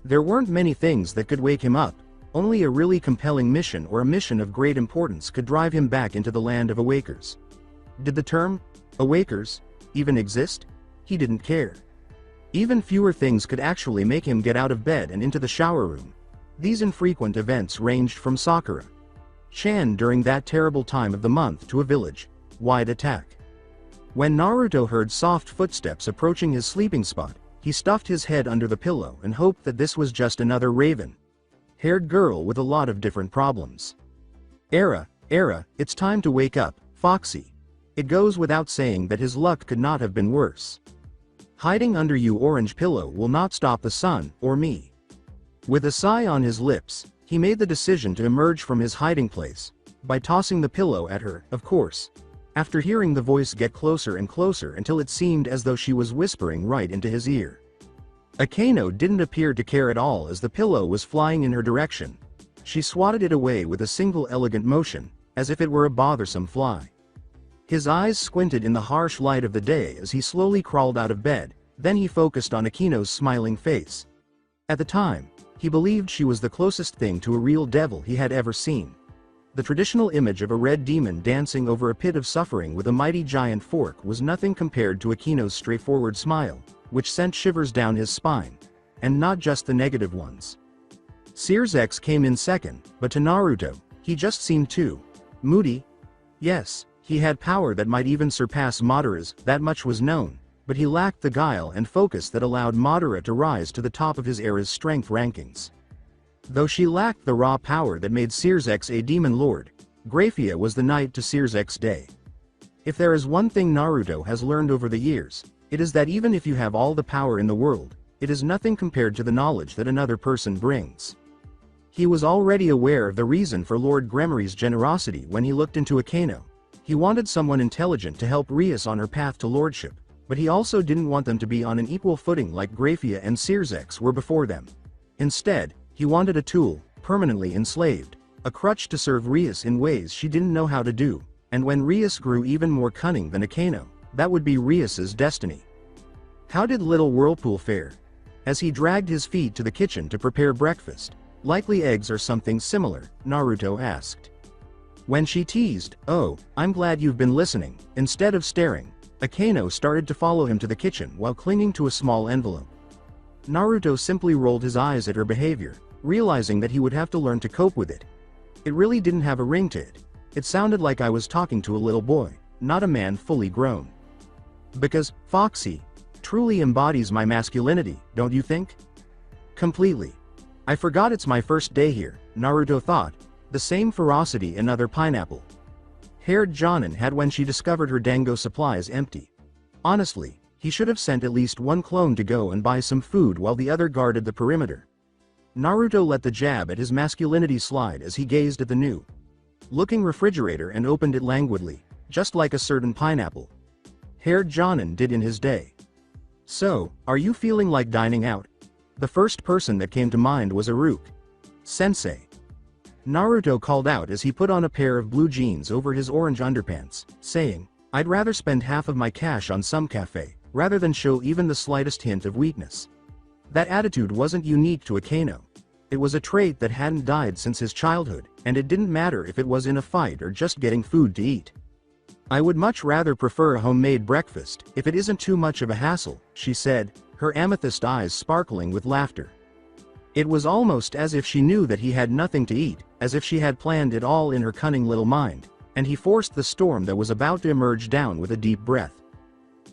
B: There weren't many things that could wake him up, only a really compelling mission or a mission of great importance could drive him back into the land of Awakers. Did the term, Awakers, even exist? He didn't care. Even fewer things could actually make him get out of bed and into the shower room. These infrequent events ranged from Sakura, Chan during that terrible time of the month to a village-wide attack. When Naruto heard soft footsteps approaching his sleeping spot, he stuffed his head under the pillow and hoped that this was just another raven-haired girl with a lot of different problems. Era, it's time to wake up, Foxy." It goes without saying that his luck could not have been worse. "Hiding under you orange pillow will not stop the sun, or me." With a sigh on his lips, he made the decision to emerge from his hiding place, by tossing the pillow at her, of course, after hearing the voice get closer and closer until it seemed as though she was whispering right into his ear. Akeno didn't appear to care at all as the pillow was flying in her direction. She swatted it away with a single elegant motion, as if it were a bothersome fly. His eyes squinted in the harsh light of the day as he slowly crawled out of bed, then he focused on Akeno's smiling face. At the time, he believed she was the closest thing to a real devil he had ever seen. The traditional image of a red demon dancing over a pit of suffering with a mighty giant fork was nothing compared to Akeno's straightforward smile, which sent shivers down his spine. And not just the negative ones. Sears came in second, but to Naruto, he just seemed too moody. Yes, He had power that might even surpass Madara's, that much was known, but he lacked the guile and focus that allowed Madara to rise to the top of his era's strength rankings. Though she lacked the raw power that made Searsx a demon lord, Graphia was the knight to Searsx day. If there is one thing Naruto has learned over the years, it is that even if you have all the power in the world, it is nothing compared to the knowledge that another person brings. He was already aware of the reason for Lord Gremory's generosity when he looked into Akeno. He wanted someone intelligent to help Rias on her path to lordship, but he also didn't want them to be on an equal footing like Graphia and Searsx were before them. Instead, he wanted a tool, permanently enslaved, a crutch to serve Rias in ways she didn't know how to do, and when Rias grew even more cunning than Akeno, that would be Rias's destiny. How did little Whirlpool fare? As he dragged his feet to the kitchen to prepare breakfast, likely eggs or something similar, Naruto asked. When she teased, "Oh, I'm glad you've been listening," instead of staring, Akeno started to follow him to the kitchen while clinging to a small envelope. Naruto simply rolled his eyes at her behavior, realizing that he would have to learn to cope with it. It really didn't have a ring to it. It sounded like I was talking to a little boy, not a man fully grown. Because, Foxy, truly embodies my masculinity, don't you think? Completely. I forgot it's my first day here, Naruto thought, the same ferocity another pineapple haired Jonin had when she discovered her dango supplies empty. Honestly, he should have sent at least one clone to go and buy some food while the other guarded the perimeter. Naruto let the jab at his masculinity slide as he gazed at the new looking refrigerator and opened it languidly, just like a certain pineapple haired Jonin did in his day. So, are you feeling like dining out? The first person that came to mind was Aruke Sensei. Naruto called out as he put on a pair of blue jeans over his orange underpants, saying, "I'd rather spend half of my cash on some cafe, rather than show even the slightest hint of weakness." That attitude wasn't unique to Akeno. It was a trait that hadn't died since his childhood, and it didn't matter if it was in a fight or just getting food to eat. "I would much rather prefer a homemade breakfast, if it isn't too much of a hassle," she said, her amethyst eyes sparkling with laughter. It was almost as if she knew that he had nothing to eat, as if she had planned it all in her cunning little mind, and he forced the storm that was about to emerge down with a deep breath.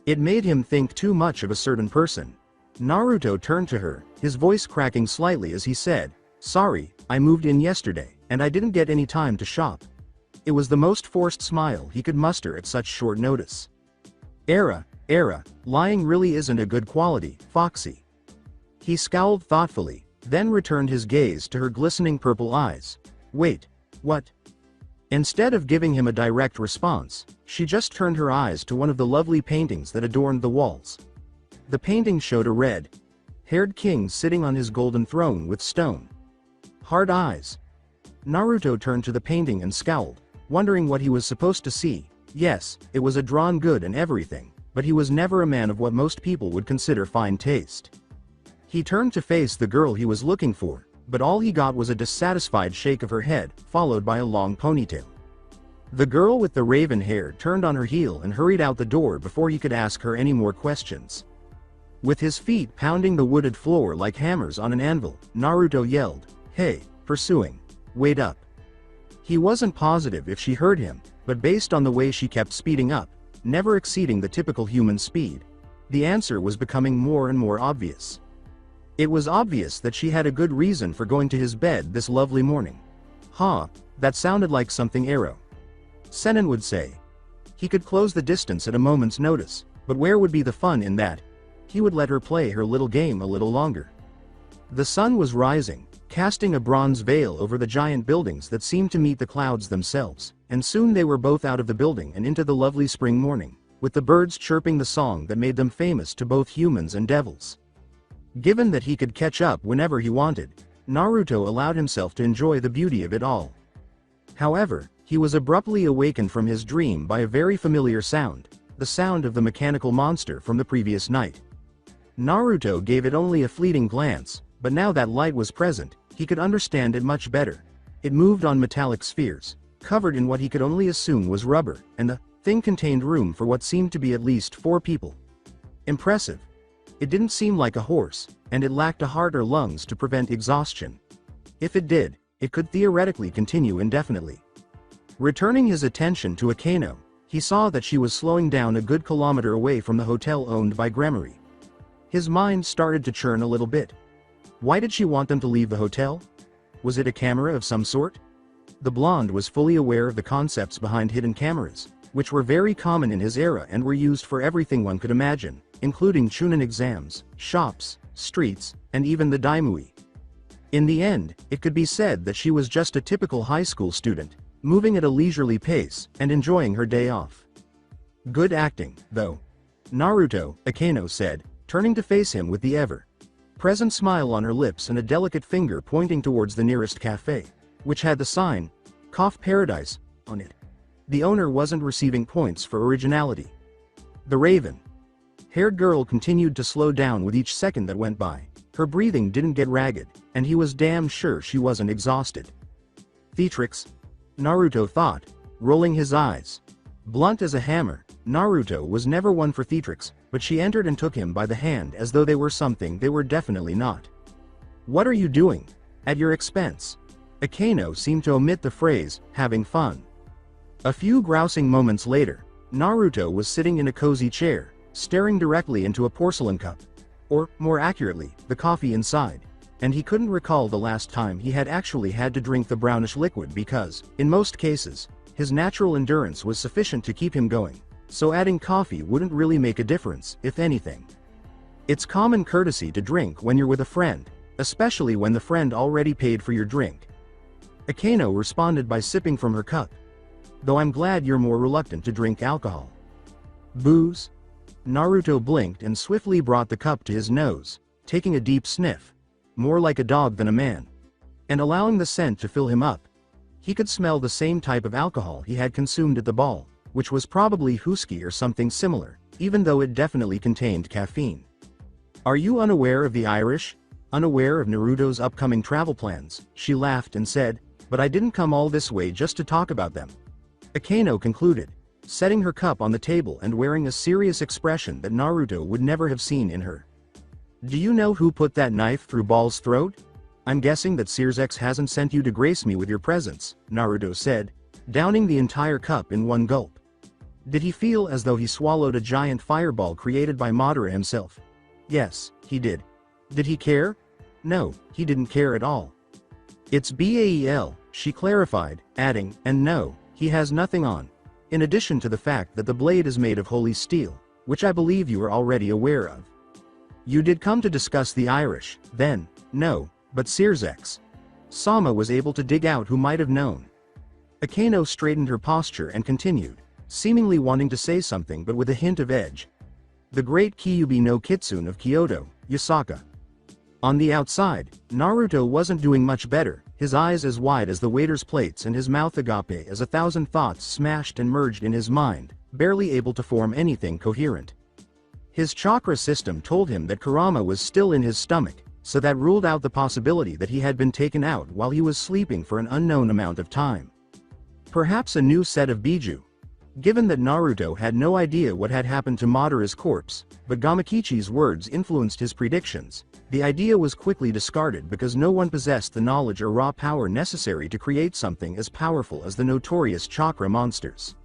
B: It made him think too much of a certain person. Naruto turned to her, his voice cracking slightly as he said, "Sorry, I moved in yesterday, and I didn't get any time to shop." It was the most forced smile he could muster at such short notice. Era, lying really isn't a good quality, Foxy." He scowled thoughtfully, then returned his gaze to her glistening purple eyes. "Wait, what?" Instead of giving him a direct response, she just turned her eyes to one of the lovely paintings that adorned the walls. The painting showed a red-haired king sitting on his golden throne with stone hard eyes. Naruto turned to the painting and scowled, wondering what he was supposed to see. Yes, it was a drawn good and everything, but he was never a man of what most people would consider fine taste. He turned to face the girl he was looking for, but all he got was a dissatisfied shake of her head, followed by a long ponytail. The girl with the raven hair turned on her heel and hurried out the door before he could ask her any more questions. With his feet pounding the wooded floor like hammers on an anvil, Naruto yelled, "Hey, pursuing. Wait up." He wasn't positive if she heard him, but based on the way she kept speeding up, never exceeding the typical human speed, the answer was becoming more and more obvious. It was obvious that she had a good reason for going to his bed this lovely morning. That sounded like something Ero Sennin would say. He could close the distance at a moment's notice, but where would be the fun in that? He would let her play her little game a little longer. The sun was rising, casting a bronze veil over the giant buildings that seemed to meet the clouds themselves, and soon they were both out of the building and into the lovely spring morning, with the birds chirping the song that made them famous to both humans and devils. Given that he could catch up whenever he wanted, Naruto allowed himself to enjoy the beauty of it all. However, he was abruptly awakened from his dream by a very familiar sound, the sound of the mechanical monster from the previous night. Naruto gave it only a fleeting glance, but now that light was present, he could understand it much better. It moved on metallic spheres, covered in what he could only assume was rubber, and the thing contained room for what seemed to be at least 4 people. Impressive. It didn't seem like a horse, and it lacked a heart or lungs to prevent exhaustion. If it did, it could theoretically continue indefinitely. Returning his attention to Akeno, He saw that she was slowing down a good kilometer away from the hotel owned by Gremory. His mind started to churn a little bit. Why did she want them to leave the hotel? Was it a camera of some sort? The blonde was fully aware of the concepts behind hidden cameras, which were very common in his era and were used for everything one could imagine, including chunin exams, shops, streets, and even the daimui. In the end, it could be said that she was just a typical high school student, moving at a leisurely pace and enjoying her day off. Good acting, though. Naruto, Akeno said, turning to face him with the ever-present smile on her lips and a delicate finger pointing towards the nearest cafe, which had the sign, Cough Paradise, on it. The owner wasn't receiving points for originality. The raven-haired girl continued to slow down with each second that went by. Her breathing didn't get ragged, and he was damn sure she wasn't exhausted. Theatrics? Naruto thought, rolling his eyes. Blunt as a hammer, Naruto was never one for theatrics, but she entered and took him by the hand as though they were something they were definitely not. What are you doing? At your expense. Akeno seemed to omit the phrase, having fun. A few grousing moments later, Naruto was sitting in a cozy chair, staring directly into a porcelain cup. Or, more accurately, the coffee inside. And he couldn't recall the last time he had actually had to drink the brownish liquid because, in most cases, his natural endurance was sufficient to keep him going, so adding coffee wouldn't really make a difference, if anything. It's common courtesy to drink when you're with a friend, especially when the friend already paid for your drink. Akeno responded by sipping from her cup. Though I'm glad you're more reluctant to drink alcohol. Booze? Naruto blinked and swiftly brought the cup to his nose, taking a deep sniff, more like a dog than a man, and allowing the scent to fill him up. He could smell the same type of alcohol he had consumed at the ball, which was probably whiskey or something similar, even though it definitely contained caffeine. Are you unaware of the Irish? Unaware of Naruto's upcoming travel plans? She laughed and said, but I didn't come all this way just to talk about them. Akeno concluded, setting her cup on the table and wearing a serious expression that Naruto would never have seen in her. Do you know who put that knife through Ball's throat? I'm guessing that Searsex hasn't sent you to grace me with your presence, Naruto said, downing the entire cup in one gulp. Did he feel as though he swallowed a giant fireball created by Madara himself? Yes, he did. Did he care? No, he didn't care at all. It's Bal, she clarified, adding, and no, he has nothing on. In addition to the fact that the blade is made of holy steel, which I believe you are already aware of. You did come to discuss the Irish, then, no, but Searsex. Sama was able to dig out who might have known. Akeno straightened her posture and continued, seemingly wanting to say something but with a hint of edge. The great Kyuubi no Kitsune of Kyoto, Yasaka. On the outside, Naruto wasn't doing much better, his eyes as wide as the waiter's plates and his mouth agape as 1,000 thoughts smashed and merged in his mind, barely able to form anything coherent. His chakra system told him that Kurama was still in his stomach, so that ruled out the possibility that he had been taken out while he was sleeping for an unknown amount of time. Perhaps a new set of Biju. Given that Naruto had no idea what had happened to Madara's corpse, but Gamakichi's words influenced his predictions, the idea was quickly discarded because no one possessed the knowledge or raw power necessary to create something as powerful as the notorious chakra monsters.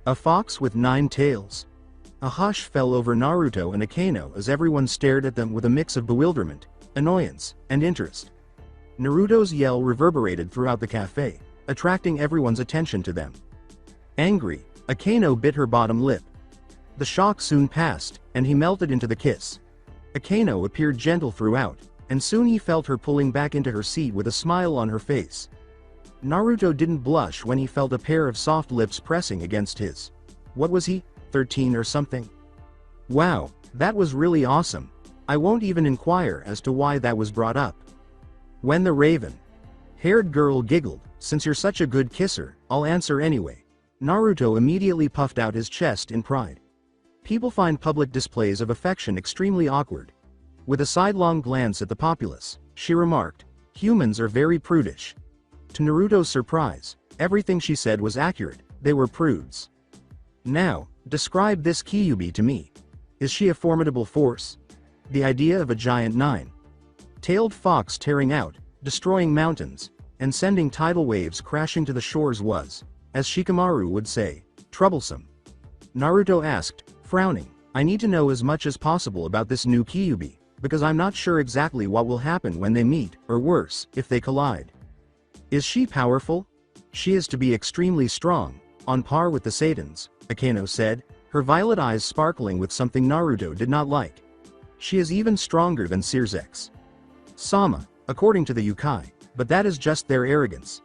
B: A fox with 9 tails. A hush fell over Naruto and Akeno as everyone stared at them with a mix of bewilderment, annoyance, and interest. Naruto's yell reverberated throughout the cafe, attracting everyone's attention to them. Angry, Akeno bit her bottom lip. The shock soon passed, and he melted into the kiss. Akeno appeared gentle throughout, and soon he felt her pulling back into her seat with a smile on her face. Naruto didn't blush when he felt a pair of soft lips pressing against his. What was he, 13 or something? Wow, that was really awesome. I won't even inquire as to why that was brought up. When the raven-haired girl giggled, since you're such a good kisser, I'll answer anyway. Naruto immediately puffed out his chest in pride. People find public displays of affection extremely awkward. With a sidelong glance at the populace, she remarked, humans are very prudish. To Naruto's surprise, everything she said was accurate, they were prudes. Now, describe this Kyuubi to me. Is she a formidable force? The idea of a giant 9-tailed fox tearing out, destroying mountains, and sending tidal waves crashing to the shores was, as Shikamaru would say, troublesome. Naruto asked, frowning. I need to know as much as possible about this new Kyuubi, because I'm not sure exactly what will happen when they meet, or worse, if they collide. Is she powerful? She is to be extremely strong, on par with the Satans, Akeno said, her violet eyes sparkling with something Naruto did not like. She is even stronger than Circex. Sama, according to the Yukai, but that is just their arrogance.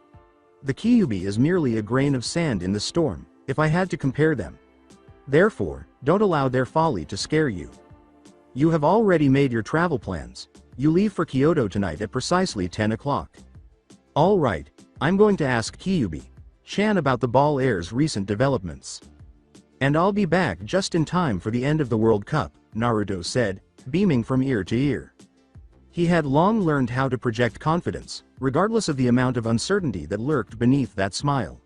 B: The Kyuubi is merely a grain of sand in the storm, if I had to compare them. Therefore, don't allow their folly to scare you. You have already made your travel plans. You leave for Kyoto tonight at precisely 10 o'clock. All right, I'm going to ask Kyuubi-chan about the Ball Air's recent developments. And I'll be back just in time for the end of the World Cup, Naruto said, beaming from ear to ear. He had long learned how to project confidence, regardless of the amount of uncertainty that lurked beneath that smile.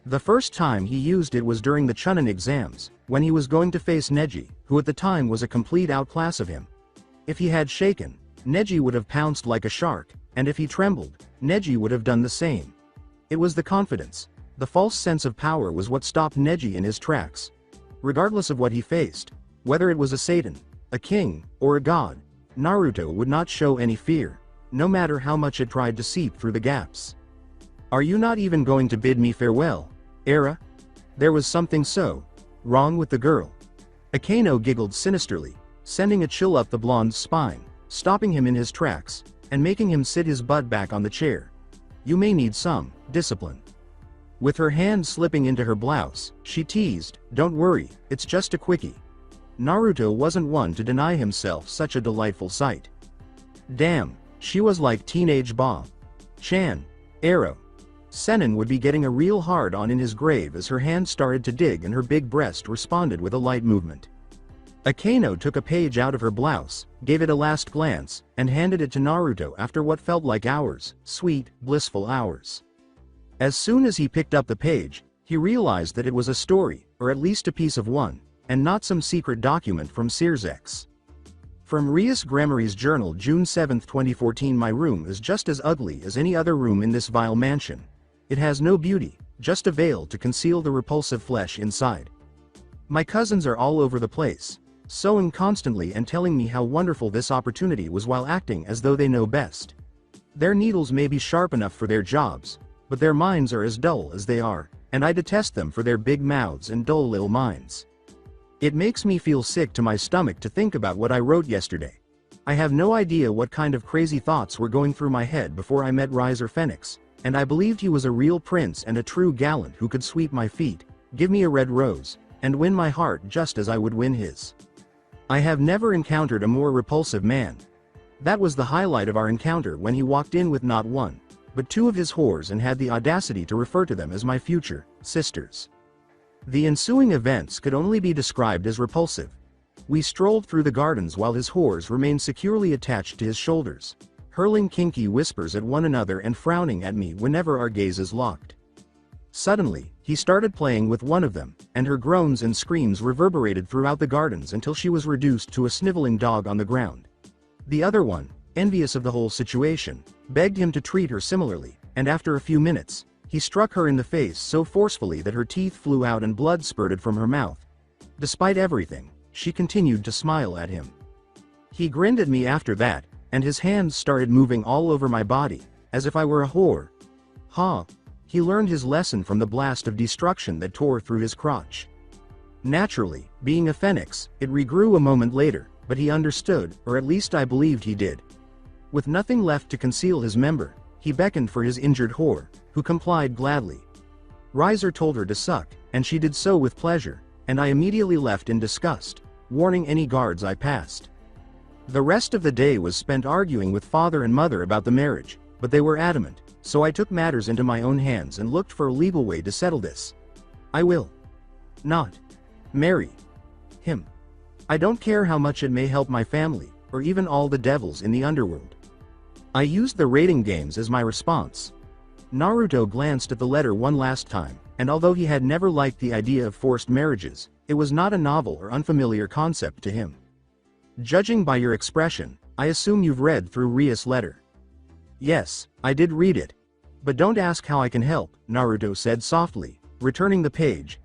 B: The first time he used it was during the Chunin exams, when he was going to face Neji, who at the time was a complete outclass of him. If he had shaken, Neji would have pounced like a shark, and if he trembled, Neji would have done the same. It was the confidence, the false sense of power was what stopped Neji in his tracks. Regardless of what he faced, whether it was a Satan, a king, or a god, Naruto would not show any fear, no matter how much it tried to seep through the gaps. Are you not even going to bid me farewell, Era? There was something so wrong with the girl. Akeno giggled sinisterly, sending a chill up the blonde's spine, stopping him in his tracks, and making him sit his butt back on the chair. You may need some discipline. With her hand slipping into her blouse, she teased, don't worry, it's just a quickie. Naruto wasn't one to deny himself such a delightful sight. Damn, she was like teenage Ba-chan, Arrow. Sennin would be getting a real hard-on in his grave as her hand started to dig and her big breast responded with a light movement. Akeno took a page out of her blouse, gave it a last glance, and handed it to Naruto after what felt like hours, sweet, blissful hours. As soon as he picked up the page, he realized that it was a story, or at least a piece of one, and not some secret document from Circex. From Rias Grammari's journal, June 7, 2014. My room is just as ugly as any other room in this vile mansion. It has no beauty, just a veil to conceal the repulsive flesh inside. My cousins are all over the place, sewing constantly and telling me how wonderful this opportunity was while acting as though they know best. Their needles may be sharp enough for their jobs, but their minds are as dull as they are, and I detest them for their big mouths and dull little minds. It makes me feel sick to my stomach to think about what I wrote yesterday. I have no idea what kind of crazy thoughts were going through my head before I met Riser Phoenix, and I believed he was a real prince and a true gallant who could sweep my feet, give me a red rose, and win my heart just as I would win his. I have never encountered a more repulsive man. That was the highlight of our encounter when he walked in with not one, but two of his whores and had the audacity to refer to them as my future sisters. The ensuing events could only be described as repulsive. We strolled through the gardens while his whores remained securely attached to his shoulders, hurling kinky whispers at one another and frowning at me whenever our gazes locked. Suddenly, he started playing with one of them, and her groans and screams reverberated throughout the gardens until she was reduced to a sniveling dog on the ground. The other one, envious of the whole situation, begged him to treat her similarly, and after a few minutes, he struck her in the face so forcefully that her teeth flew out and blood spurted from her mouth. Despite everything, she continued to smile at him. He grinned at me after that, and his hands started moving all over my body, as if I were a whore. Ha! He learned his lesson from the blast of destruction that tore through his crotch. Naturally, being a phoenix, it regrew a moment later, but he understood, or at least I believed he did. With nothing left to conceal his member, he beckoned for his injured whore, who complied gladly. Riser told her to suck, and she did so with pleasure, and I immediately left in disgust, warning any guards I passed. The rest of the day was spent arguing with father and mother about the marriage, but they were adamant, so I took matters into my own hands and looked for a legal way to settle this. I will not marry him. I don't care how much it may help my family, or even all the devils in the underworld. I used the rating games as my response. Naruto glanced at the letter one last time, and although he had never liked the idea of forced marriages, it was not a novel or unfamiliar concept to him. Judging by your expression, I assume you've read through Ria's letter. Yes, I did read it. But don't ask how I can help, Naruto said softly, returning the page.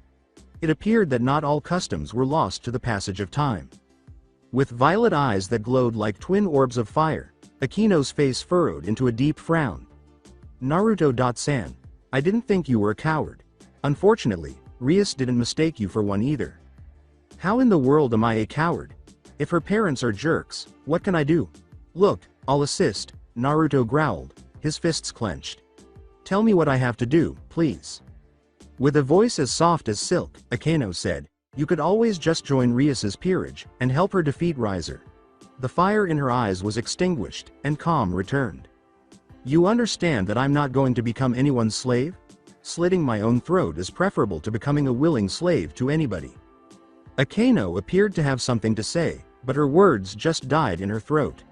B: It appeared that not all customs were lost to the passage of time. With violet eyes that glowed like twin orbs of fire, Akino's face furrowed into a deep frown. Naruto-san, I didn't think you were a coward. Unfortunately, Rias didn't mistake you for one either. How in the world am I a coward? If her parents are jerks, what can I do? Look, I'll assist, Naruto growled, his fists clenched. Tell me what I have to do, please. With a voice as soft as silk, Akino said, you could always just join Rias's peerage, and help her defeat Riser. The fire in her eyes was extinguished, and calm returned. You understand that I'm not going to become anyone's slave? Slitting my own throat is preferable to becoming a willing slave to anybody. Akino appeared to have something to say, but her words just died in her throat.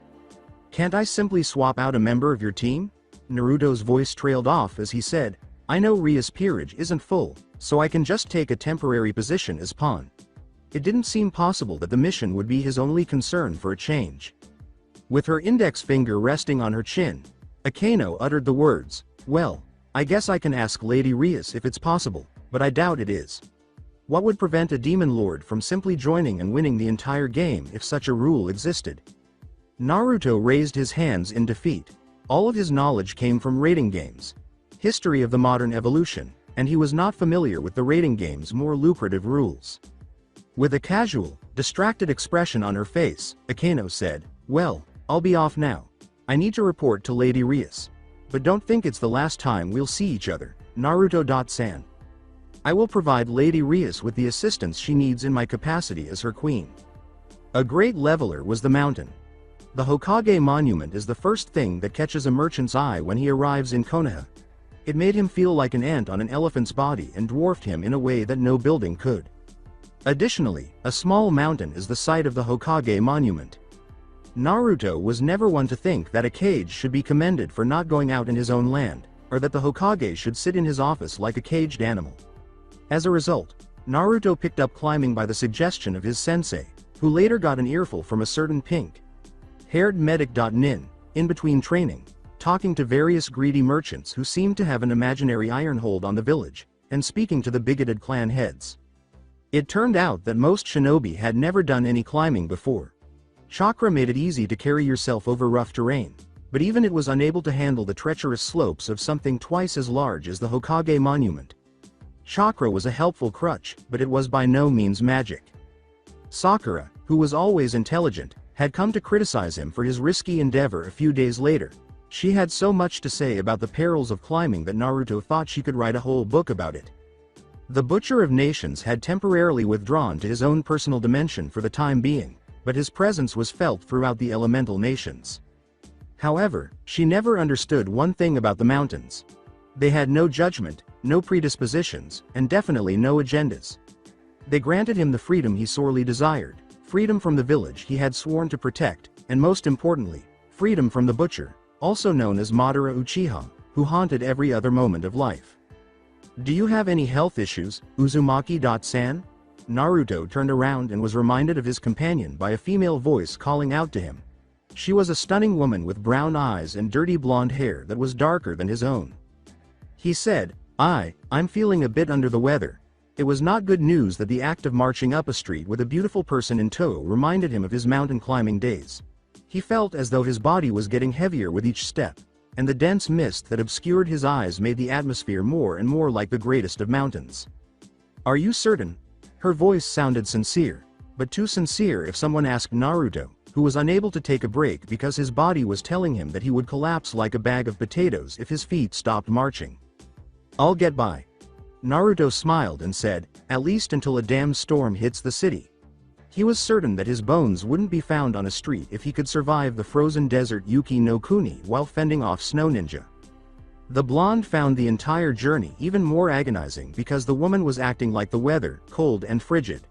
B: Can't I simply swap out a member of your team? Naruto's voice trailed off as he said, I know Ria's peerage isn't full, so I can just take a temporary position as pawn. It didn't seem possible that the mission would be his only concern for a change. With her index finger resting on her chin, Akino uttered the words, well, I guess I can ask Lady Rias if it's possible, but I doubt it is. What would prevent a demon lord from simply joining and winning the entire game if such a rule existed? Naruto raised his hands in defeat. All of his knowledge came from rating games, history of the modern evolution, and he was not familiar with the rating game's more lucrative rules. With a casual, distracted expression on her face, Akino said, well, I'll be off now. I need to report to Lady Rias. But don't think it's the last time we'll see each other, Naruto-san. I will provide Lady Rias with the assistance she needs in my capacity as her queen. A great leveler was the mountain. The Hokage monument is the first thing that catches a merchant's eye when he arrives in Konoha. It made him feel like an ant on an elephant's body and dwarfed him in a way that no building could. Additionally, a small mountain is the site of the Hokage monument. Naruto was never one to think that a cage should be commended for not going out in his own land, or that the Hokage should sit in his office like a caged animal. As a result, Naruto picked up climbing by the suggestion of his sensei, who later got an earful from a certain pink-haired medic. In between training, talking to various greedy merchants who seemed to have an imaginary iron hold on the village, and speaking to the bigoted clan heads. It turned out that most shinobi had never done any climbing before. Chakra made it easy to carry yourself over rough terrain, but even it was unable to handle the treacherous slopes of something twice as large as the Hokage monument. Chakra was a helpful crutch, but it was by no means magic. Sakura, who was always intelligent, had come to criticize him for his risky endeavor a few days later. She had so much to say about the perils of climbing that Naruto thought she could write a whole book about it. The Butcher of Nations had temporarily withdrawn to his own personal dimension for the time being, but his presence was felt throughout the elemental nations. However, she never understood one thing about the mountains. They had no judgment, no predispositions, and definitely no agendas. They granted him the freedom he sorely desired, freedom from the village he had sworn to protect, and most importantly, freedom from the Butcher, also known as Madara Uchiha, who haunted every other moment of life. Do you have any health issues, Uzumaki-san? Naruto turned around and was reminded of his companion by a female voice calling out to him. She was a stunning woman with brown eyes and dirty blonde hair that was darker than his own. He said, I'm feeling a bit under the weather. It was not good news that the act of marching up a street with a beautiful person in tow reminded him of his mountain climbing days. He felt as though his body was getting heavier with each step, and the dense mist that obscured his eyes made the atmosphere more and more like the greatest of mountains. Are you certain? Her voice sounded sincere, but too sincere if someone asked Naruto, who was unable to take a break because his body was telling him that he would collapse like a bag of potatoes if his feet stopped marching. I'll get by. Naruto smiled and said, at least until a damn storm hits the city. He was certain that his bones wouldn't be found on a street if he could survive the frozen desert Yuki no Kuni while fending off snow ninja. The blonde found the entire journey even more agonizing because the woman was acting like the weather, cold and frigid.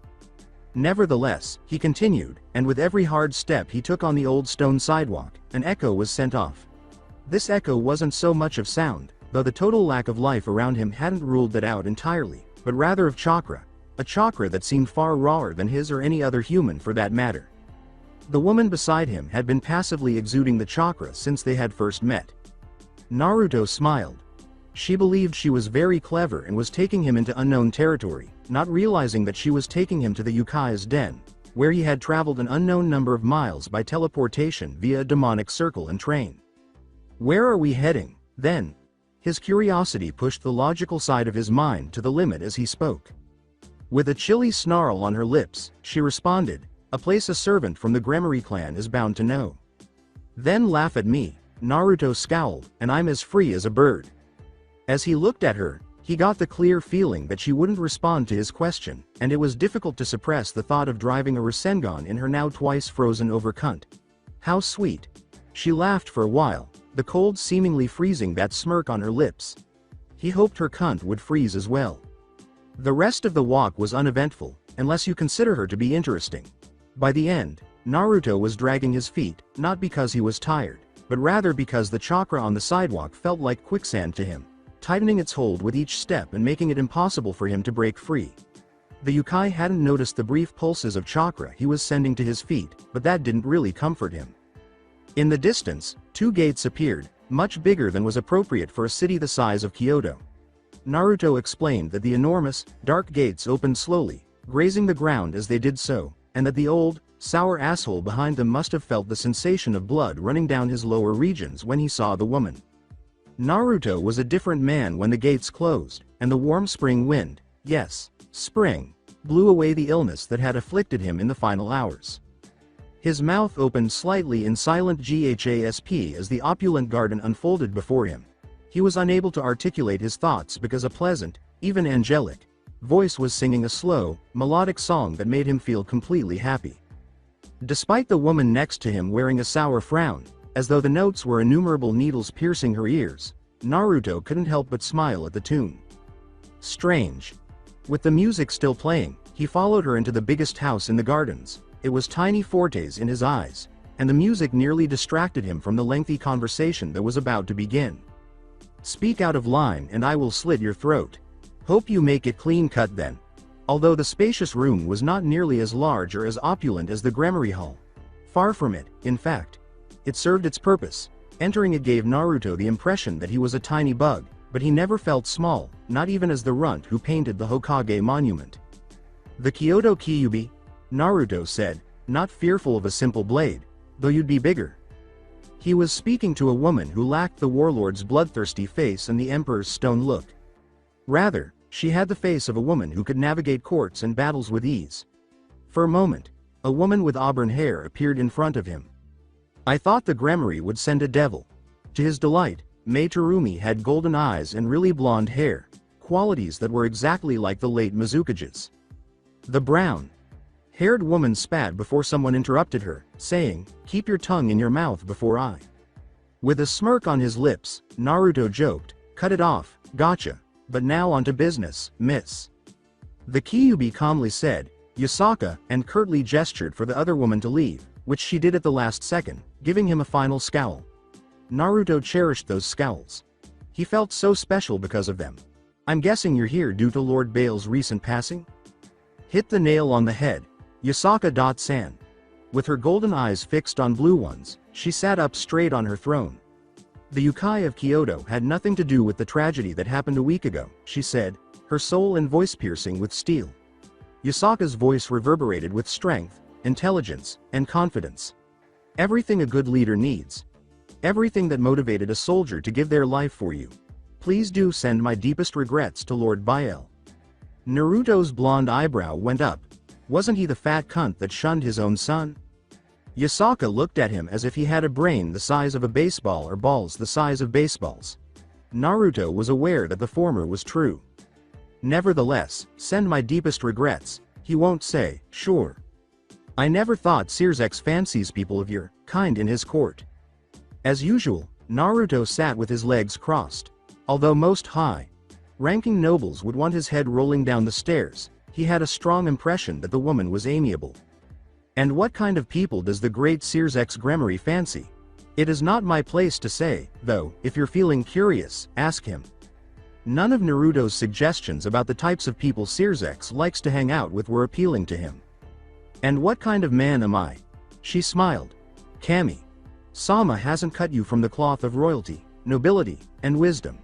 B: Nevertheless, he continued, and with every hard step he took on the old stone sidewalk, an echo was sent off. This echo wasn't so much of sound, though the total lack of life around him hadn't ruled that out entirely, but rather of chakra, a chakra that seemed far rawer than his or any other human for that matter. The woman beside him had been passively exuding the chakra since they had first met. Naruto smiled. She believed she was very clever and was taking him into unknown territory, not realizing that she was taking him to the Yukai's den, where he had traveled an unknown number of miles by teleportation via a demonic circle and train. Where are we heading, then? His curiosity pushed the logical side of his mind to the limit as he spoke. With a chilly snarl on her lips, she responded, "A place a servant from the Gremory clan is bound to know." "Then laugh at me," Naruto scowled, "and I'm as free as a bird." As he looked at her, he got the clear feeling that she wouldn't respond to his question, and it was difficult to suppress the thought of driving a Rasengan in her now twice frozen over cunt. How sweet. She laughed for a while, the cold seemingly freezing that smirk on her lips. He hoped her cunt would freeze as well. The rest of the walk was uneventful, unless you consider her to be interesting. By the end, Naruto was dragging his feet, not because he was tired, but rather because the chakra on the sidewalk felt like quicksand to him, tightening its hold with each step and making it impossible for him to break free. The Yukai hadn't noticed the brief pulses of chakra he was sending to his feet, but that didn't really comfort him. In the distance, two gates appeared, much bigger than was appropriate for a city the size of Kyoto. Naruto explained that the enormous, dark gates opened slowly, grazing the ground as they did so, and that the old, sour asshole behind them must have felt the sensation of blood running down his lower regions when he saw the woman. Naruto was a different man when the gates closed, and the warm spring wind, yes, spring, blew away the illness that had afflicted him in the final hours. His mouth opened slightly in silent gasp as the opulent garden unfolded before him. He was unable to articulate his thoughts because a pleasant, even angelic, voice was singing a slow, melodic song that made him feel completely happy. Despite the woman next to him wearing a sour frown, as though the notes were innumerable needles piercing her ears, Naruto couldn't help but smile at the tune. Strange. With the music still playing, he followed her into the biggest house in the gardens. It was tiny fortes in his eyes, and the music nearly distracted him from the lengthy conversation that was about to begin. "Speak out of line and I will slit your throat. Hope you make it clean cut then." Although the spacious room was not nearly as large or as opulent as the Gremory Hall. Far from it, in fact. It served its purpose. Entering it gave Naruto the impression that he was a tiny bug, but he never felt small, not even as the runt who painted the Hokage monument. "The Kyoto Kyubi," Naruto said, not fearful of a simple blade, "though you'd be bigger." He was speaking to a woman who lacked the warlord's bloodthirsty face and the emperor's stone look. Rather, she had the face of a woman who could navigate courts and battles with ease. For a moment, a woman with auburn hair appeared in front of him. "I thought the Gremory would send a devil." To his delight, Mei Terumi had golden eyes and really blonde hair, qualities that were exactly like the late Mizukage's. The brown-haired woman spat before someone interrupted her, saying, "Keep your tongue in your mouth before I." With a smirk on his lips, Naruto joked, "Cut it off, gotcha. But now on to business, miss." The Kyubi calmly said, "Yasaka," and curtly gestured for the other woman to leave, which she did at the last second, giving him a final scowl. Naruto cherished those scowls. He felt so special because of them. "I'm guessing you're here due to Lord Bale's recent passing?" Hit the nail on the head, Yasaka-san. With her golden eyes fixed on blue ones, she sat up straight on her throne. "The Yukai of Kyoto had nothing to do with the tragedy that happened a week ago," she said, her soul and voice piercing with steel. Yasaka's voice reverberated with strength, intelligence, and confidence. "Everything a good leader needs. Everything that motivated a soldier to give their life for you. Please do send my deepest regrets to Lord Bael." Naruto's blonde eyebrow went up. Wasn't he the fat cunt that shunned his own son? Yasaka looked at him as if he had a brain the size of a baseball or balls the size of baseballs. Naruto was aware that the former was true. "Nevertheless, send my deepest regrets," he won't say, "Sure. I never thought Searsex fancies people of your kind in his court." As usual, Naruto sat with his legs crossed. Although most high-ranking nobles would want his head rolling down the stairs, he had a strong impression that the woman was amiable. And what kind of people does the great Searsex Gremory fancy? It is not my place to say, though. If you're feeling curious, ask him. None of Naruto's suggestions about the types of people Searsex likes to hang out with were appealing to him. "And what kind of man am I?" She smiled. "Kami-sama hasn't cut you from the cloth of royalty, nobility, and wisdom.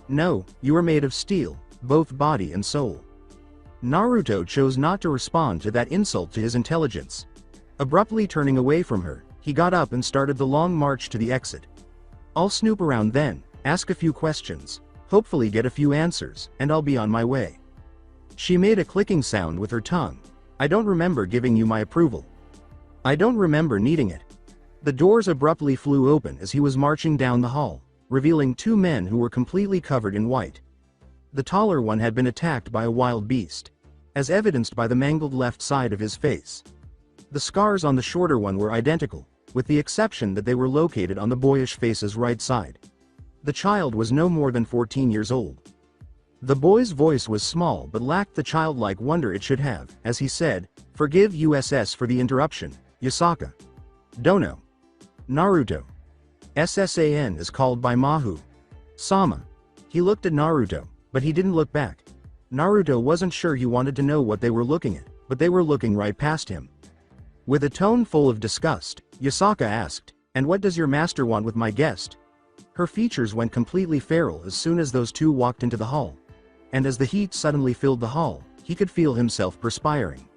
B: No, you are made of steel, both body and soul." Naruto chose not to respond to that insult to his intelligence. Abruptly turning away from her, he got up and started the long march to the exit. "I'll snoop around then, ask a few questions, hopefully get a few answers, and I'll be on my way." She made a clicking sound with her tongue. "I don't remember giving you my approval. I don't remember needing it." The doors abruptly flew open as he was marching down the hall, revealing two men who were completely covered in white. The taller one had been attacked by a wild beast, as evidenced by the mangled left side of his face. The scars on the shorter one were identical, with the exception that they were located on the boyish face's right side. The child was no more than 14 years old. The boy's voice was small but lacked the childlike wonder it should have, as he said, "Forgive USS for the interruption, Yasaka. Dono. Naruto. SSAN is called by Mahu. Sama." He looked at Naruto, but he didn't look back. Naruto wasn't sure he wanted to know what they were looking at, but they were looking right past him. With a tone full of disgust, Yasaka asked, "And what does your master want with my guest?" Her features went completely feral as soon as those two walked into the hall. And as the heat suddenly filled the hall, he could feel himself perspiring.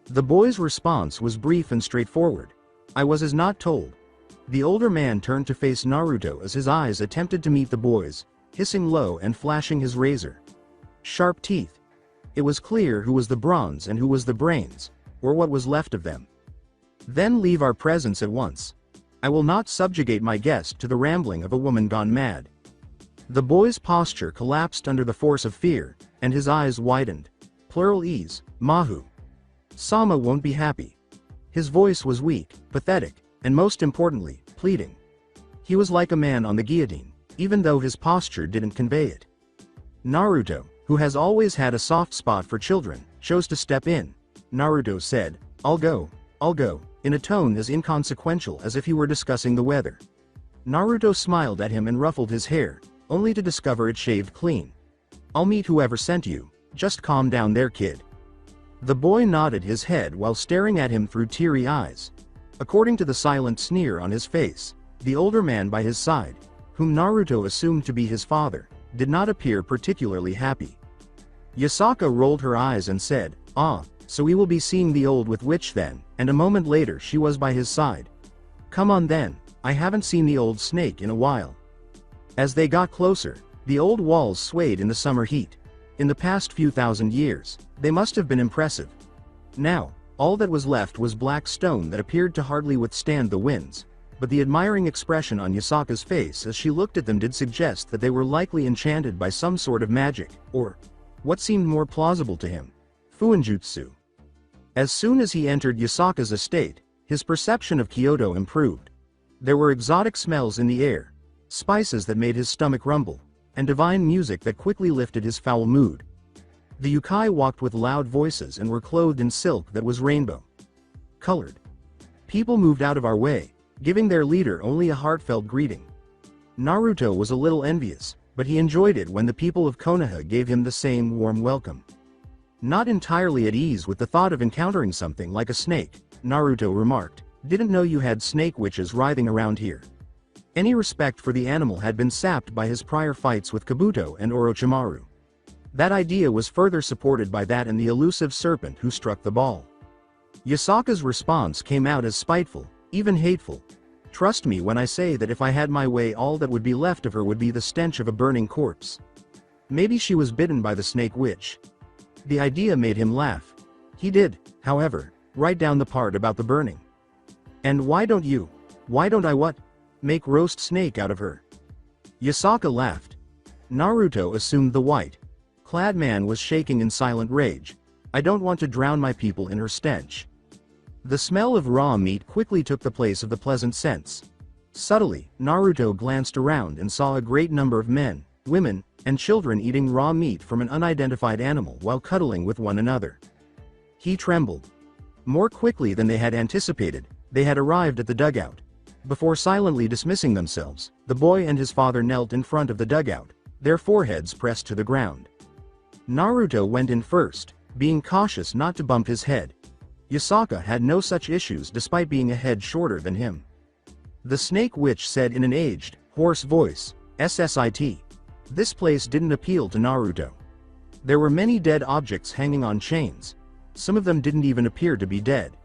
B: The boy's response was brief and straightforward. "I was as not told." The older man turned to face Naruto as his eyes attempted to meet the boy's, hissing low and flashing his razor sharp teeth. It was clear who was the bronze and who was the brains, or what was left of them. "Then leave our presence at once. I will not subjugate my guest to the rambling of a woman gone mad." The boy's posture collapsed under the force of fear, and his eyes widened. Plural ease, Mahu. "Sama won't be happy." His voice was weak, pathetic, and most importantly, pleading. He was like a man on the guillotine, even though his posture didn't convey it. Naruto, who has always had a soft spot for children, chose to step in. Naruto said, I'll go, in a tone as inconsequential as if he were discussing the weather. Naruto smiled at him and ruffled his hair, only to discover it shaved clean. "I'll meet whoever sent you, just calm down there, kid." The boy nodded his head while staring at him through teary eyes. According to the silent sneer on his face, the older man by his side, whom Naruto assumed to be his father, did not appear particularly happy. Yasaka rolled her eyes and said, "Ah, so we will be seeing the old with witch then," and a moment later she was by his side. "Come on then, I haven't seen the old snake in a while." As they got closer, the old walls swayed in the summer heat. In the past few thousand years, they must have been impressive. Now, all that was left was black stone that appeared to hardly withstand the winds, but the admiring expression on Yasaka's face as she looked at them did suggest that they were likely enchanted by some sort of magic, or, what seemed more plausible to him, fuinjutsu. As soon as he entered Yasaka's estate, his perception of Kyoto improved. There were exotic smells in the air, spices that made his stomach rumble, and divine music that quickly lifted his foul mood. The yokai walked with loud voices and were clothed in silk that was rainbow-colored. People moved out of our way, giving their leader only a heartfelt greeting. Naruto was a little envious, but he enjoyed it when the people of Konoha gave him the same warm welcome. Not entirely at ease with the thought of encountering something like a snake, Naruto remarked, "Didn't know you had snake witches writhing around here." Any respect for the animal had been sapped by his prior fights with Kabuto and Orochimaru. That idea was further supported by that and the elusive serpent who struck the ball. Yasaka's response came out as spiteful, even hateful. "Trust me when I say that if I had my way all that would be left of her would be the stench of a burning corpse." Maybe she was bitten by the snake witch. The idea made him laugh. He did, however, write down the part about the burning. "And why don't I what? Make roast snake out of her?" Yasaka laughed. Naruto assumed the white-clad man was shaking in silent rage. "I don't want to drown my people in her stench." The smell of raw meat quickly took the place of the pleasant scents. Subtly, Naruto glanced around and saw a great number of men, women, and children eating raw meat from an unidentified animal while cuddling with one another. He trembled. More quickly than they had anticipated, they had arrived at the dugout. Before silently dismissing themselves, the boy and his father knelt in front of the dugout, their foreheads pressed to the ground. Naruto went in first, being cautious not to bump his head. Yasaka had no such issues despite being a head shorter than him. The snake witch said in an aged, hoarse voice, "SSIT. This place didn't appeal to Naruto." There were many dead objects hanging on chains. Some of them didn't even appear to be dead.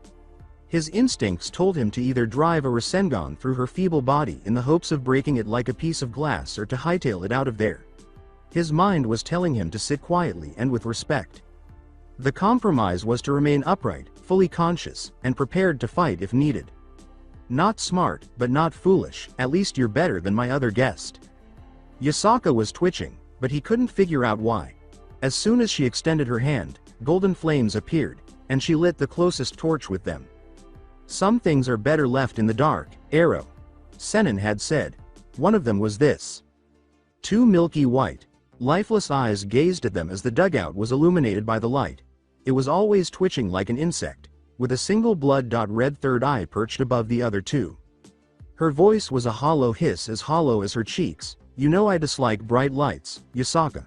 B: His instincts told him to either drive a Rasengan through her feeble body in the hopes of breaking it like a piece of glass or to hightail it out of there. His mind was telling him to sit quietly and with respect. The compromise was to remain upright, fully conscious, and prepared to fight if needed. Not smart, but not foolish, at least you're better than my other guest. Yasaka was twitching, but he couldn't figure out why. As soon as she extended her hand, golden flames appeared, and she lit the closest torch with them. Some things are better left in the dark, Arrow. Sennin had said. One of them was this. Two milky white, lifeless eyes gazed at them as the dugout was illuminated by the light. It was always twitching like an insect, with a single blood-red third eye perched above the other two. Her voice was a hollow hiss as hollow as her cheeks. You know I dislike bright lights, Yasaka.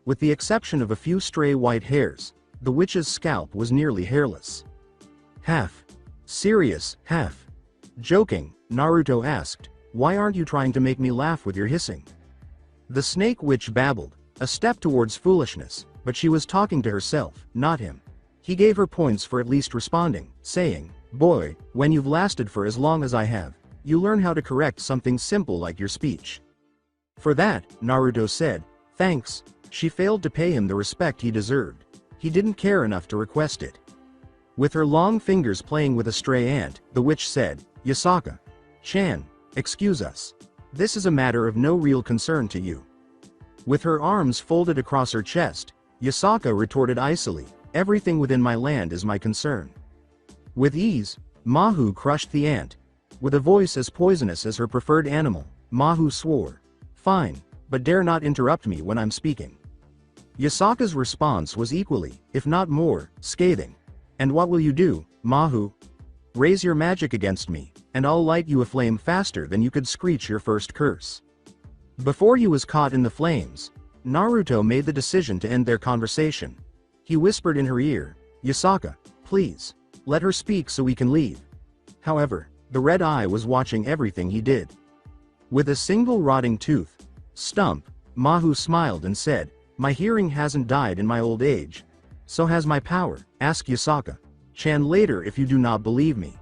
B: With the exception of a few stray white hairs, the witch's scalp was nearly hairless. Half serious, half joking, Naruto asked, why aren't you trying to make me laugh with your hissing? The snake witch babbled, a step towards foolishness, but she was talking to herself, not him. He gave her points for at least responding, saying, boy, when you've lasted for as long as I have, you learn how to correct something simple like your speech. For that, Naruto said, thanks. She failed to pay him the respect he deserved. He didn't care enough to request it. With her long fingers playing with a stray ant, the witch said, Yasaka-chan, excuse us. This is a matter of no real concern to you. With her arms folded across her chest, Yasaka retorted icily, everything within my land is my concern. With ease, Mahu crushed the ant. With a voice as poisonous as her preferred animal, Mahu swore, fine, but dare not interrupt me when I'm speaking. Yasaka's response was equally, if not more, scathing. And what will you do, Mahu? Raise your magic against me, and I'll light you aflame faster than you could screech your first curse. Before he was caught in the flames, Naruto made the decision to end their conversation. He whispered in her ear, Yasaka, please, let her speak so we can leave. However, the red eye was watching everything he did. With a single rotting tooth, stump, Mahu smiled and said, my hearing hasn't died in my old age. So has my power, ask Yasaka-chan later if you do not believe me.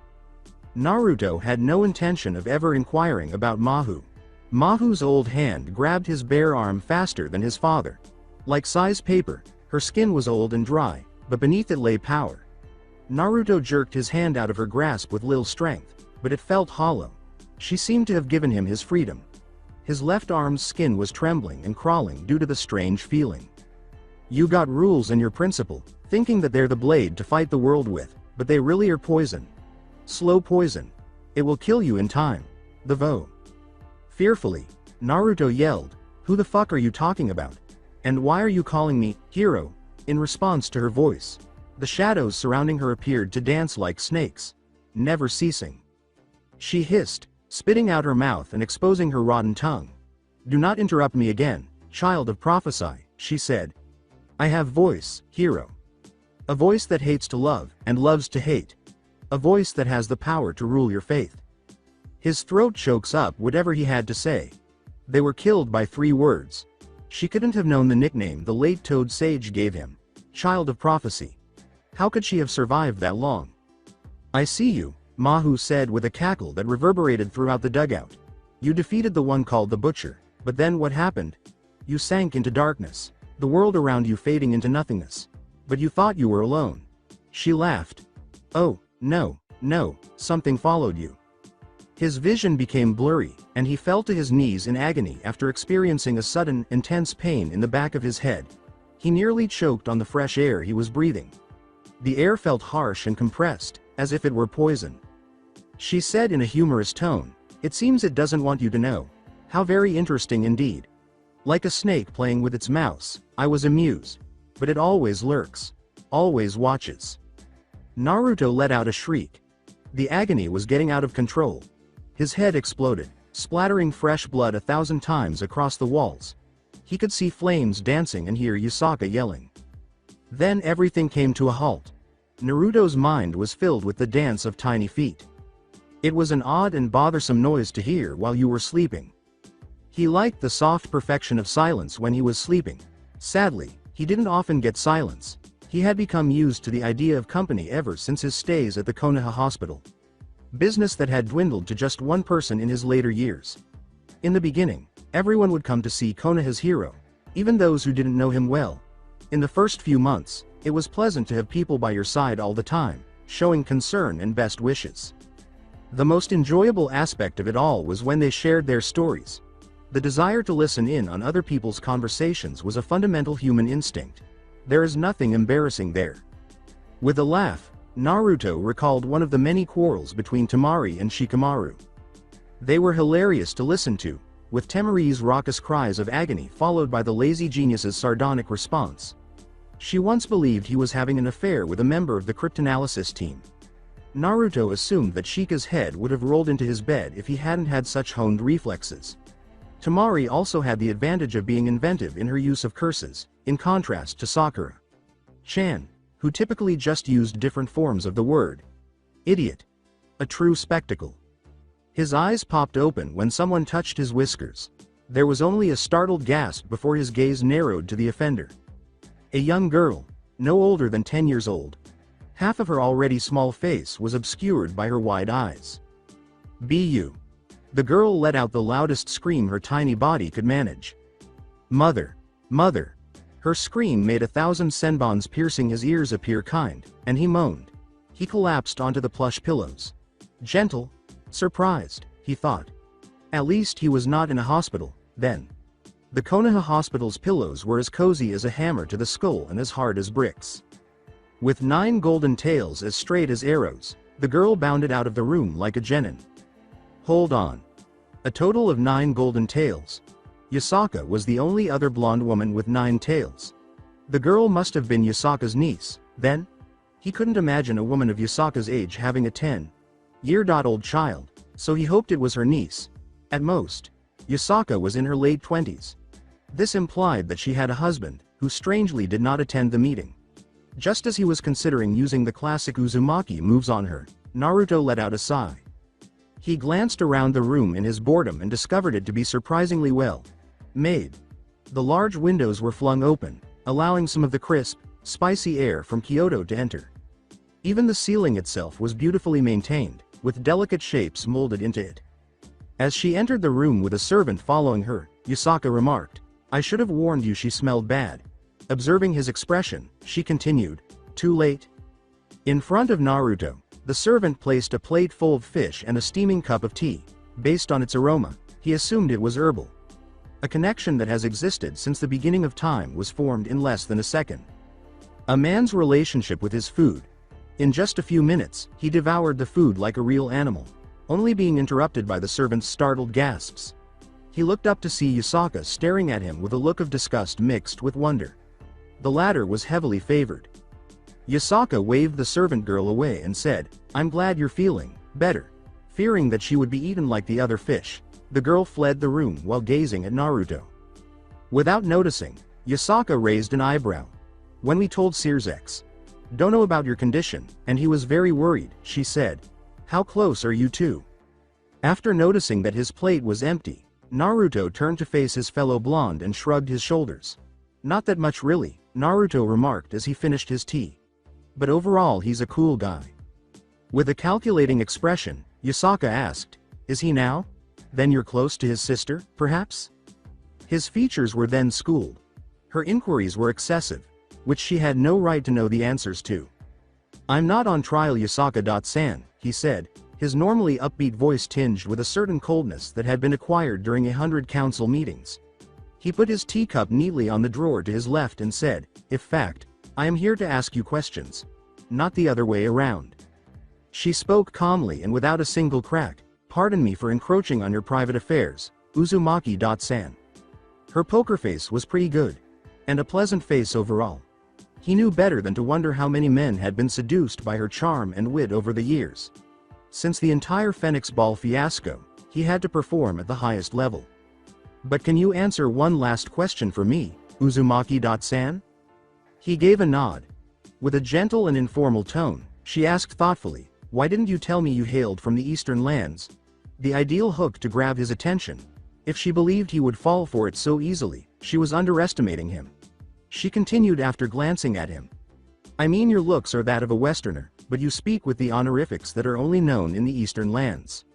B: Naruto had no intention of ever inquiring about Mahu. Mahu's old hand grabbed his bare arm faster than his father. Like size paper, her skin was old and dry, but beneath it lay power. Naruto jerked his hand out of her grasp with little strength, but it felt hollow. She seemed to have given him his freedom. His left arm's skin was trembling and crawling due to the strange feeling. You got rules and your principle, thinking that they're the blade to fight the world with, but they really are poison. Slow poison. It will kill you in time. The Vo. Fearfully, Naruto yelled, who the fuck are you talking about? And why are you calling me, hero? In response to her voice, the shadows surrounding her appeared to dance like snakes, never ceasing. She hissed, spitting out her mouth and exposing her rotten tongue. Do not interrupt me again, child of prophesy, she said. I have voice, hero. A voice that hates to love, and loves to hate. A voice that has the power to rule your faith. His throat chokes up whatever he had to say. They were killed by 3 words. She couldn't have known the nickname the late Toad Sage gave him, child of prophecy. How could she have survived that long? I see you, Mahu said with a cackle that reverberated throughout the dugout. You defeated the one called the Butcher, but then what happened? You sank into darkness. The world around you fading into nothingness. But you thought you were alone. She laughed. Oh, no, something followed you. His vision became blurry, and he fell to his knees in agony after experiencing a sudden, intense pain in the back of his head. He nearly choked on the fresh air he was breathing. The air felt harsh and compressed, as if it were poison. She said in a humorous tone, it seems it doesn't want you to know. How very interesting indeed. Like a snake playing with its mouse, I was amused. But it always lurks. Always watches. Naruto let out a shriek. The agony was getting out of control. His head exploded, splattering fresh blood 1,000 times across the walls. He could see flames dancing and hear Yasaka yelling. Then everything came to a halt. Naruto's mind was filled with the dance of tiny feet. It was an odd and bothersome noise to hear while you were sleeping. He liked the soft perfection of silence when he was sleeping. Sadly, He didn't often get silence. He had become used to the idea of company ever since his stays at the Konoha hospital. Business that had dwindled to just one person in his later years. In the beginning, everyone would come to see Konoha's hero, even those who didn't know him well. In the first few months, it was pleasant to have people by your side all the time, showing concern and best wishes. The most enjoyable aspect of it all was when they shared their stories. The desire to listen in on other people's conversations was a fundamental human instinct. There is nothing embarrassing there. With a laugh, Naruto recalled one of the many quarrels between Temari and Shikamaru. They were hilarious to listen to, with Temari's raucous cries of agony followed by the lazy genius's sardonic response. She once believed he was having an affair with a member of the cryptanalysis team. Naruto assumed that Shika's head would have rolled into his bed if he hadn't had such honed reflexes. Temari also had the advantage of being inventive in her use of curses, in contrast to Sakura-chan, who typically just used different forms of the word idiot. A true spectacle. His eyes popped open when someone touched his whiskers. There was only a startled gasp before his gaze narrowed to the offender. A young girl, no older than 10 years old. Half of her already small face was obscured by her wide eyes. "Bu." The girl let out the loudest scream her tiny body could manage. "Mother! Mother!" Her scream made 1,000 senbons piercing his ears appear kind, and he moaned. He collapsed onto the plush pillows. Gentle, surprised, he thought. At least he was not in a hospital, then. The Konoha hospital's pillows were as cozy as a hammer to the skull and as hard as bricks. With 9 golden tails as straight as arrows, the girl bounded out of the room like a genin. Hold on. A total of 9 golden tails. Yasaka was the only other blonde woman with 9 tails. The girl must have been Yasaka's niece, then? He couldn't imagine a woman of Yasaka's age having a 10-year-old child, so he hoped it was her niece. At most, Yasaka was in her late 20s. This implied that she had a husband, who strangely did not attend the meeting. Just as he was considering using the classic Uzumaki moves on her, Naruto let out a sigh. He glanced around the room in his boredom and discovered it to be surprisingly well made. The large windows were flung open, allowing some of the crisp, spicy air from Kyoto to enter. Even the ceiling itself was beautifully maintained, with delicate shapes molded into it. As she entered the room with a servant following her, Yasaka remarked, "I should have warned you she smelled bad." Observing his expression, she continued, "Too late?" In front of Naruto, the servant placed a plate full of fish and a steaming cup of tea. Based on its aroma, he assumed it was herbal. A connection that has existed since the beginning of time was formed in less than a second. A man's relationship with his food. In just a few minutes, he devoured the food like a real animal, only being interrupted by the servant's startled gasps. He looked up to see Yasaka staring at him with a look of disgust mixed with wonder. The latter was heavily favored. Yasaka waved the servant girl away and said, "I'm glad you're feeling better." Fearing that she would be eaten like the other fish, the girl fled the room while gazing at Naruto. Without noticing, Yasaka raised an eyebrow. "When we told Sears, don't know about your condition, and he was very worried," she said. "How close are you two?" After noticing that his plate was empty, Naruto turned to face his fellow blonde and shrugged his shoulders. "Not that much really," Naruto remarked as he finished his tea. "But overall he's a cool guy." With a calculating expression, Yasaka asked, "Is he now? Then you're close to his sister, perhaps?" His features were then schooled. Her inquiries were excessive, which she had no right to know the answers to. "I'm not on trial, Yasaka-san," he said, his normally upbeat voice tinged with a certain coldness that had been acquired during 100 council meetings. He put his teacup neatly on the drawer to his left and said, "In fact, I am here to ask you questions. Not the other way around." She spoke calmly and without a single crack. "Pardon me for encroaching on your private affairs, Uzumaki-san." Her poker face was pretty good. And a pleasant face overall. He knew better than to wonder how many men had been seduced by her charm and wit over the years. Since the entire Phoenix Ball fiasco, he had to perform at the highest level. "But can you answer one last question for me, Uzumaki-san?" He gave a nod. With a gentle and informal tone, she asked thoughtfully, "Why didn't you tell me you hailed from the eastern lands?" The ideal hook to grab his attention. If she believed he would fall for it so easily, she was underestimating him. She continued after glancing at him. I mean, your looks are that of a Westerner, but you speak with the honorifics that are only known in the Eastern lands.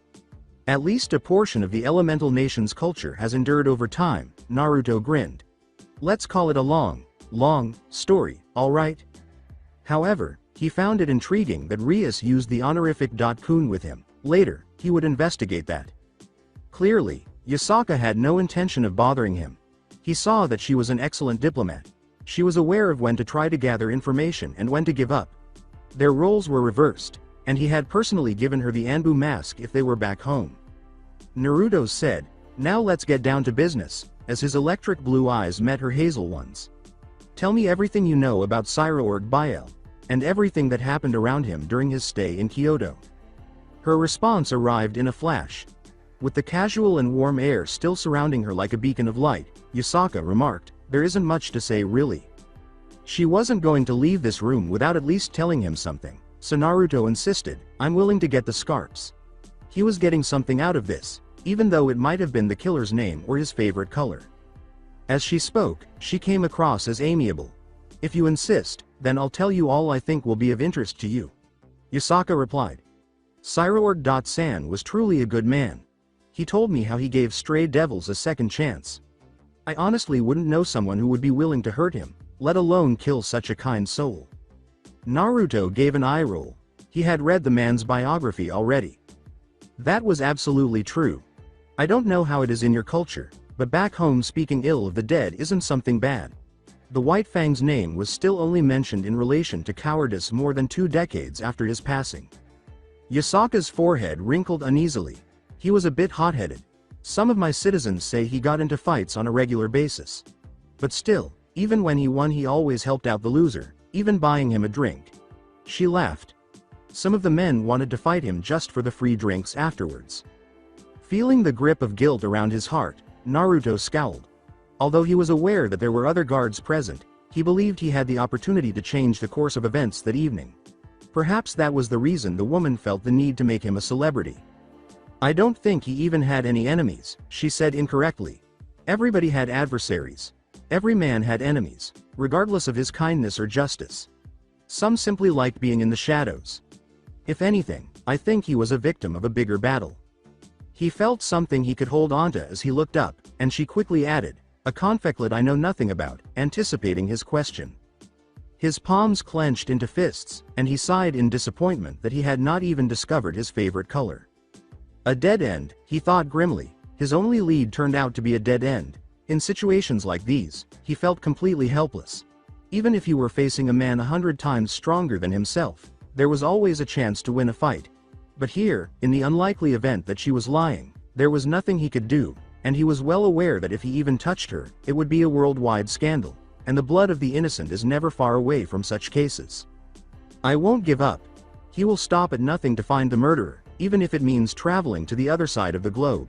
B: At least a portion of the elemental nation's culture has endured over time, Naruto grinned. Let's call it a long story, alright? However, he found it intriguing that Rias used the honorific .kun with him. Later, he would investigate that. Clearly, Yasaka had no intention of bothering him. He saw that she was an excellent diplomat. She was aware of when to try to gather information and when to give up. Their roles were reversed, and he had personally given her the Anbu mask if they were back home. Naruto said, "Now let's get down to business," as his electric blue eyes met her hazel ones. "Tell me everything you know about Cyraorg Biel, and everything that happened around him during his stay in Kyoto." Her response arrived in a flash. With the casual and warm air still surrounding her like a beacon of light, Yasaka remarked, "There isn't much to say really." She wasn't going to leave this room without at least telling him something, so Naruto insisted, "I'm willing to get the scarps." He was getting something out of this, even though it might have been the killer's name or his favorite color. As she spoke, she came across as amiable. "If you insist, then I'll tell you all I think will be of interest to you," Yasaka replied. Cyraorg.san was truly a good man. He told me how he gave stray devils a second chance. I honestly wouldn't know someone who would be willing to hurt him, let alone kill such a kind soul. Naruto gave an eye roll. He had read the man's biography already. That was absolutely true. I don't know how it is in your culture, but back home speaking ill of the dead isn't something bad. The White Fang's name was still only mentioned in relation to cowardice more than 2 decades after his passing. Yasaka's forehead wrinkled uneasily. He was a bit hot-headed. Some of my citizens say he got into fights on a regular basis. But still, even when he won he always helped out the loser, even buying him a drink. She laughed. Some of the men wanted to fight him just for the free drinks afterwards. Feeling the grip of guilt around his heart, Naruto scowled. Although he was aware that there were other guards present, he believed he had the opportunity to change the course of events that evening. Perhaps that was the reason the woman felt the need to make him a celebrity. "I don't think he even had any enemies," she said incorrectly. "Everybody had adversaries. Every man had enemies, regardless of his kindness or justice. Some simply liked being in the shadows. If anything, I think he was a victim of a bigger battle." He felt something he could hold onto as he looked up, and she quickly added, "A conflict I know nothing about," anticipating his question. His palms clenched into fists, and he sighed in disappointment that he had not even discovered his favorite color. A dead end, he thought grimly. His only lead turned out to be a dead end. In situations like these, he felt completely helpless. Even if he were facing a man 100 times stronger than himself, there was always a chance to win a fight. But here, in the unlikely event that she was lying, there was nothing he could do, and he was well aware that if he even touched her, it would be a worldwide scandal, and the blood of the innocent is never far away from such cases. "I won't give up." He will stop at nothing to find the murderer, even if it means traveling to the other side of the globe.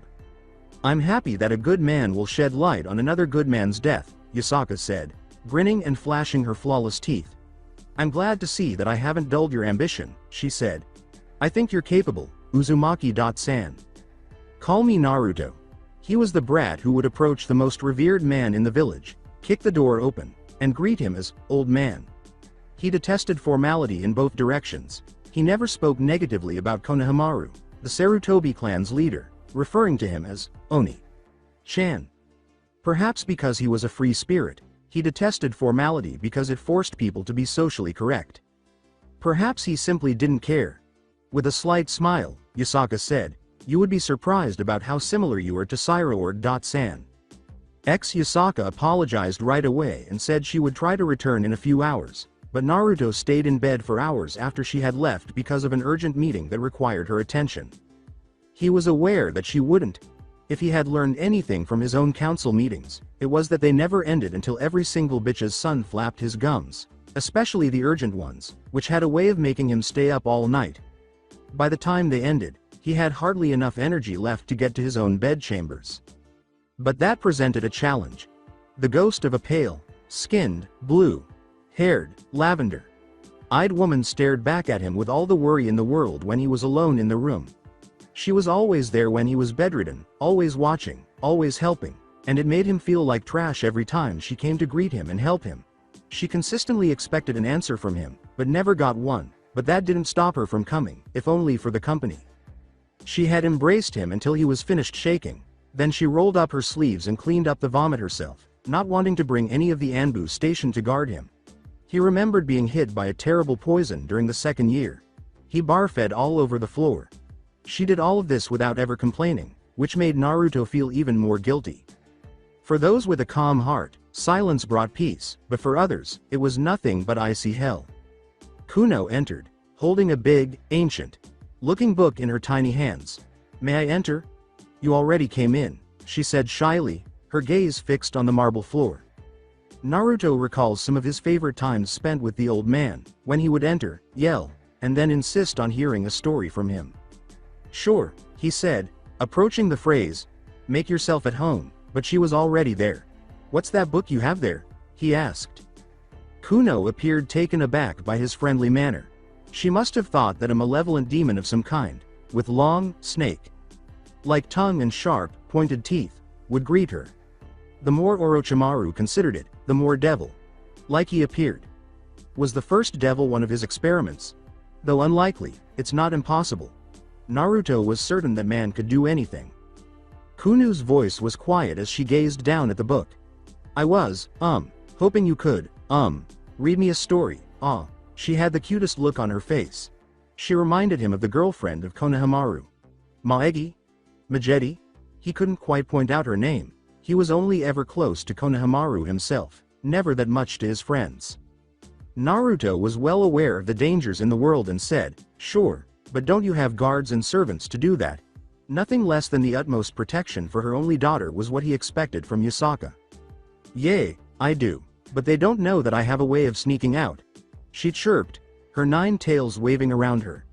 B: "I'm happy that a good man will shed light on another good man's death," Yasaka said, grinning and flashing her flawless teeth. "I'm glad to see that I haven't dulled your ambition," she said. "I think you're capable, Uzumaki.san. Call me Naruto." He was the brat who would approach the most revered man in the village, kick the door open, and greet him as "old man." He detested formality in both directions. He never spoke negatively about Konohamaru, the Sarutobi clan's leader, referring to him as Oni-chan. Perhaps because he was a free spirit, he detested formality because it forced people to be socially correct. Perhaps he simply didn't care. With a slight smile, Yasaka said, "You would be surprised about how similar you are to Cyraorg.san." Yasaka apologized right away and said she would try to return in a few hours. But Naruto stayed in bed for hours after she had left because of an urgent meeting that required her attention. He was aware that she wouldn't. If he had learned anything from his own council meetings, it was that they never ended until every single bitch's son flapped his gums, especially the urgent ones, which had a way of making him stay up all night. By the time they ended, he had hardly enough energy left to get to his own bedchambers. But that presented a challenge. The ghost of a pale, skinned, blue-haired, lavender-eyed woman stared back at him with all the worry in the world when he was alone in the room. She was always there when he was bedridden, always watching, always helping, and it made him feel like trash every time she came to greet him and help him, She consistently expected an answer from him, but never got one, but that didn't stop her from coming, if only for the company. She had embraced him until he was finished shaking, then she rolled up her sleeves and cleaned up the vomit herself, not wanting to bring any of the Anbu stationed to guard him. He remembered being hit by a terrible poison during the second year. He barfed all over the floor. She did all of this without ever complaining, which made Naruto feel even more guilty. For those with a calm heart, silence brought peace, but for others, it was nothing but icy hell. Kuno entered, holding a big, ancient-looking book in her tiny hands. "May I enter?" "You already came in," she said shyly, her gaze fixed on the marble floor. Naruto recalls some of his favorite times spent with the old man, when he would enter, yell, and then insist on hearing a story from him. "Sure," he said, approaching the phrase, "Make yourself at home," but she was already there. "What's that book you have there?" he asked. Kuno appeared taken aback by his friendly manner. She must have thought that a malevolent demon of some kind, with long, snake-like tongue and sharp, pointed teeth, would greet her. The more Orochimaru considered it, the more devil-like he appeared. Was the first devil one of his experiments? Though unlikely, it's not impossible. Naruto was certain that man could do anything. Kuno's voice was quiet as she gazed down at the book. "I was, hoping you could, read me a story, She had the cutest look on her face. She reminded him of the girlfriend of Konohamaru. Maegi? Majeti? He couldn't quite point out her name. He was only ever close to Konohamaru himself, never that much to his friends. Naruto was well aware of the dangers in the world and said, "Sure, but don't you have guards and servants to do that?" Nothing less than the utmost protection for her only daughter was what he expected from Yusaka. "Yay, I do, but they don't know that I have a way of sneaking out," she chirped, her 9 tails waving around her.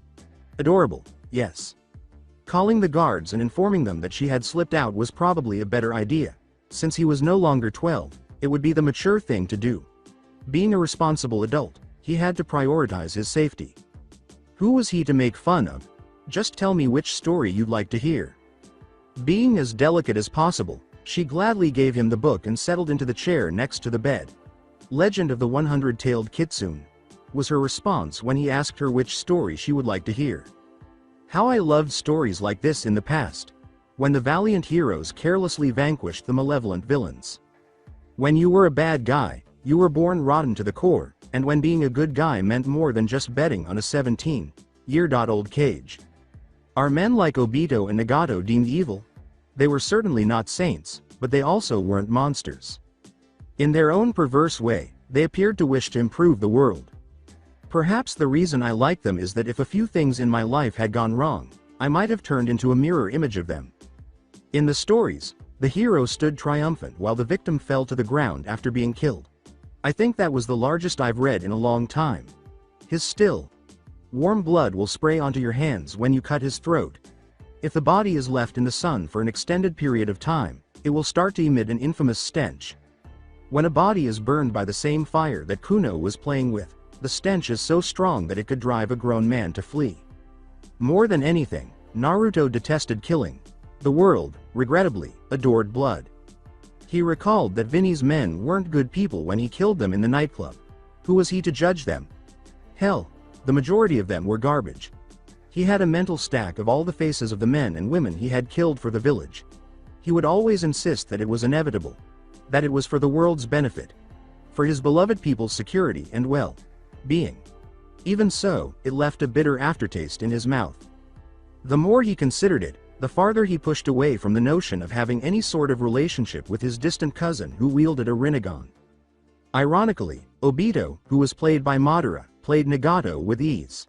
B: Adorable, yes. Calling the guards and informing them that she had slipped out was probably a better idea. Since he was no longer 12, it would be the mature thing to do. Being a responsible adult, he had to prioritize his safety. Who was he to make fun of? "Just tell me which story you'd like to hear." Being as delicate as possible, she gladly gave him the book and settled into the chair next to the bed. "Legend of the 100-Tailed Kitsune," was her response when he asked her which story she would like to hear. How I loved stories like this in the past, when the valiant heroes carelessly vanquished the malevolent villains. When you were a bad guy, you were born rotten to the core, and when being a good guy meant more than just betting on a 17-year-old cage. Are men like Obito and Nagato deemed evil? They were certainly not saints, but they also weren't monsters. In their own perverse way, they appeared to wish to improve the world. Perhaps the reason I like them is that if a few things in my life had gone wrong, I might have turned into a mirror image of them. In the stories, the hero stood triumphant while the victim fell to the ground after being killed. I think that was the largest I've read in a long time. His still, warm blood will spray onto your hands when you cut his throat. If the body is left in the sun for an extended period of time, it will start to emit an infamous stench. When a body is burned by the same fire that Kuno was playing with, the stench is so strong that it could drive a grown man to flee. More than anything, Naruto detested killing. The world, regrettably, adored blood. He recalled that Vinny's men weren't good people when he killed them in the nightclub. Who was he to judge them? Hell, the majority of them were garbage. He had a mental stack of all the faces of the men and women he had killed for the village. He would always insist that it was inevitable, that it was for the world's benefit, for his beloved people's security and well-being. Even so, it left a bitter aftertaste in his mouth. The more he considered it, the farther he pushed away from the notion of having any sort of relationship with his distant cousin who wielded a Rinnegan. Ironically, Obito, who was played by Madara, played Nagato with ease.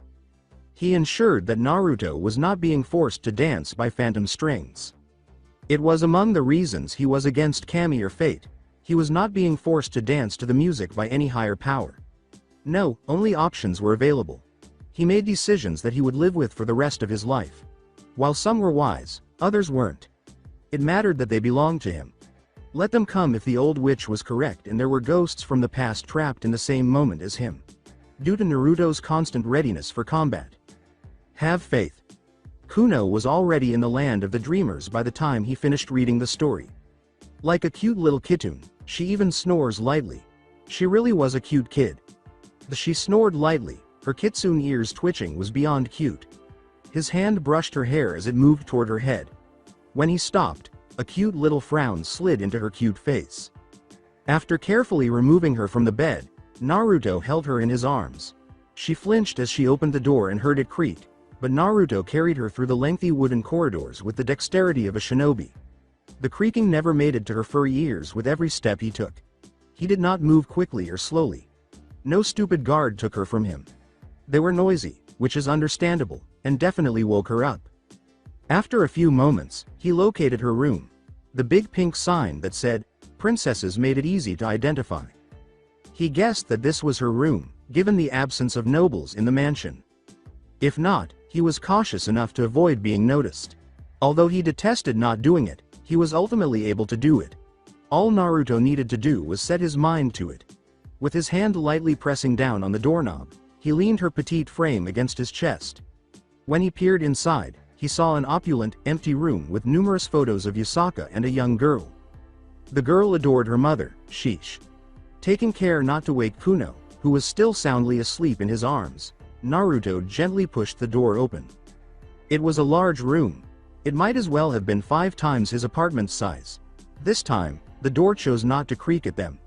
B: He ensured that Naruto was not being forced to dance by phantom strings. It was among the reasons he was against Kami or Fate. He was not being forced to dance to the music by any higher power. No, only options were available. He made decisions that he would live with for the rest of his life. While some were wise, others weren't. It mattered that they belonged to him. Let them come if the old witch was correct and there were ghosts from the past trapped in the same moment as him. Due to Naruto's constant readiness for combat. Have faith. Kuno was already in the land of the dreamers by the time he finished reading the story. Like a cute little kitten, she even snores lightly. She really was a cute kid. She snored lightly, her kitsune ears twitching was beyond cute. His hand brushed her hair as it moved toward her head. When he stopped, a cute little frown slid into her cute face. After carefully removing her from the bed, Naruto held her in his arms. She flinched as she opened the door and heard it creak, but Naruto carried her through the lengthy wooden corridors with the dexterity of a shinobi. The creaking never made it to her furry ears with every step he took. He did not move quickly or slowly. No stupid guard took her from him. They were noisy, which is understandable, and definitely woke her up. After a few moments, he located her room. The big pink sign that said, "Princesses" made it easy to identify. He guessed that this was her room, given the absence of nobles in the mansion. If not, he was cautious enough to avoid being noticed. Although he detested not doing it, he was ultimately able to do it. All Naruto needed to do was set his mind to it. With his hand lightly pressing down on the doorknob, he leaned her petite frame against his chest. When he peered inside, he saw an opulent, empty room with numerous photos of Yusaka and a young girl. The girl adored her mother, Sheesh. Taking care not to wake Kuno, who was still soundly asleep in his arms, Naruto gently pushed the door open. It was a large room. It might as well have been 5 times his apartment's size. This time, the door chose not to creak at them.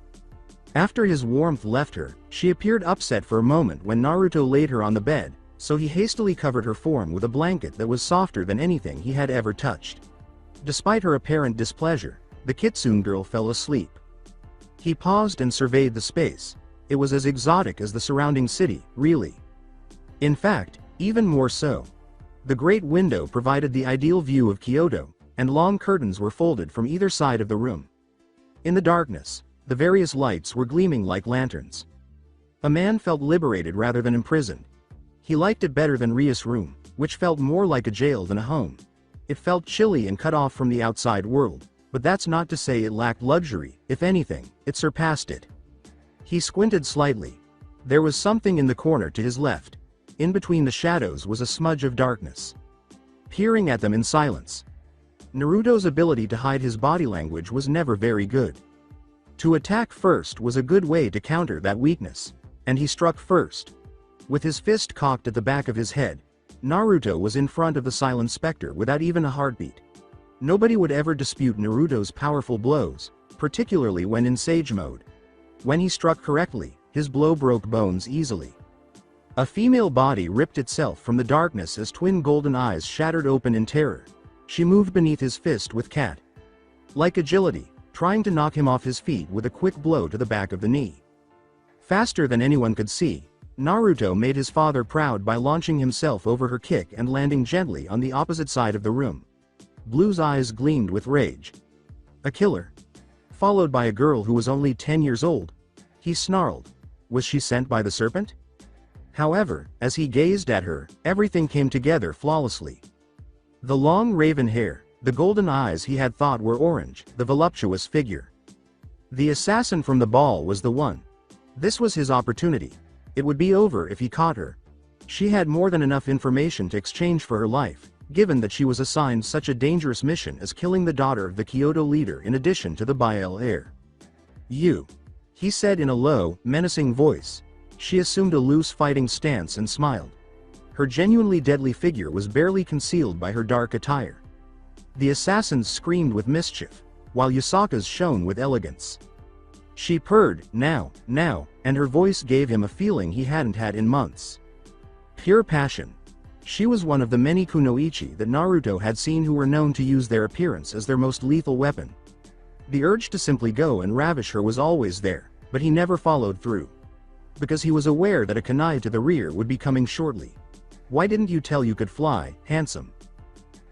B: After his warmth left her, she appeared upset for a moment when Naruto laid her on the bed, so he hastily covered her form with a blanket that was softer than anything he had ever touched. Despite her apparent displeasure, the kitsune girl fell asleep. He paused and surveyed the space. It was as exotic as the surrounding city, really. In fact, even more so. The great window provided the ideal view of Kyoto, and long curtains were folded from either side of the room. In the darkness, the various lights were gleaming like lanterns. A man felt liberated rather than imprisoned. He liked it better than Ria's room, which felt more like a jail than a home. It felt chilly and cut off from the outside world, but that's not to say it lacked luxury. If anything, it surpassed it. He squinted slightly. There was something in the corner to his left. In between the shadows was a smudge of darkness. Peering at them in silence. Naruto's ability to hide his body language was never very good. To attack first was a good way to counter that weakness, and he struck first. With his fist cocked at the back of his head, Naruto was in front of the silent specter without even a heartbeat. Nobody would ever dispute Naruto's powerful blows, particularly when in Sage mode. When he struck correctly, his blow broke bones easily. A female body ripped itself from the darkness as twin golden eyes shattered open in terror. She moved beneath his fist with cat-like agility, trying to knock him off his feet with a quick blow to the back of the knee. Faster than anyone could see, Naruto made his father proud by launching himself over her kick and landing gently on the opposite side of the room. Blue's eyes gleamed with rage. A killer. Followed by a girl who was only 10 years old. He snarled. Was she sent by the serpent? However, as he gazed at her, everything came together flawlessly. The long raven hair, the golden eyes he had thought were orange, the voluptuous figure. The assassin from the ball was the one. This was his opportunity. It would be over if he caught her. She had more than enough information to exchange for her life, given that she was assigned such a dangerous mission as killing the daughter of the Kyoto leader in addition to the Bael heir. "You," he said in a low, menacing voice. She assumed a loose fighting stance and smiled. Her genuinely deadly figure was barely concealed by her dark attire. The assassins screamed with mischief, while Yusaka's shone with elegance. She purred, now, and her voice gave him a feeling he hadn't had in months. Pure passion. She was one of the many kunoichi that Naruto had seen who were known to use their appearance as their most lethal weapon. The urge to simply go and ravish her was always there, but he never followed through. Because he was aware that a kunai to the rear would be coming shortly. "Why didn't you tell you could fly, handsome?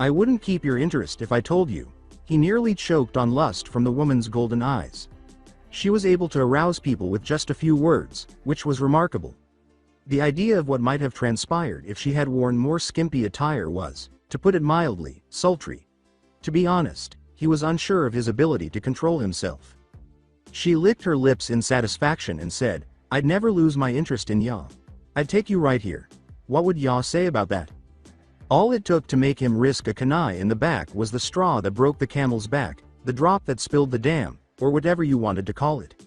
B: I wouldn't keep your interest if I told you." He nearly choked on lust from the woman's golden eyes. She was able to arouse people with just a few words, which was remarkable. The idea of what might have transpired if she had worn more skimpy attire was, to put it mildly, sultry. To be honest, he was unsure of his ability to control himself. She licked her lips in satisfaction and said, "I'd never lose my interest in ya. I'd take you right here. What would ya say about that?" All it took to make him risk a kunai in the back was the straw that broke the camel's back, the drop that spilled the dam, or whatever you wanted to call it.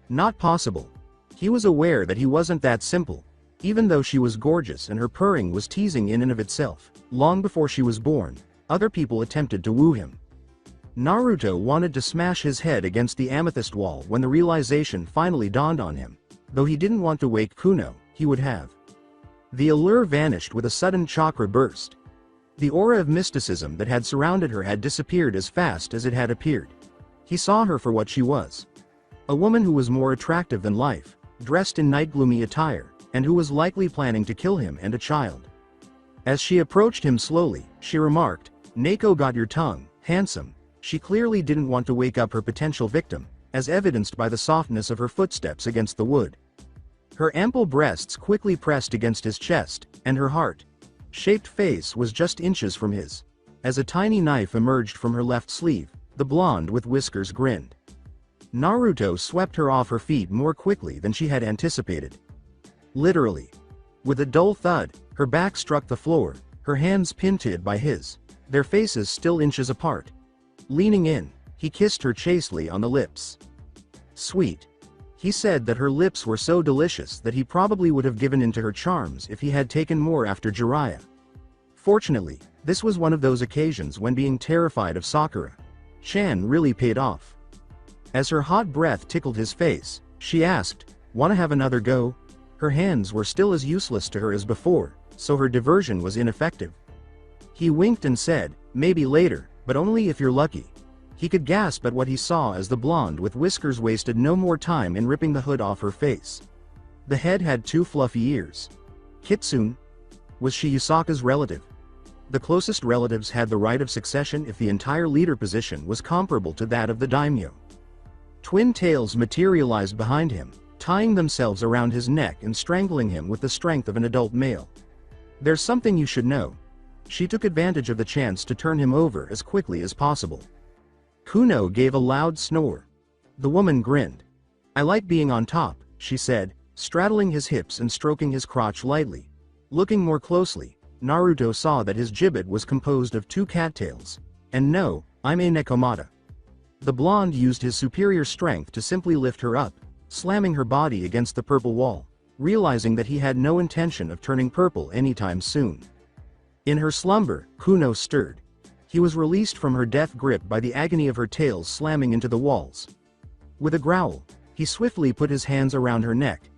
B: Not possible. He was aware that he wasn't that simple. Even though she was gorgeous and her purring was teasing in and of itself, long before she was born, other people attempted to woo him. Naruto wanted to smash his head against the amethyst wall when the realization finally dawned on him. Though he didn't want to wake Kuno, he would have. The allure vanished with a sudden chakra burst. The aura of mysticism that had surrounded her had disappeared as fast as it had appeared. He saw her for what she was. A woman who was more attractive than life, dressed in night-gloomy attire, and who was likely planning to kill him and a child. As she approached him slowly, she remarked, "Neko got your tongue, handsome." She clearly didn't want to wake up her potential victim, as evidenced by the softness of her footsteps against the wood. Her ample breasts quickly pressed against his chest, and her heart-shaped face was just inches from his. As a tiny knife emerged from her left sleeve, the blonde with whiskers grinned. Naruto swept her off her feet more quickly than she had anticipated. Literally. With a dull thud, her back struck the floor, her hands pinned by his, their faces still inches apart. Leaning in, he kissed her chastely on the lips. Sweet. He said that her lips were so delicious that he probably would have given in to her charms if he had taken more after Jiraiya. Fortunately, this was one of those occasions when being terrified of Sakura-chan really paid off. As her hot breath tickled his face, she asked, "Wanna have another go?" Her hands were still as useless to her as before, so her diversion was ineffective. He winked and said, "Maybe later, but only if you're lucky." He could gasp at what he saw as the blonde with whiskers wasted no more time in ripping the hood off her face. The head had two fluffy ears. Kitsune? Was she Yusaka's relative? The closest relatives had the right of succession if the entire leader position was comparable to that of the daimyo. Twin tails materialized behind him, tying themselves around his neck and strangling him with the strength of an adult male. "There's something you should know." She took advantage of the chance to turn him over as quickly as possible. Kuno gave a loud snore. The woman grinned. "I like being on top," she said, straddling his hips and stroking his crotch lightly. Looking more closely, Naruto saw that his gibbet was composed of two cattails. "And no, I'm a Nekomata." The blonde used his superior strength to simply lift her up, slamming her body against the purple wall, realizing that he had no intention of turning purple anytime soon. In her slumber, Kuno stirred. He was released from her death grip by the agony of her tails slamming into the walls. With a growl, he swiftly put his hands around her neck.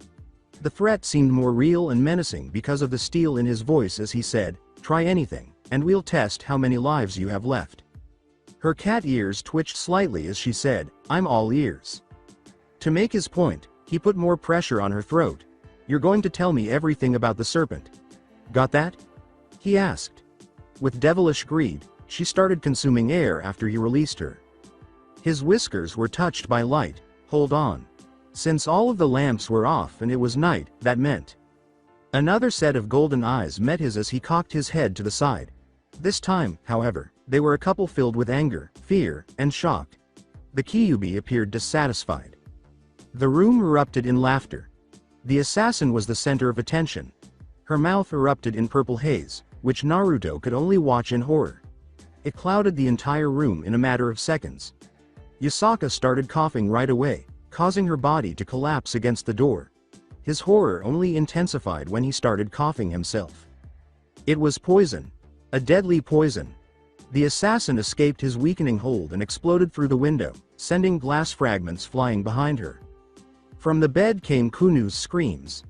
B: The threat seemed more real and menacing because of the steel in his voice as he said, "Try anything, and we'll test how many lives you have left." Her cat ears twitched slightly as she said, "I'm all ears." To make his point, he put more pressure on her throat. "You're going to tell me everything about the serpent. Got that?" he asked. With devilish greed, she started consuming air after he released her. His whiskers were touched by light. Hold on. Since all of the lamps were off and it was night, that meant. Another set of golden eyes met his as he cocked his head to the side. This time, however, they were a couple filled with anger, fear, and shock. The Kyuubi appeared dissatisfied. The room erupted in laughter. The assassin was the center of attention. Her mouth erupted in purple haze, which Naruto could only watch in horror. It clouded the entire room in a matter of seconds. Yusaka started coughing right away, causing her body to collapse against the door. His horror only intensified when he started coughing himself. It was poison. A deadly poison. The assassin escaped his weakening hold and exploded through the window, sending glass fragments flying behind her. From the bed came Kuno's screams.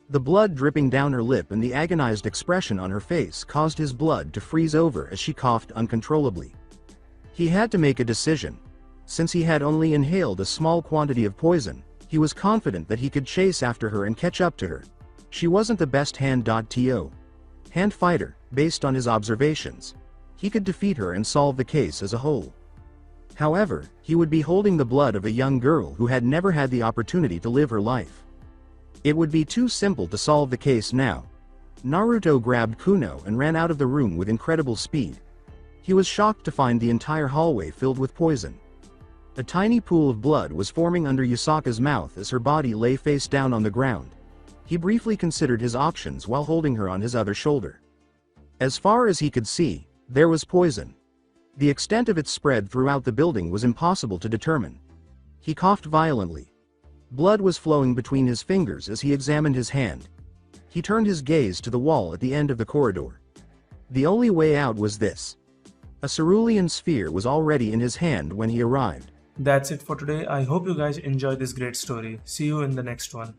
B: The blood dripping down her lip and the agonized expression on her face caused his blood to freeze over as she coughed uncontrollably. He had to make a decision. Since he had only inhaled a small quantity of poison, he was confident that he could chase after her and catch up to her. She wasn't the best hand fighter, based on his observations. He could defeat her and solve the case as a whole. However, he would be holding the blood of a young girl who had never had the opportunity to live her life. It would be too simple to solve the case now. Naruto grabbed Kuno and ran out of the room with incredible speed. He was shocked to find the entire hallway filled with poison. A tiny pool of blood was forming under Yusaka's mouth as her body lay face down on the ground. He briefly considered his options while holding her on his other shoulder. As far as he could see, there was poison. The extent of its spread throughout the building was impossible to determine. He coughed violently. Blood was flowing between his fingers as he examined his hand. He turned his gaze to the wall at the end of the corridor. The only way out was this. A cerulean sphere was already in his hand when he arrived.
A: That's it for today. I hope you guys enjoyed this great story. See you in the next one.